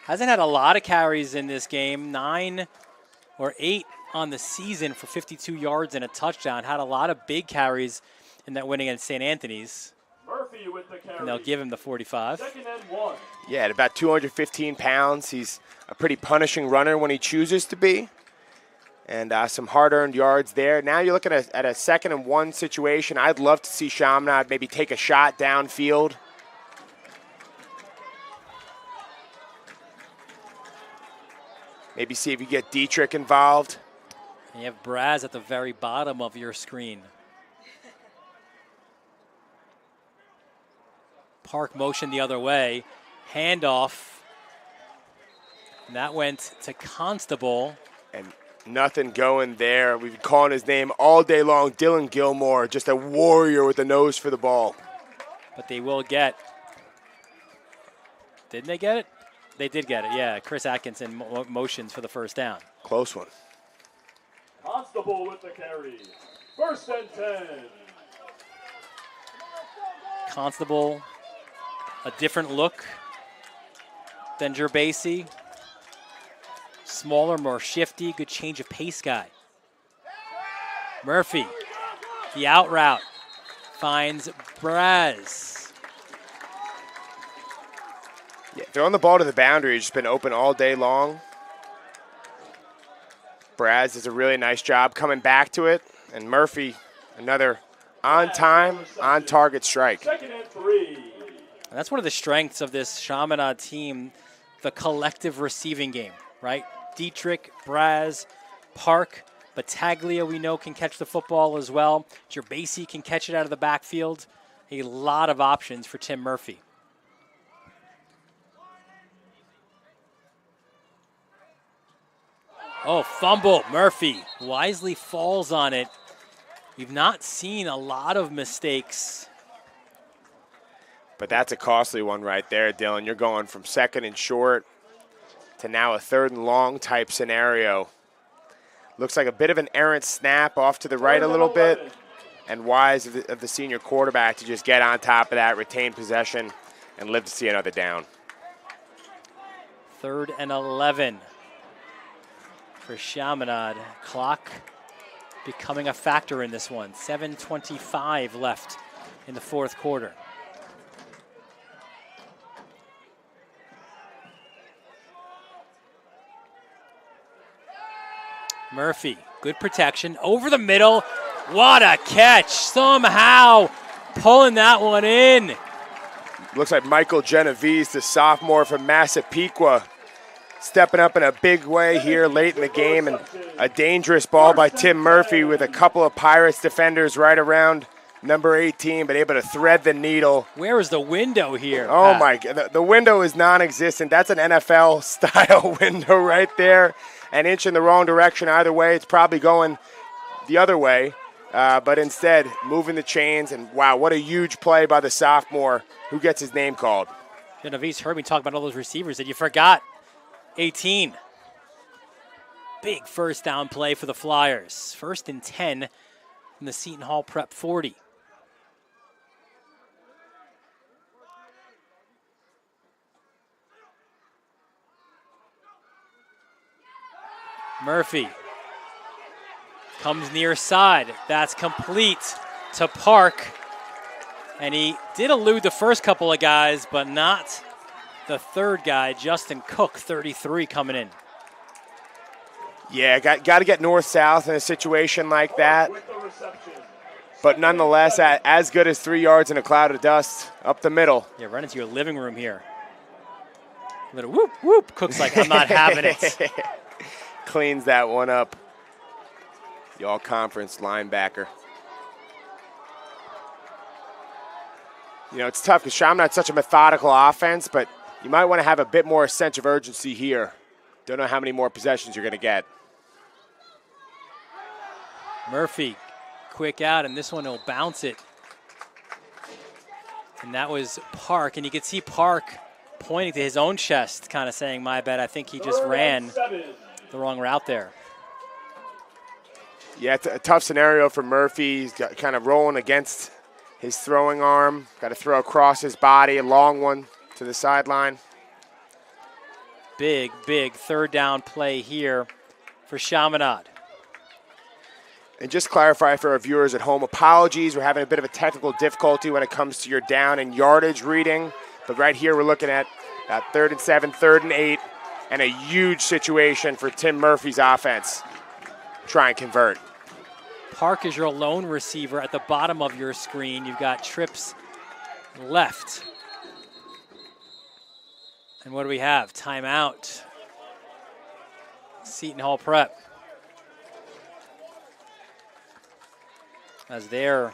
Hasn't had a lot of carries in this game, 9 or 8 on the season for 52 yards and a touchdown. Had a lot of big carries in that win against St. Anthony's. Murphy with the carry. And they'll give him the 45. 2nd and 1. Yeah, at about 215 pounds. He's a pretty punishing runner when he chooses to be. And some hard-earned yards there. Now you're looking at a 2nd and 1 situation. I'd love to see Chaminade maybe take a shot downfield. Maybe see if you get Dietrich involved. And you have Braz at the very bottom of your screen. Park motion the other way. Handoff. And that went to Constable. And nothing going there. We've been calling his name all day long. Dylan Gilmore, just a warrior with a nose for the ball. But they will get. Didn't they get it? They did get it, yeah. Chris Atkinson motions for the first down. Close one. Constable with the carry. 1st and 10. Constable, a different look than Gerbasi. Smaller, more shifty, good change of pace guy. Murphy, the out route, finds Braz. Yeah, Throwing the ball to the boundary has just been open all day long. Braz does a really nice job coming back to it. And Murphy, another on-time, on-target strike. Second and 3. And that's one of the strengths of this Chaminade team, the collective receiving game, right? Dietrich, Braz, Park, Battaglia we know can catch the football as well. Gerbasi can catch it out of the backfield. A lot of options for Tim Murphy. Oh, fumble. Murphy wisely falls on it. We've not seen a lot of mistakes. But that's a costly one right there, Dylan. You're going from second and short to now a third and long type scenario. Looks like a bit of an errant snap off to the right a little bit. And wise of the senior quarterback to just get on top of that, retain possession, and live to see another down. 3rd and 11 for Chaminade. Clock becoming a factor in this one. 7:25 left in the 4th quarter. Murphy, good protection, over the middle. What a catch. Somehow pulling that one in. Looks like Michael Genovese, the sophomore from Massapequa, stepping up in a big way here late in the game. And a dangerous ball by Tim Murphy with a couple of Pirates defenders right around number 18, but able to thread the needle. Where is the window here? Oh, my God. The window is non-existent. That's an NFL-style window right there. An inch in the wrong direction either way. It's probably going the other way. But instead, moving the chains. And, wow, what a huge play by the sophomore who gets his name called. Genovese heard me talk about all those receivers that you forgot. 18. Big first down play for the Flyers. 1st and 10 from the Seton Hall Prep 40. Murphy comes near side. That's complete to Park. And he did elude the first couple of guys, but not the third guy, Justin Cook, 33, coming in. Yeah, got to get north-south in a situation like that. But nonetheless, as good as 3 yards in a cloud of dust up the middle. Yeah, run into your living room here. A little whoop, whoop. Cook's like, I'm not having it. Cleans that one up. The all-conference linebacker. You know, it's tough because Chaminade's such a methodical offense, but you might want to have a bit more sense of urgency here. Don't know how many more possessions you're going to get. Murphy, quick out, and this one will bounce it. And that was Park, and you could see Park pointing to his own chest, kind of saying, my bad, I think he just ran the wrong route there. Yeah, it's a tough scenario for Murphy. He's got kind of rolling against his throwing arm. Got to throw across his body, a long one to the sideline. Big, big third down play here for Chaminade. And just clarify for our viewers at home, apologies. We're having a bit of a technical difficulty when it comes to your down and yardage reading. But right here we're looking at 3rd and 7, 3rd and 8, and a huge situation for Tim Murphy's offense. Try and convert. Park is your lone receiver at the bottom of your screen. You've got trips left. And what do we have? Timeout. Seton Hall Prep. As their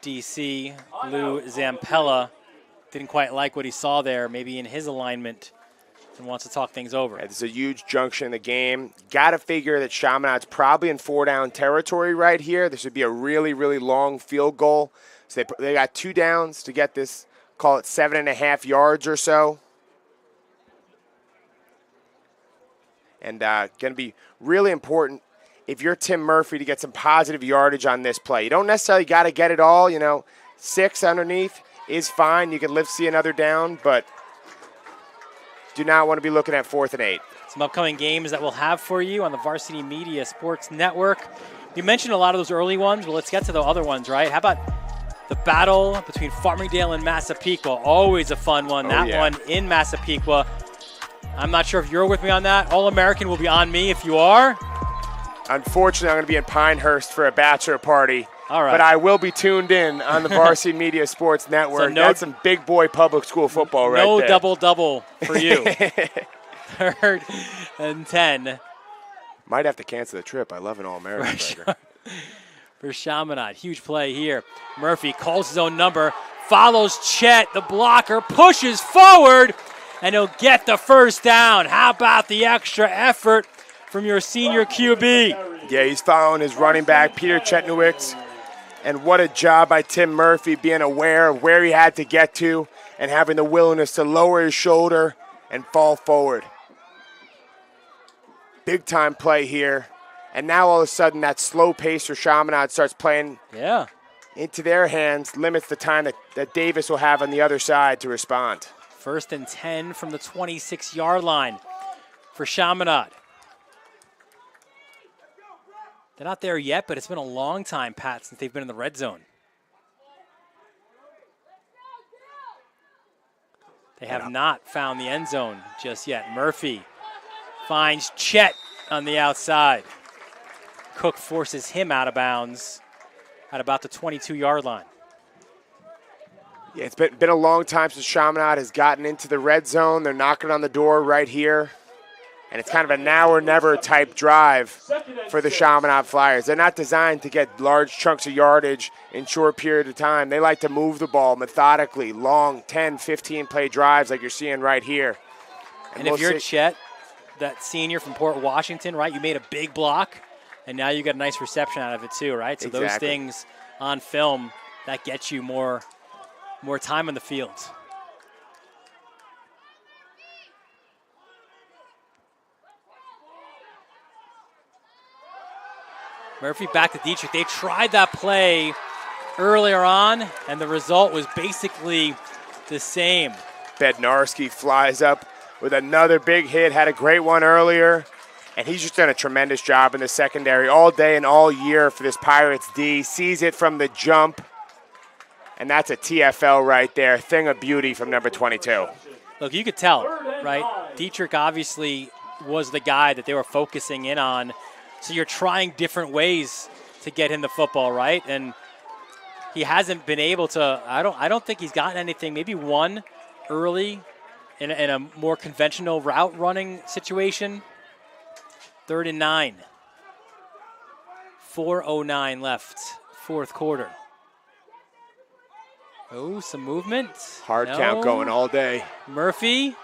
DC, Lou Zampella, didn't quite like what he saw there, maybe in his alignment, and wants to talk things over. Yeah, this is a huge junction in the game. Got to figure that Chaminade's probably in 4-down territory right here. This would be a really, really long field goal. So they got 2 downs to get this, call it 7.5 yards or so. And going to be really important if you're Tim Murphy to get some positive yardage on this play. You don't necessarily got to get it all. 6 underneath is fine. You can see another down, but do not want to be looking at 4th and 8. Some upcoming games that we'll have for you on the Varsity Media Sports Network. You mentioned a lot of those early ones. Well, let's get to the other ones, right? How about The battle between Farmingdale and Massapequa, always a fun one. One in Massapequa. I'm not sure if you're with me on that. All-American will be on me if you are. Unfortunately, I'm going to be in Pinehurst for a bachelor party. All right. But I will be tuned in on the Varsity Media Sports Network. So that's some big boy public school football right there. No double-double for you. 3rd and 10. Might have to cancel the trip. I love an All-American burger. For Chaminade. Huge play here. Murphy calls his own number, follows Chet, the blocker, pushes forward, and he'll get the first down. How about the extra effort from your senior QB? Yeah, he's following his running back, Peter Chetnowicz. And what a job by Tim Murphy being aware of where he had to get to and having the willingness to lower his shoulder and fall forward. Big time play here. And now all of a sudden that slow pace for Chaminade starts playing into their hands, limits the time that Davis will have on the other side to respond. 1st and 10 from the 26-yard line for Chaminade. They're not there yet, but it's been a long time, Pat, since they've been in the red zone. They have not found the end zone just yet. Murphy finds Chet on the outside. Cook forces him out of bounds at about the 22-yard line. Yeah, it's been a long time since Chaminade has gotten into the red zone. They're knocking on the door right here. And it's kind of a now or never type drive for the Chaminade Flyers. They're not designed to get large chunks of yardage in short period of time. They like to move the ball methodically, long 10, 15-play drives like you're seeing right here. And if you're Chet, that senior from Port Washington, right, you made a big block, and now you got a nice reception out of it too, right? So those things on film, that gets you more time on the field. Murphy back to Dietrich. They tried that play earlier on, and the result was basically the same. Bednarski flies up with another big hit, had a great one earlier, and he's just done a tremendous job in the secondary all day and all year for this Pirates D. Sees it from the jump, and that's a TFL right there. Thing of beauty from number 22. Look, you could tell, right? Dietrich obviously was the guy that they were focusing in on. So you're trying different ways to get him the football, right? And he hasn't been able to. I don't think he's gotten anything. Maybe one early in a more conventional route running situation. 3rd and 9. 4:09 left, 4th quarter. Oh, some movement. Hard count going all day. Murphy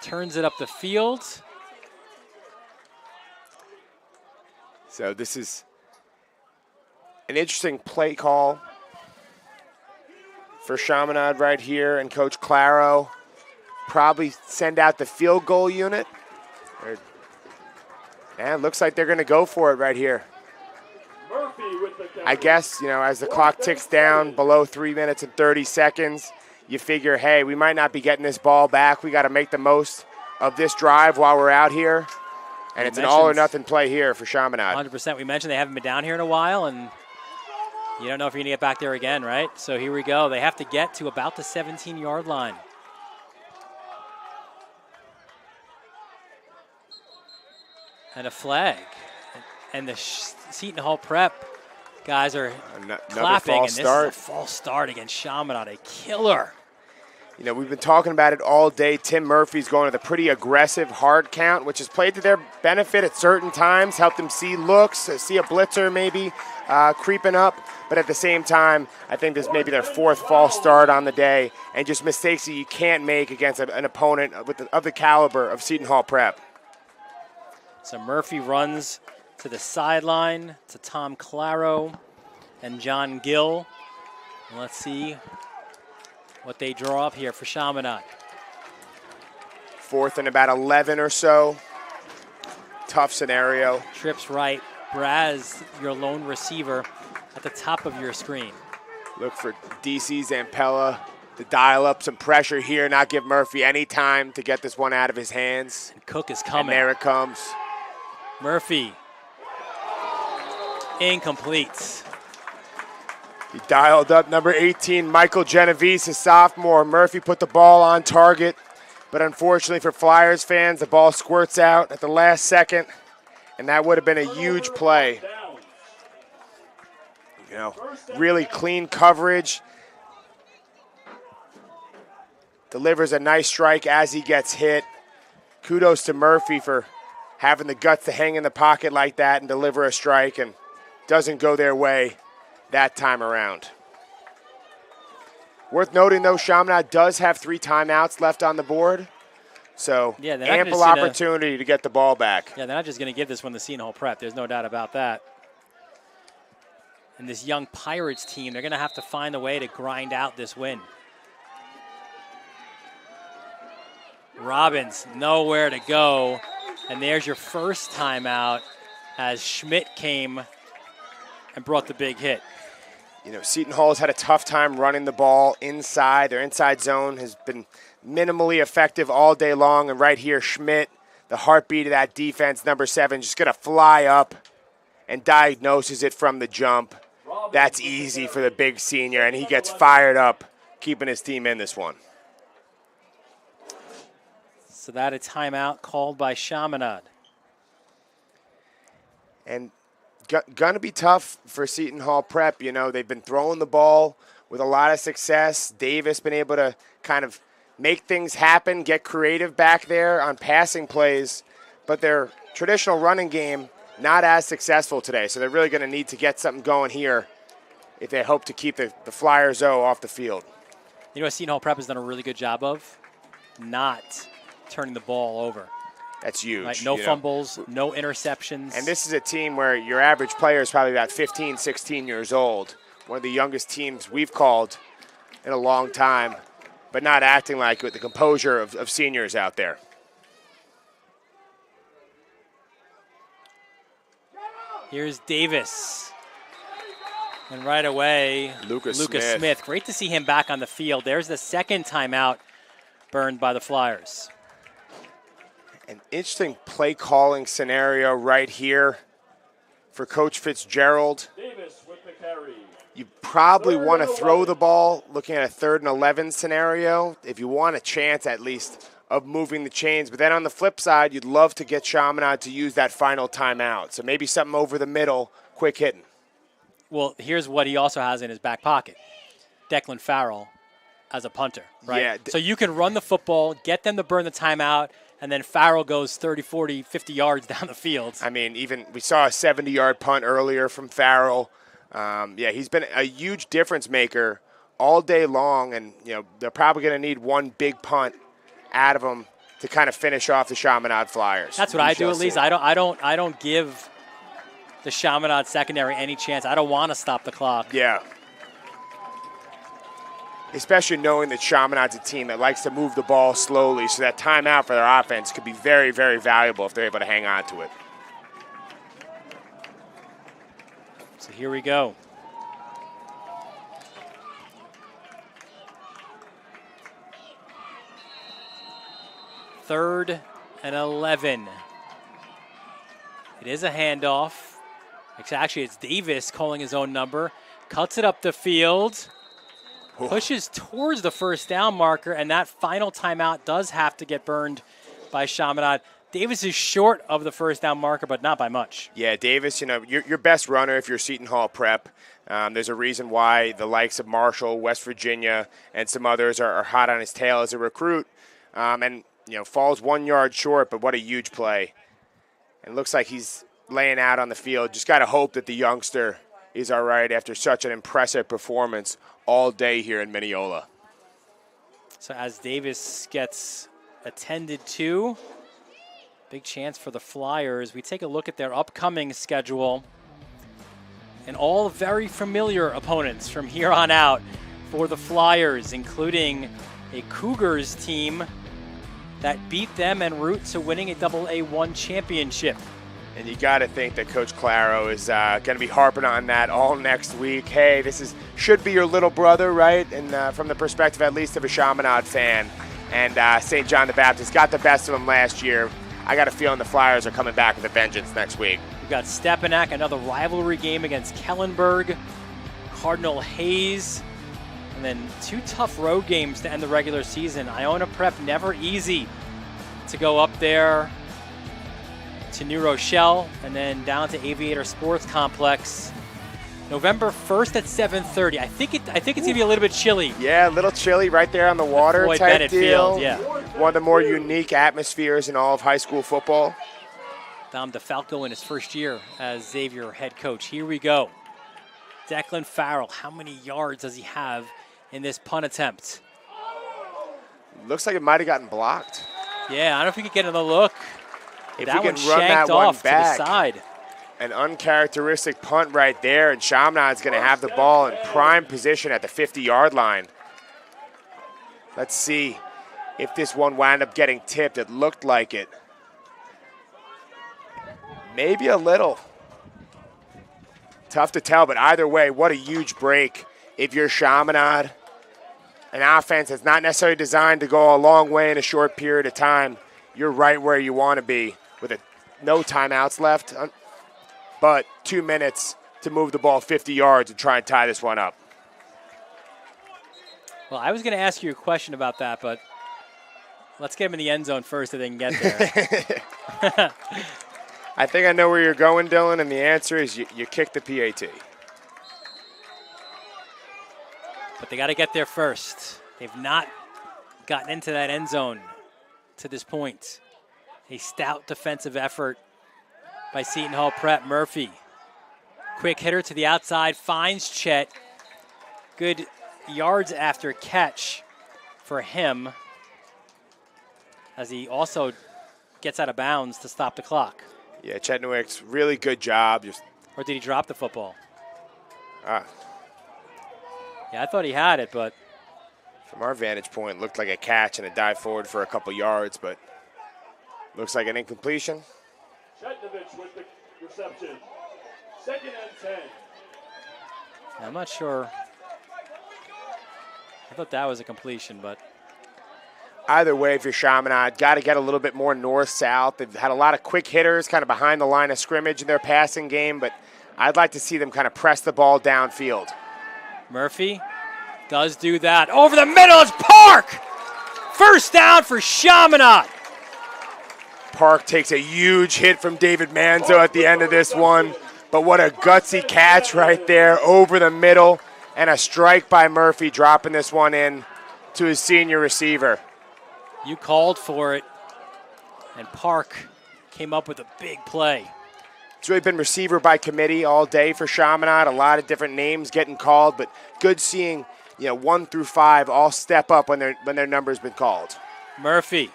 turns it up the field. So this is an interesting play call for Chaminade right here, and Coach Claro probably send out the field goal unit. And it looks like they're going to go for it right here. I guess, as the clock ticks down below 3 minutes and 30 seconds, you figure, hey, we might not be getting this ball back. We got to make the most of this drive while we're out here. And it's an all-or-nothing play here for Chaminade. 100%. We mentioned they haven't been down here in a while, and you don't know if you're going to get back there again, right? So here we go. They have to get to about the 17-yard line. And a flag. And the Seton Hall Prep guys are clapping, and this is a false start against Chaminade, a killer. We've been talking about it all day. Tim Murphy's going with a pretty aggressive hard count, which has played to their benefit at certain times, helped them see looks, see a blitzer maybe creeping up. But at the same time, I think this may be their 4th false start on the day, and just mistakes that you can't make against an opponent of the caliber of Seton Hall Prep. So Murphy runs to the sideline to Tom Claro and John Gill. And let's see what they draw up here for Chaminade. 4th and about 11 or so. Tough scenario. Trips right. Braz, your lone receiver, at the top of your screen. Look for DC Zampella to dial up some pressure here, not give Murphy any time to get this one out of his hands. And Cook is coming. And there it comes. Murphy. Incomplete. He dialed up number 18, Michael Genovese, a sophomore. Murphy put the ball on target, but unfortunately for Flyers fans, the ball squirts out at the last second, and that would have been a huge play. You know, really clean coverage. Delivers a nice strike as he gets hit. Kudos to Murphy for having the guts to hang in the pocket like that and deliver a strike, and doesn't go their way that time around. Worth noting, though, Chaminade does have 3 timeouts left on the board, so ample opportunity to get the ball back. Yeah, they're not just going to give this one the Seton Hall Prep. There's no doubt about that. And this young Pirates team, they're going to have to find a way to grind out this win. Robbins, nowhere to go. And there's your first timeout as Schmidt came and brought the big hit. You know, Seton Hall has had a tough time running the ball inside. Their inside zone has been minimally effective all day long. And right here, Schmidt, the heartbeat of that defense, number 7, just going to fly up and diagnoses it from the jump. That's easy for the big senior, and he gets fired up, keeping his team in this one. So that a timeout called by Chaminade. And going to be tough for Seton Hall Prep. You know, they've been throwing the ball with a lot of success. Davis been able to kind of make things happen, get creative back there on passing plays, but their traditional running game not as successful today. So they're really going to need to get something going here if they hope to keep the Flyers off the field. You know what Seton Hall Prep has done a really good job of? Not turning the ball over. That's huge. Right? No fumbles, no interceptions. And this is a team where your average player is probably about 15, 16 years old. One of the youngest teams we've called in a long time, but not acting like with the composure of seniors out there. Here's Davis. And right away, Lucas Smith. Great to see him back on the field. There's the second timeout burned by the Flyers. An interesting play calling scenario right here for Coach Fitzgerald. Davis with the carry. You probably want to throw the ball looking at a 3rd and 11 scenario if you want a chance at least of moving the chains. But then on the flip side, you'd love to get Chaminade to use that final timeout. So maybe something over the middle, quick hitting. Well, here's what he also has in his back pocket. Declan Farrell as a punter, right? Yeah. So you can run the football, get them to burn the timeout, and then Farrell goes 30, 40, 50 yards down the field. I mean, even we saw a 70-yard punt earlier from Farrell. He's been a huge difference maker all day long, and they're probably going to need one big punt out of him to kind of finish off the Chaminade Flyers. That's what I do at least. I don't give the Chaminade secondary any chance. I don't want to stop the clock. Yeah. Especially knowing that Chaminade's a team that likes to move the ball slowly, so that timeout for their offense could be very, very valuable if they're able to hang on to it. So here we go. Third and 11. It is a handoff. Actually, it's Davis calling his own number. Cuts it up the field. Pushes towards the first down marker, and that final timeout does have to get burned by Chaminade. Davis is short of the first down marker, but not by much. Yeah, Davis, your best runner if you're Seton Hall Prep. There's a reason why the likes of Marshall, West Virginia, and some others are hot on his tail as a recruit. Falls 1 yard short, but what a huge play. And it looks like he's laying out on the field. Just got to hope that the youngster is all right after such an impressive performance all day here in Mineola. So as Davis gets attended to, big chance for the Flyers. We take a look at their upcoming schedule, and all very familiar opponents from here on out for the Flyers, including a Cougars team that beat them en route to winning a AA1 championship. And you got to think that Coach Claro is going to be harping on that all next week. Hey, this should be your little brother, right? And from the perspective at least of a Chaminade fan. And St. John the Baptist got the best of them last year. I got a feeling the Flyers are coming back with a vengeance next week. We've got Stepanak, another rivalry game against Kellenberg. Cardinal Hayes, and then 2 tough road games to end the regular season. Iona Prep, never easy to go up there to New Rochelle and then down to Aviator Sports Complex. November 1st at 7:30. I think it's gonna be a little bit chilly. Yeah, a little chilly right there on the water Floyd type Bennett deal. Field, yeah. One of the more unique atmospheres in all of high school football. Dom DeFalco in his first year as Xavier head coach. Here we go. Declan Farrell, how many yards does he have in this punt attempt? Looks like it might have gotten blocked. Yeah, I don't know if we could get another look. If that we one can run shanked that one off back, to the side. an uncharacteristic punt right there, and Chaminade's going to have the ball in prime position at the 50-yard line. Let's see if this one wound up getting tipped. It looked like it. Maybe a little. Tough to tell, but either way, what a huge break if you're Chaminade. An offense that's not necessarily designed to go a long way in a short period of time. You're right where you want to be with no timeouts left, but 2 minutes to move the ball 50 yards and try and tie this one up. Well, I was going to ask you a question about that, but let's get him in the end zone first so they can get there. I think I know where you're going, Dylan, and the answer is you kick the PAT. But they got to get there first. They've not gotten into that end zone to this point. A stout defensive effort by Seton Hall Prep. Murphy, quick hitter to the outside, finds Chet. Good yards after catch for him as he also gets out of bounds to stop the clock. Yeah, Chetwick's really good job. Or did he drop the football? Ah. Yeah, I thought he had it, but from our vantage point, looked like a catch and a dive forward for a couple yards, but looks like an incompletion. Chetnovich with the reception. 2nd and 10. I'm not sure. I thought that was a completion, but either way, if you're Chaminade, got to get a little bit more north-south. They've had a lot of quick hitters kind of behind the line of scrimmage in their passing game, but I'd like to see them kind of press the ball downfield. Murphy does do that. Over the middle, it's Park! First down for Chaminade. Park takes a huge hit from David Manzo at the end of this one, but what a gutsy catch right there over the middle, and a strike by Murphy dropping this one in to his senior receiver. You called for it, and Park came up with a big play. It's really been receiver by committee all day for Chaminade. A lot of different names getting called, but good seeing 1 through 5 all step up when their number's been called. Murphy,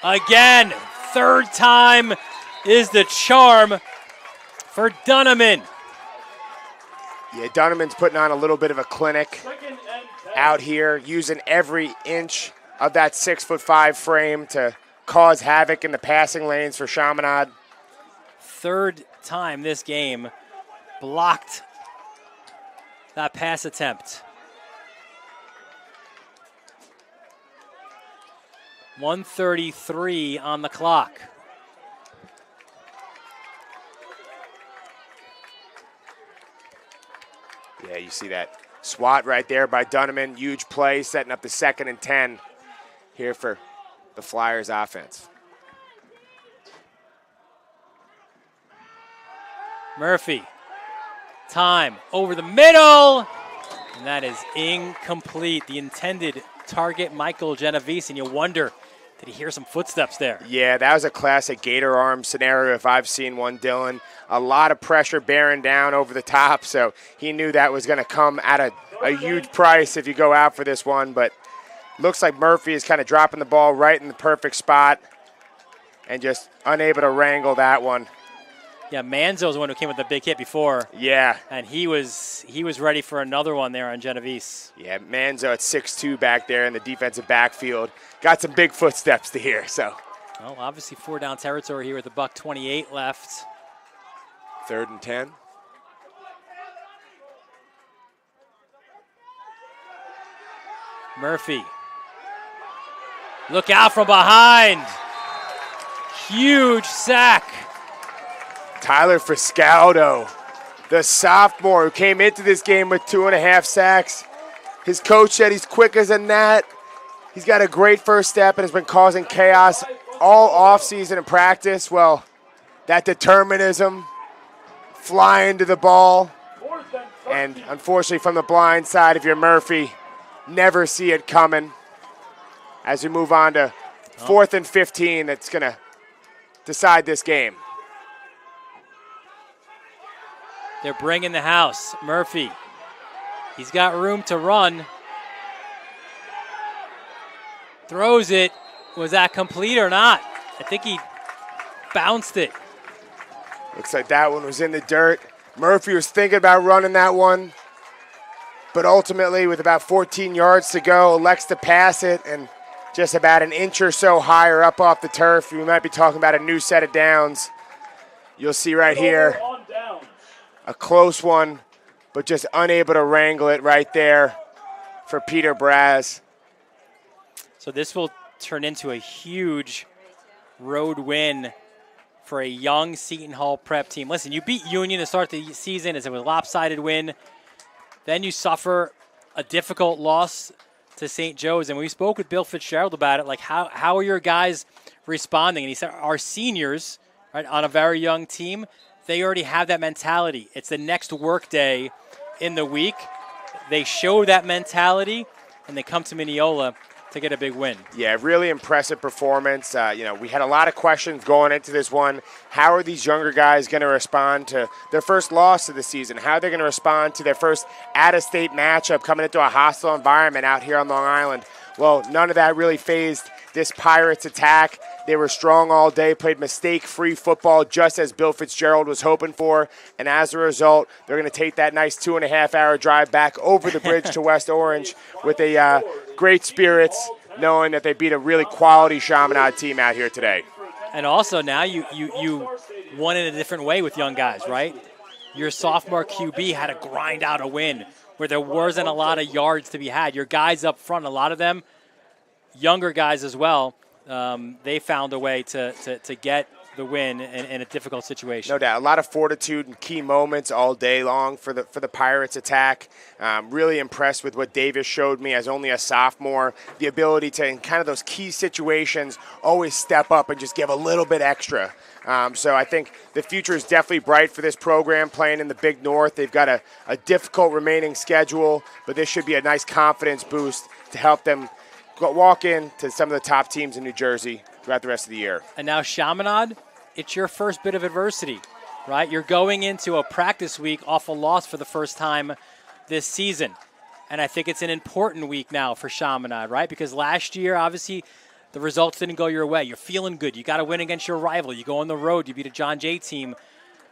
again, 3rd time is the charm for Dunneman. Yeah, Dunneman's putting on a little bit of a clinic out here, using every inch of that 6'5" frame to cause havoc in the passing lanes for Chaminade. 3rd time this game blocked that pass attempt. 1:33 on the clock. Yeah, you see that swat right there by Dunneman. Huge play, setting up the 2nd and 10 here for the Flyers offense. Murphy, time over the middle, and that is incomplete. The intended target, Michael Genovese, and you wonder, did he hear some footsteps there? Yeah, that was a classic gator arm scenario if I've seen one, Dylan. A lot of pressure bearing down over the top, so he knew that was going to come at a huge price if you go out for this one, but looks like Murphy is kind of dropping the ball right in the perfect spot and just unable to wrangle that one. Yeah, Manzo's the one who came with the big hit before. Yeah. And he was ready for another one there on Genovese. Yeah, Manzo at 6'2" back there in the defensive backfield. Got some big footsteps to hear, so. Well, obviously 4 down territory here with the $1:28 left. 3rd and 10. Murphy. Look out from behind. Huge sack. Tyler Friscaldo the sophomore who came into this game with 2.5 sacks. His coach said he's quick as a gnat. He's got a great first step and has been causing chaos all offseason in practice. Well, that determinism, flying to the ball, and unfortunately from the blind side, if you're Murphy, never see it coming. As we move on to 4th and 15, that's going to decide this game. They're bringing the house. Murphy, he's got room to run. Throws it. Was that complete or not? I think he bounced it. Looks like that one was in the dirt. Murphy was thinking about running that one, but ultimately with about 14 yards to go, elects to pass it, and just about an inch or so higher up off the turf. We might be talking about a new set of downs. You'll see right here a close one, but just unable to wrangle it right there for Peter Braz. So this will turn into a huge road win for a young Seton Hall prep team. Listen, you beat Union to start the season as it was a lopsided win. Then you suffer a difficult loss to St. Joe's. And we spoke with Bill Fitzgerald about it, like how are your guys responding? And he said our seniors, right, on a very young team, they already have that mentality. It's the next work day in the week. They show that mentality, and they come to Mineola to get a big win. Yeah, really impressive performance. We had a lot of questions going into this one. How are these younger guys going to respond to their first loss of the season? How are they going to respond to their first out-of-state matchup coming into a hostile environment out here on Long Island? Well, none of that really fazed this Pirates attack. They were strong all day, played mistake-free football just as Bill Fitzgerald was hoping for. And as a result, they're going to take that nice 2.5-hour drive back over the bridge to West Orange with a great spirits, knowing that they beat a really quality Chaminade team out here today. And also now you won in a different way with young guys, right? Your sophomore QB had to grind out a win where there wasn't a lot of yards to be had. Your guys up front, a lot of them, younger guys as well, they found a way to get the win in a difficult situation. No doubt. A lot of fortitude and key moments all day long for the Pirates attack. Really impressed with what Davis showed me as only a sophomore. The ability to, in kind of those key situations, always step up and just give a little bit extra. So I think the future is definitely bright for this program playing in the Big North. They've got a difficult remaining schedule, but this should be a nice confidence boost to help them walk into some of the top teams in New Jersey throughout the rest of the year. And now Chaminade, it's your first bit of adversity, right? You're going into a practice week off a loss for the first time this season. And I think it's an important week now for Chaminade, right? Because last year, obviously, the results didn't go your way. You're feeling good. You got to win against your rival. You go on the road. You beat a John Jay team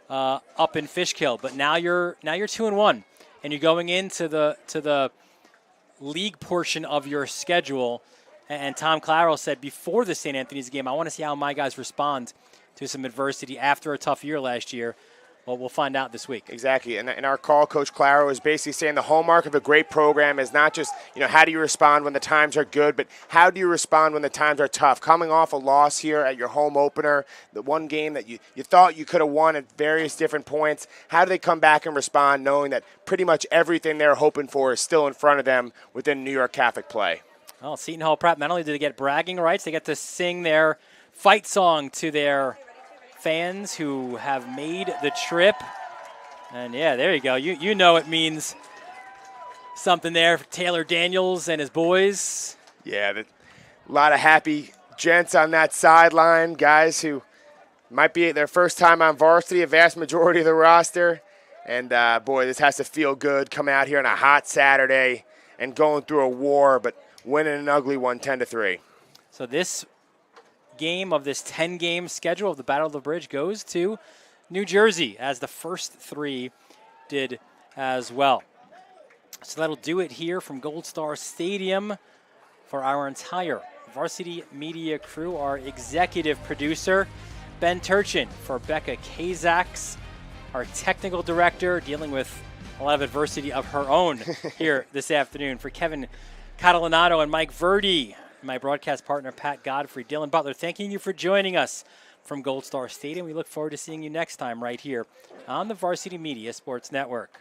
up in Fishkill. But now you're 2-1, and you're going into the league portion of your schedule. And Tom Claro said before the St. Anthony's game, I want to see how my guys respond to some adversity after a tough year last year. Well, we'll find out this week. Exactly. And in our call, Coach Claro is basically saying the hallmark of a great program is not just, how do you respond when the times are good, but how do you respond when the times are tough? Coming off a loss here at your home opener, the one game that you thought you could have won at various different points, how do they come back and respond knowing that pretty much everything they're hoping for is still in front of them within New York Catholic play? Well, Seton Hall Prep, not only did they get bragging rights, they get to sing their fight song to their fans who have made the trip. And yeah, there you go. You know it means something there for Taylor Daniels and his boys. Yeah, a lot of happy gents on that sideline, guys who might be their first time on varsity, a vast majority of the roster. And boy, this has to feel good coming out here on a hot Saturday and going through a war, but winning an ugly one, 10-3. So this game of this 10-game schedule of the Battle of the Bridge goes to New Jersey, as the first three did as well. So that'll do it here from Gold Star Stadium for our entire Varsity Media crew. Our executive producer, Ben Turchin, for Becca Kazaks, our technical director, dealing with a lot of adversity of her own here this afternoon, for Kevin Catalanato and Mike Verdi, my broadcast partner, Pat Godfrey. Dylan Butler, thanking you for joining us from Gold Star Stadium. We look forward to seeing you next time right here on the Varsity Media Sports Network.